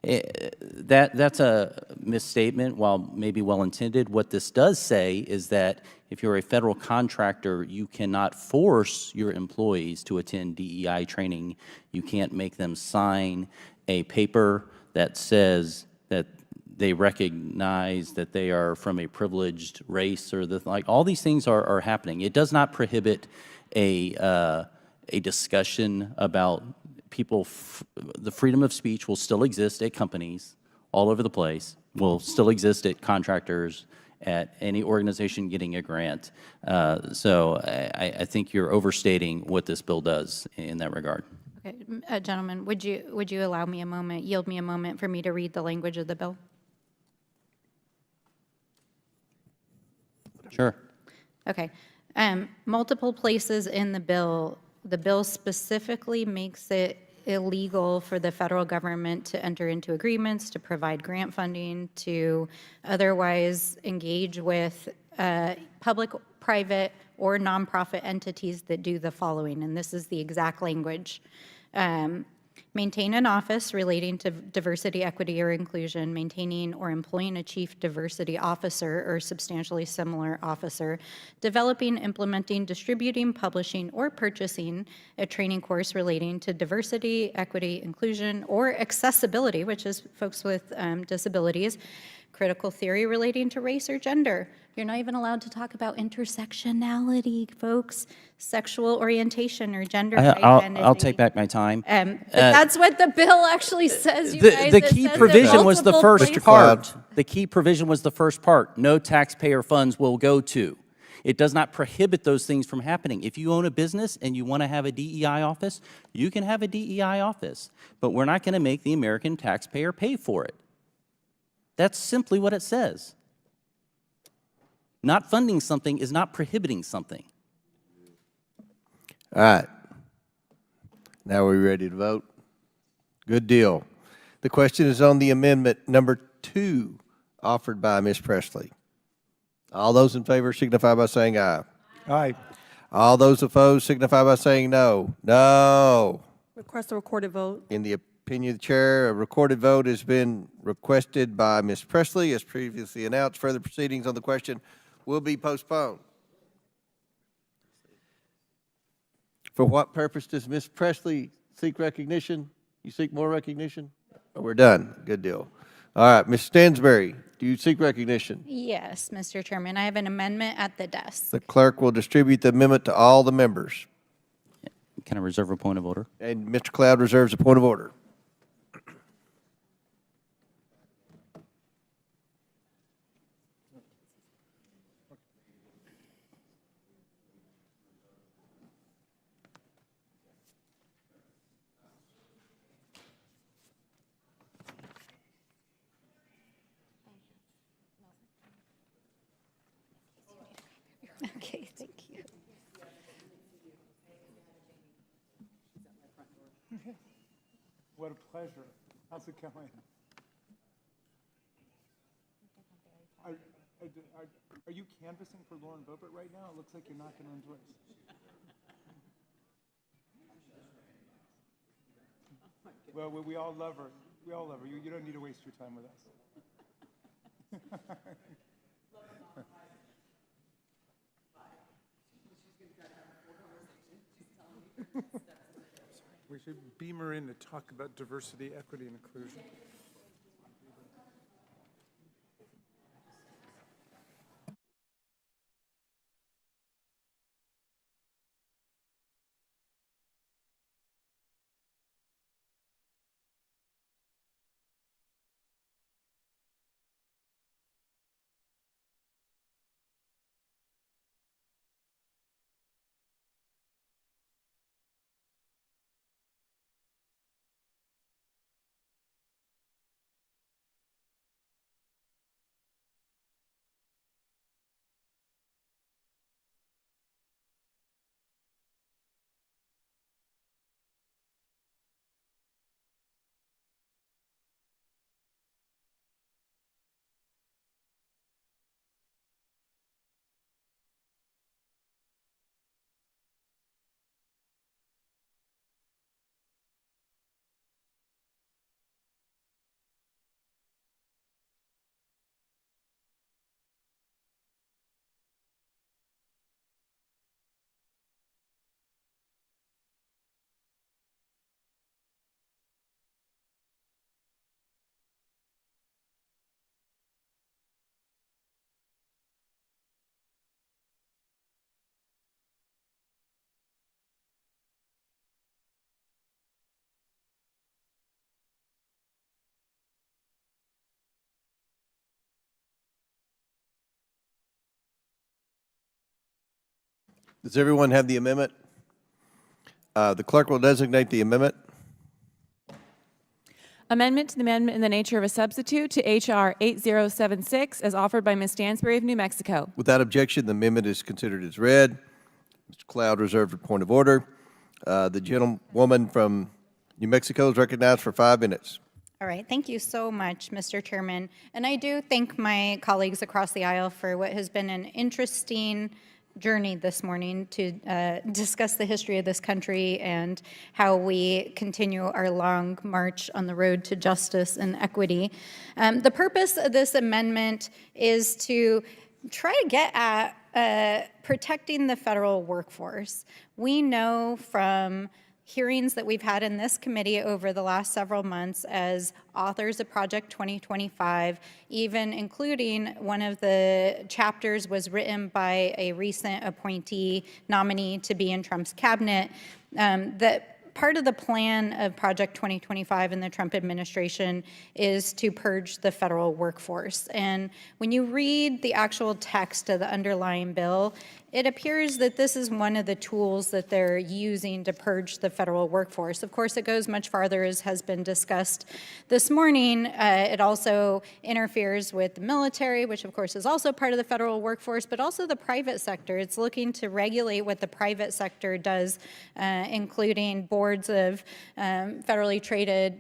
Speaker 3: That's a misstatement, while maybe well-intended. What this does say is that if you're a federal contractor, you cannot force your employees to attend DEI training. You can't make them sign a paper that says that they recognize that they are from a privileged race, or all these things are happening. It does not prohibit a discussion about people. The freedom of speech will still exist at companies all over the place, will still exist at contractors, at any organization getting a grant. So I think you're overstating what this bill does in that regard.
Speaker 4: Okay, gentlemen, would you allow me a moment, yield me a moment for me to read the language of the bill?
Speaker 3: Sure.
Speaker 4: Okay. Multiple places in the bill specifically makes it illegal for the federal government to enter into agreements, to provide grant funding, to otherwise engage with public, private, or nonprofit entities that do the following, and this is the exact language. maintain an office relating to diversity, equity, or inclusion, maintaining or employing a chief diversity officer or substantially similar officer, developing, implementing, distributing, publishing, or purchasing a training course relating to diversity, equity, inclusion, or accessibility, which is folks with disabilities, critical theory relating to race or gender. You're not even allowed to talk about intersectionality, folks, sexual orientation or gender identity.
Speaker 3: I'll take back my time.
Speaker 4: But that's what the bill actually says, you guys.
Speaker 3: The
Speaker 4: It
Speaker 3: key
Speaker 4: says it
Speaker 3: provision was the
Speaker 4: multiple
Speaker 3: first
Speaker 4: places.
Speaker 3: part. The key provision was the first part. No taxpayer funds will go to. It does not prohibit those things from happening. If you own a business and you want to have a DEI office, you can have a DEI office. But we're not going to make the American taxpayer pay for it. That's simply what it says. Not funding something is not prohibiting something.
Speaker 1: All right. Now we're ready to vote? Good deal. The question is on the amendment number 2 offered by Ms. Presley. All those in favor signify by saying aye.
Speaker 2: Aye.
Speaker 1: All those opposed signify by saying no. No.
Speaker 11: Request a recorded vote.
Speaker 1: In the opinion of the chair, a recorded vote has been requested by Ms. Presley. As previously announced, further proceedings on the question will be postponed. For what purpose does Ms. Presley seek recognition? You seek more recognition? Oh, we're done. Good deal. All right, Ms. Stansberry, do you seek recognition?
Speaker 4: Yes, Mr. Chairman, I have an amendment at the desk.
Speaker 1: The clerk will distribute the amendment to all the members.
Speaker 3: Can I reserve a point of order?
Speaker 1: And Mr. Cloud reserves a point of order.
Speaker 4: Okay, thank you.
Speaker 2: What a pleasure. How's it going? Are you canvassing for Lauren Boebert right now? It looks like you're knocking on doors. Well, we all love her. We all love her. You don't need to waste your time with us. We should beam her in to talk about diversity, equity, and inclusion.
Speaker 1: Does everyone have the amendment? The clerk will designate the amendment.
Speaker 16: Amendment to the amendment in the nature of a substitute to H.R. 8076 as offered by Ms. Stansberry of New Mexico.
Speaker 1: Without objection, the amendment is considered as read. Mr. Cloud reserved a point of order. The gentlewoman from New Mexico is recognized for 5 minutes.
Speaker 4: All right, thank you so much, Mr. Chairman. And I do thank my colleagues across the aisle for what has been an interesting journey this morning to discuss the history of this country and how we continue our long march on the road to justice and equity. The purpose of this amendment is to try to get at protecting the federal workforce. We know from hearings that we've had in this committee over the last several months as authors of Project 2025, even including one of the chapters was written by a recent appointee nominee to be in Trump's cabinet, that part of the plan of Project 2025 in the Trump administration is to purge the federal workforce. And when you read the actual text of the underlying bill, it appears that this is one of the tools that they're using to purge the federal workforce. Of course, it goes much farther, as has been discussed this morning. It also interferes with the military, which of course is also part of the federal workforce, but also the private sector. It's looking to regulate what the private sector does, including boards of federally traded,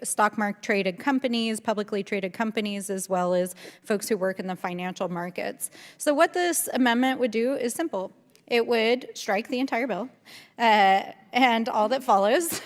Speaker 4: stock market traded companies, publicly traded companies, as well as folks who work in the financial markets. So what this amendment would do is simple. It would strike the entire bill and all that follows,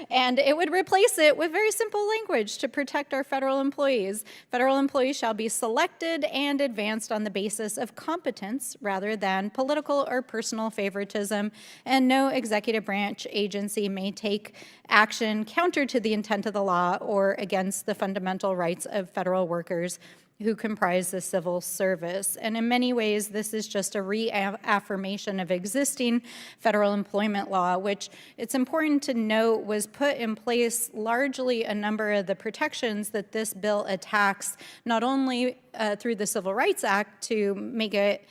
Speaker 4: and it would replace it with very simple language to protect our federal employees. Federal employees shall be selected and advanced on the basis of competence rather than political or personal favoritism, and no executive branch agency may take action counter to the intent of the law or against the fundamental rights of federal workers who comprise the civil service. And in many ways, this is just a reaffirmation of existing federal employment law, which it's important to note was put in place largely a number of the protections that this bill attacks, not only through the Civil Rights Act to make it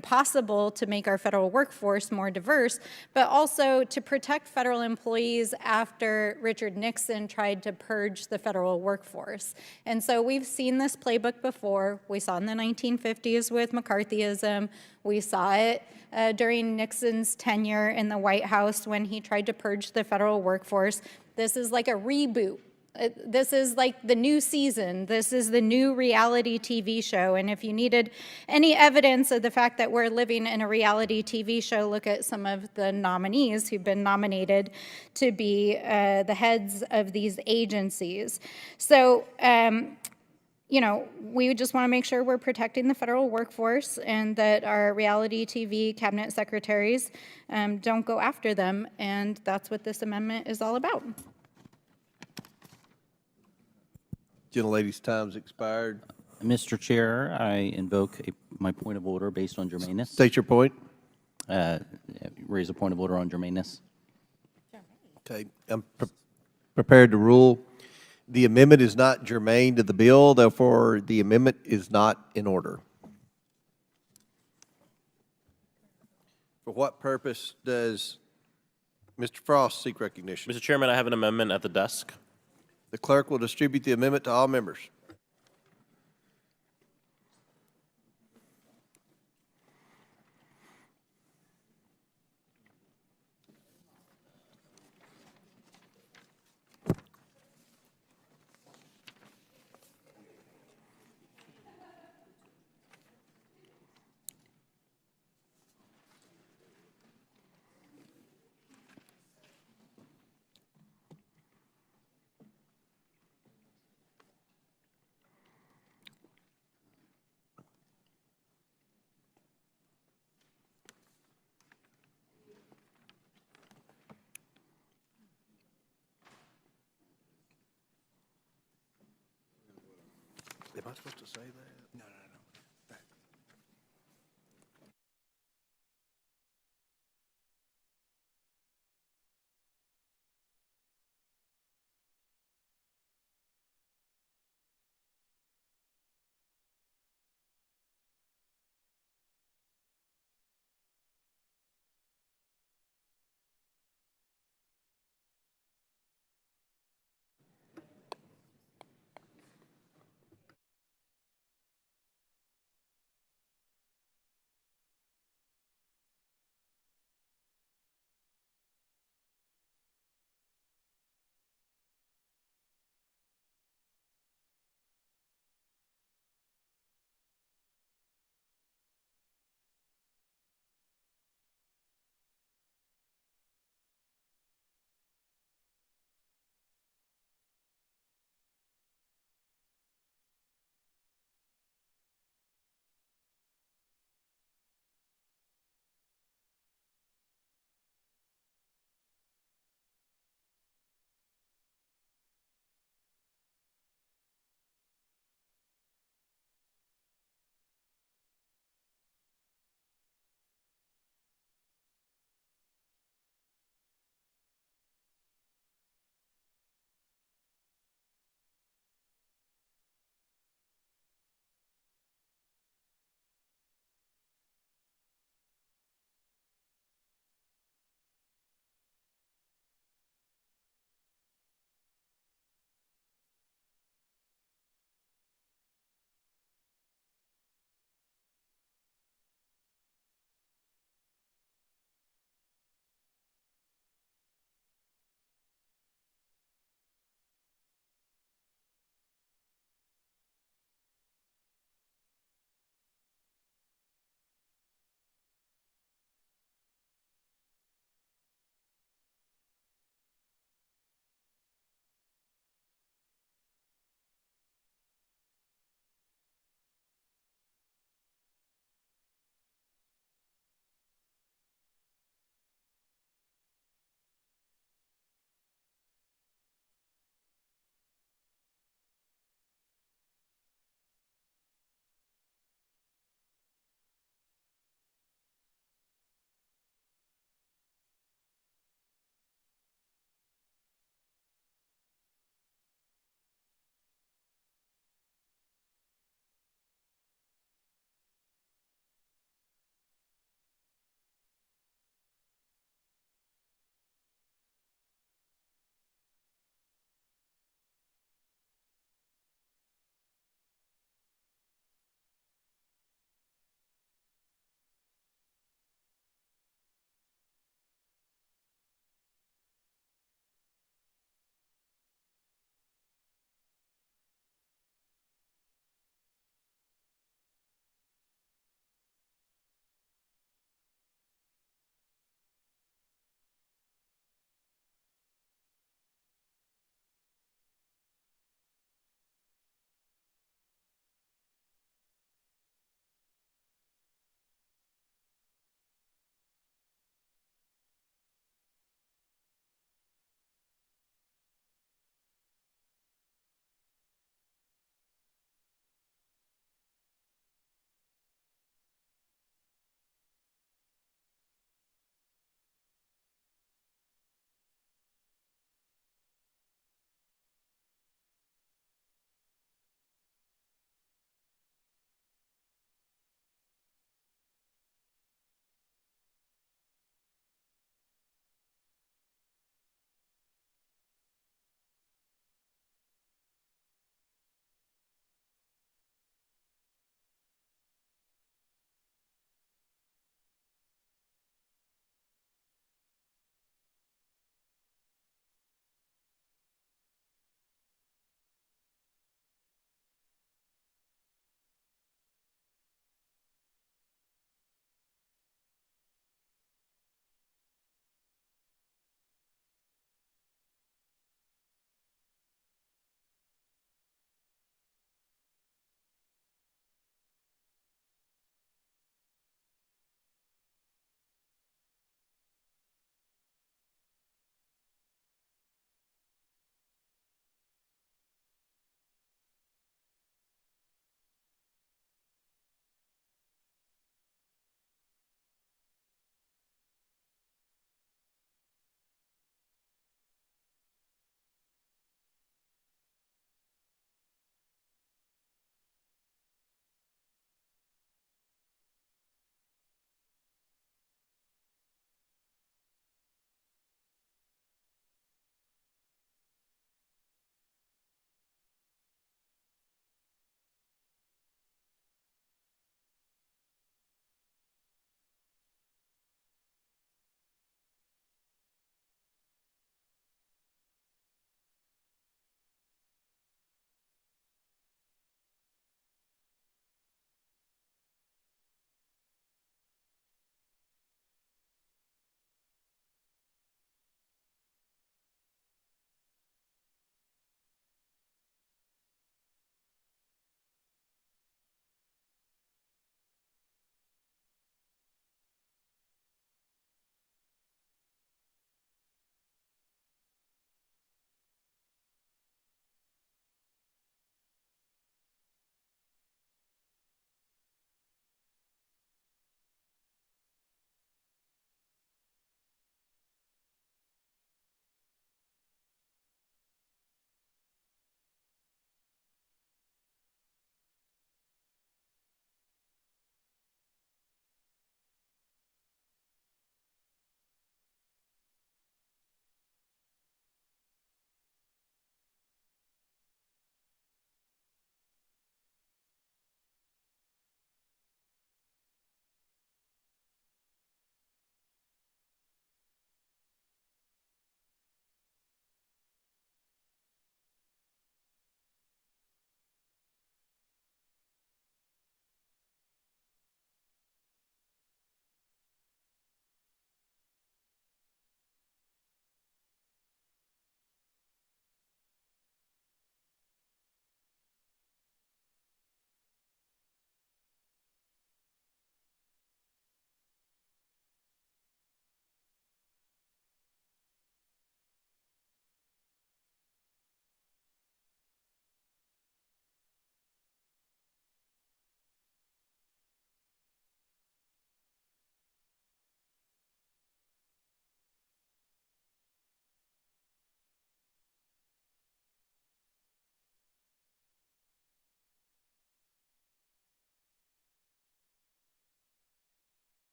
Speaker 4: possible to make our federal workforce more diverse, but also to protect federal employees after Richard Nixon tried to purge the federal workforce. And so we've seen this playbook before. We saw it in the 1950s with McCarthyism. We saw it during Nixon's tenure in the White House when he tried to purge the federal workforce. This is like a reboot. This is like the new season. This is the new reality TV show. And if you needed any evidence of the fact that we're living in a reality TV show, look at some of the nominees who've been nominated to be the heads of these agencies. So, we just want to make sure we're protecting the federal workforce and that our reality TV cabinet secretaries don't go after them. And that's what this amendment is all about.
Speaker 1: Gentlelady's time's expired.
Speaker 3: Mr. Chair, I invoke my point of order based on germaneness.
Speaker 1: State your point.
Speaker 3: Raise a point of order on germaneness.
Speaker 1: Okay, I'm prepared to rule. The amendment is not germane to the bill, therefore the amendment is not in order. For what purpose does Mr. Frost seek recognition?
Speaker 17: Mr. Chairman, I have an amendment at the desk.
Speaker 1: The clerk will distribute the amendment to all members. Am I supposed to say that? No.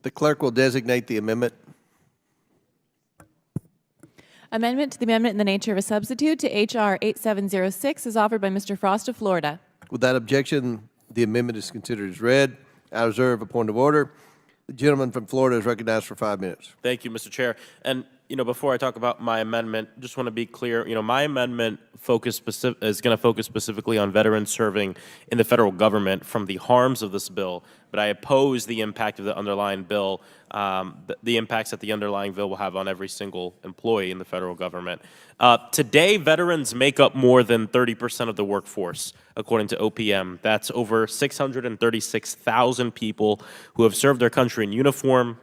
Speaker 1: The clerk will designate the amendment.
Speaker 16: Amendment to the amendment in the nature of a substitute to H.R. 8706 is offered by Mr. Frost of Florida.
Speaker 1: Without objection, the amendment is considered as read. I reserve a point of order. The gentleman from Florida is recognized for 5 minutes.
Speaker 17: Thank you, Mr. Chair. And, before I talk about my amendment, just want to be clear, my amendment is going to focus specifically on veterans serving in the federal government from the harms of this bill, but I oppose the impact of the underlying bill, the impacts that the underlying bill will have on every single employee in the federal government. Today, veterans make up more than 30% of the workforce, according to OPM. That's over 636,000 people who have served their country in uniform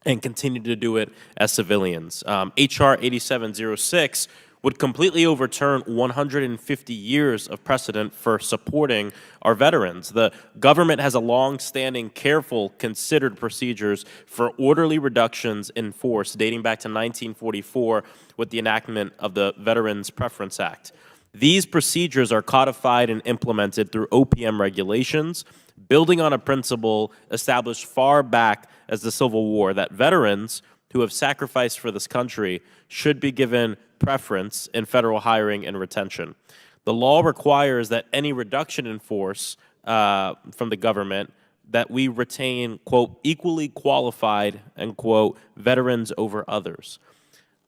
Speaker 17: and continue to do it as civilians. H.R. 8706 would completely overturn 150 years of precedent for supporting our veterans. The government has a long-standing, careful, considered procedures for orderly reductions in force dating back to 1944 with the enactment of the Veterans Preference Act. These procedures are codified and implemented through OPM regulations, building on a principle established far back as the Civil War that veterans who have sacrificed for this country should be given preference in federal hiring and retention. The law requires that any reduction in force from the government that we retain, quote, equally qualified, end quote, veterans over others.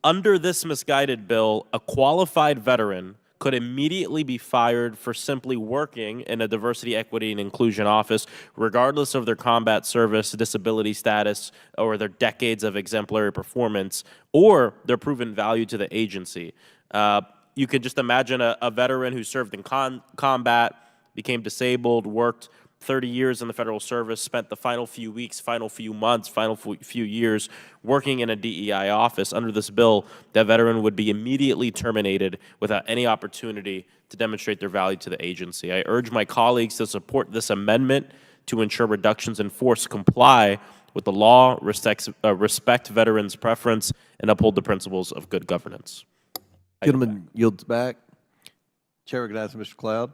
Speaker 17: Under this misguided bill, a qualified veteran could immediately be fired for simply working in a diversity, equity, and inclusion office, regardless of their combat service, disability status, or their decades of exemplary performance, or their proven value to the agency. You could just imagine a veteran who served in combat, became disabled, worked 30 years in the federal service, spent the final few weeks, final few months, final few years working in a DEI office. Under this bill, that veteran would be immediately terminated without any opportunity to demonstrate their value to the agency. I urge my colleagues to support this amendment to ensure reductions in force comply with the law, respect veterans' preference, and uphold the principles of good governance.
Speaker 1: Gentleman yields back. Chair recognizes Mr. Cloud.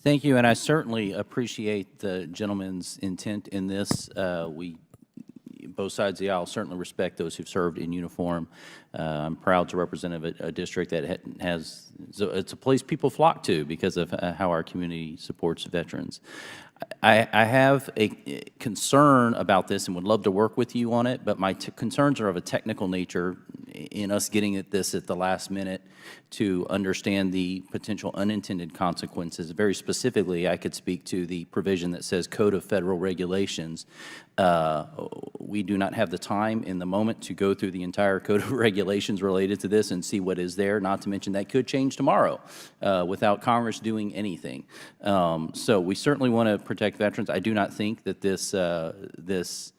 Speaker 3: Thank you, and I certainly appreciate the gentleman's intent in this. Both sides of the aisle certainly respect those who've served in uniform. I'm proud to represent a district that has, it's a place people flock to because of how our community supports veterans. I have a concern about this and would love to work with you on it, but my concerns are of a technical nature in us getting at this at the last minute to understand the potential unintended consequences. Very specifically, I could speak to the provision that says Code of Federal Regulations. We do not have the time in the moment to go through the entire Code of Regulations related to this and see what is there, not to mention that could change tomorrow without Congress doing anything. So we certainly want to protect veterans. I do not think that this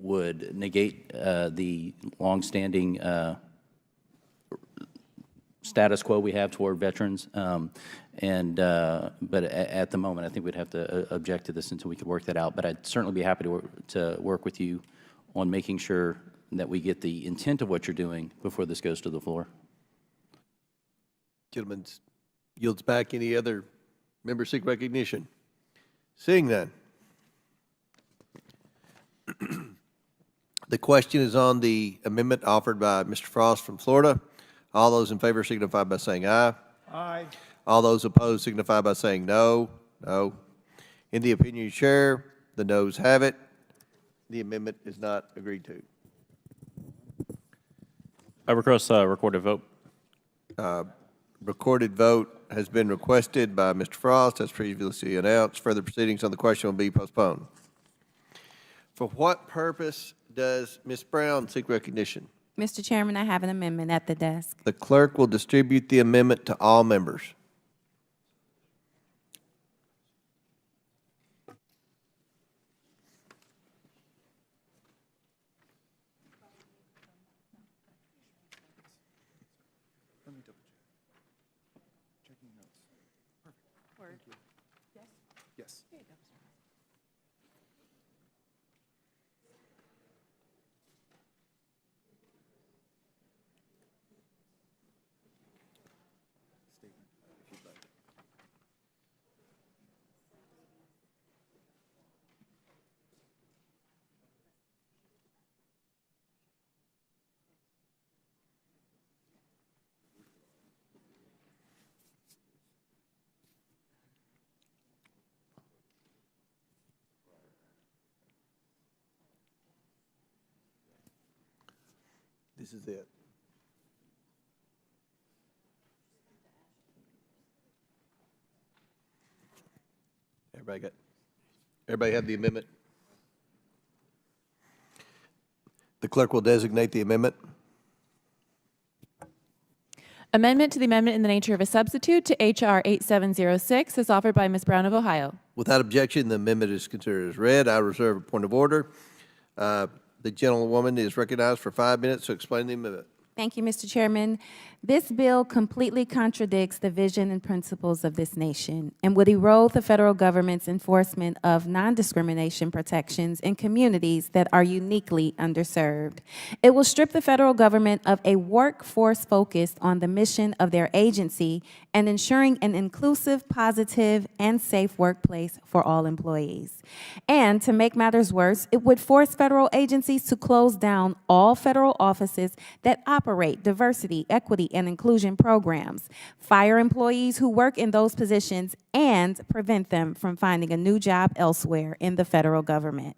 Speaker 3: would negate the longstanding status quo we have toward veterans. But at the moment, I think we'd have to object to this until we could work that out. But I'd certainly be happy to work with you on making sure that we get the intent of what you're doing before this goes to the floor.
Speaker 1: Gentleman yields back. Any other members seek recognition? Seeing none. The question is on the amendment offered by Mr. Frost from Florida. All those in favor signify by saying aye.
Speaker 2: Aye.
Speaker 1: All those opposed signify by saying no. No. In the opinion of the chair, the noes have it. The amendment is not agreed to.
Speaker 17: I request a recorded vote.
Speaker 1: Recorded vote has been requested by Mr. Frost, as previously announced. Further proceedings on the question will be postponed. For what purpose does Ms. Brown seek recognition?
Speaker 15: Mr. Chairman, I have an amendment at the desk.
Speaker 1: The clerk will distribute the amendment to all members.
Speaker 2: Yes.
Speaker 1: This is it. Everybody have the amendment? The clerk will designate the amendment.
Speaker 16: Amendment to the amendment in the nature of a substitute to H.R. 8706 is offered by Ms. Brown of Ohio.
Speaker 1: Without objection, the amendment is considered as read. I reserve a point of order. The gentlewoman is recognized for 5 minutes to explain the amendment.
Speaker 15: Thank you, Mr. Chairman. This bill completely contradicts the vision and principles of this nation and would erode the federal government's enforcement of non-discrimination protections in communities that are uniquely underserved. It will strip the federal government of a workforce focused on the mission of their agency and ensuring an inclusive, positive, and safe workplace for all employees. And to make matters worse, it would force federal agencies to close down all federal offices that operate diversity, equity, and inclusion programs, fire employees who work in those positions, and prevent them from finding a new job elsewhere in the federal government.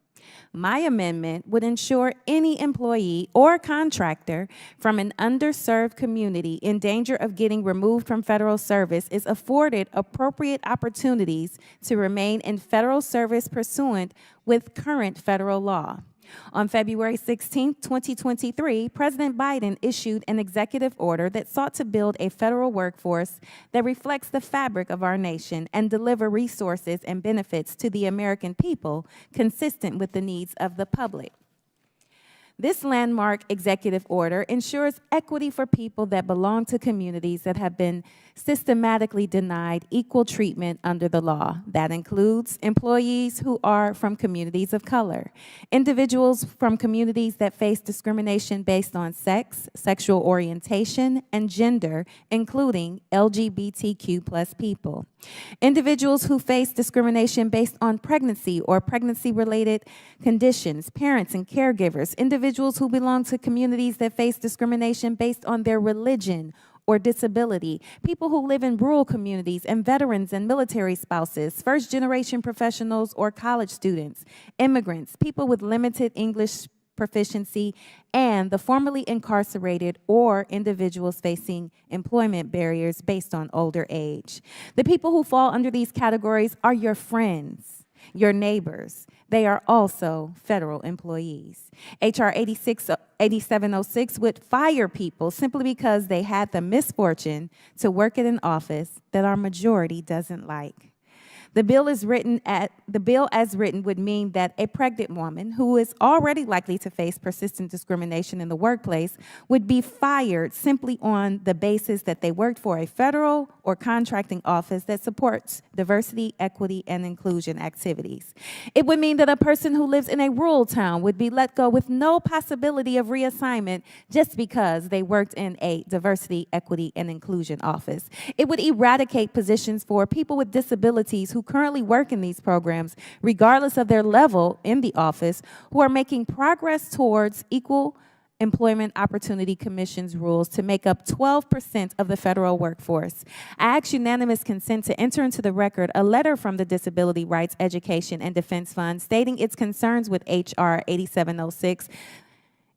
Speaker 15: My amendment would ensure any employee or contractor from an underserved community in danger of getting removed from federal service is afforded appropriate opportunities to remain in federal service pursuant with current federal law. On February 16, 2023, President Biden issued an executive order that sought to build a federal workforce that reflects the fabric of our nation and deliver resources and benefits to the American people consistent with the needs of the public. This landmark executive order ensures equity for people that belong to communities that have been systematically denied equal treatment under the law. That includes employees who are from communities of color, individuals from communities that face discrimination based on sex, sexual orientation, and gender, including LGBTQ+ people, individuals who face discrimination based on pregnancy or pregnancy-related conditions, parents and caregivers, individuals who belong to communities that face discrimination based on their religion or disability, people who live in rural communities, and veterans and military spouses, first-generation professionals or college students, immigrants, people with limited English proficiency, and the formerly incarcerated or individuals facing employment barriers based on older age. The people who fall under these categories are your friends, your neighbors. They are also federal employees. H.R. 8706 would fire people simply because they had the misfortune to work at an office that our majority doesn't like. The bill as written would mean that a pregnant woman who is already likely to face persistent discrimination in the workplace would be fired simply on the basis that they worked for a federal or contracting office that supports diversity, equity, and inclusion activities. It would mean that a person who lives in a rural town would be let go with no possibility of reassignment just because they worked in a diversity, equity, and inclusion office. It would eradicate positions for people with disabilities who currently work in these programs, regardless of their level in the office, who are making progress towards Equal Employment Opportunity Commission's rules to make up 12% of the federal workforce. I ask unanimous consent to enter into the record a letter from the Disability Rights Education and Defense Fund stating its concerns with H.R. 8706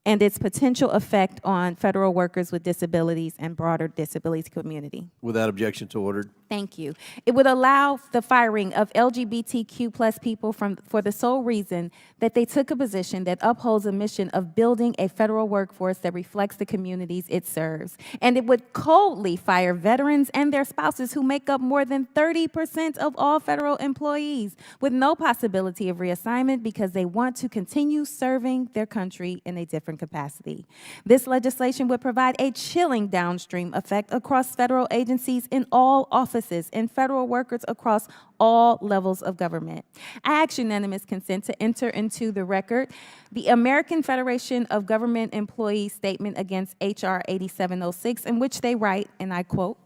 Speaker 15: and its potential effect on federal workers with disabilities and broader disabilities community.
Speaker 1: Without objection, so ordered.
Speaker 15: Thank you. It would allow the firing of LGBTQ+ people for the sole reason that they took a position that upholds a mission of building a federal workforce that reflects the communities it serves. And it would coldly fire veterans and their spouses who make up more than 30% of all federal employees with no possibility of reassignment because they want to continue serving their country in a different capacity. This legislation would provide a chilling downstream effect across federal agencies in all offices and federal workers across all levels of government. I ask unanimous consent to enter into the record the American Federation of Government Employees statement against H.R. 8706, in which they write, and I quote,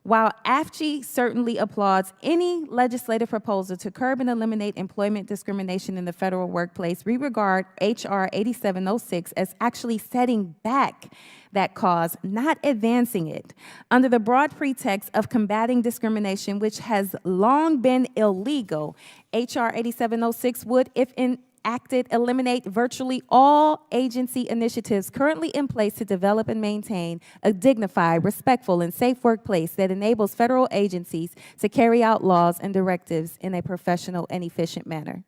Speaker 15: "While AFG certainly applauds any legislative proposal to curb and eliminate employment discrimination in the federal workplace, we regard H.R. 8706 as actually setting back that cause, not advancing it. Under the broad pretext of combating discrimination, which has long been illegal, H.R. 8706 would, if acted eliminate virtually all agency initiatives currently in place to develop and maintain a dignified, respectful, and safe workplace that enables federal agencies to carry out laws and directives in a professional and efficient manner.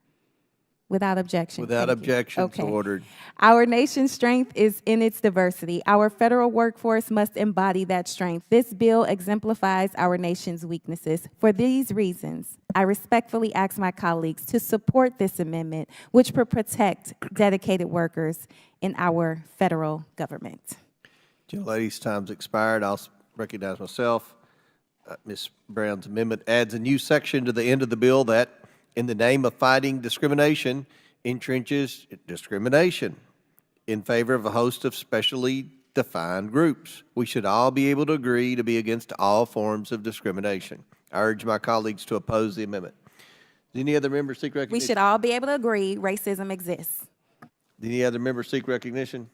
Speaker 15: Without objection.
Speaker 1: Without
Speaker 15: Thank you.
Speaker 1: objection, so
Speaker 15: Okay.
Speaker 1: ordered.
Speaker 15: Our nation's strength is in its diversity. Our federal workforce must embody that strength. This bill exemplifies our nation's weaknesses. For these reasons, I respectfully ask my colleagues to support this amendment, which will protect dedicated workers in our federal government.
Speaker 1: Gentlelady's time's expired. I'll recognize myself. Ms. Brown's amendment adds a new section to the end of the bill that, in the name of fighting discrimination, entrenches discrimination in favor of a host of specially defined groups. We should all be able to agree to be against all forms of discrimination. I urge my colleagues to oppose the amendment. Does any other member seek recognition?
Speaker 15: We should all be able to agree racism exists.
Speaker 1: Any other member seek recognition?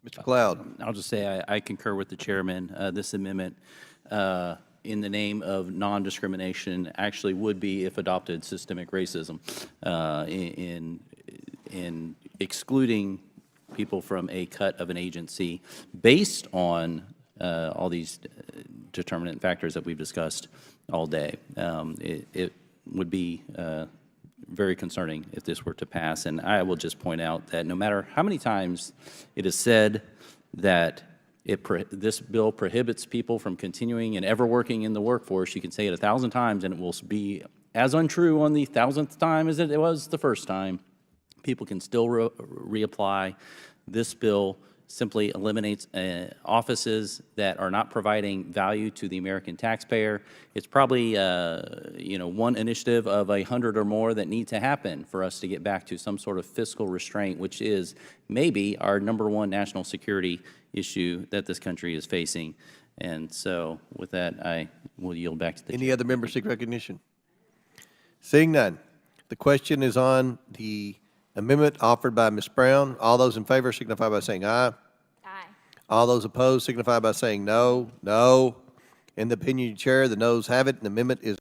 Speaker 1: Mr. Cloud.
Speaker 3: I'll just say I concur with the chairman. This amendment, in the name of non-discrimination, actually would be, if adopted, systemic racism in excluding people from a cut of an agency based on all these determinant factors that we've discussed all day. It would be very concerning if this were to pass. And I will just point out that no matter how many times it is said that this bill prohibits people from continuing and ever working in the workforce, you can say it 1,000 times and it will be as untrue on the 1,000th time as it was the first time. People can still reapply. This bill simply eliminates offices that are not providing value to the American taxpayer. It's probably one initiative of 100 or more that need to happen for us to get back to some sort of fiscal restraint, which is maybe our #1 national security issue that this country is facing. And so with that, I will yield back to the
Speaker 1: Any other members seek recognition? Seeing none, the question is on the amendment offered by Ms. Brown. All those in favor signify by saying aye.
Speaker 15: Aye.
Speaker 1: All those opposed signify by saying no. No. In the opinion of the chair, the noes have it, and the amendment is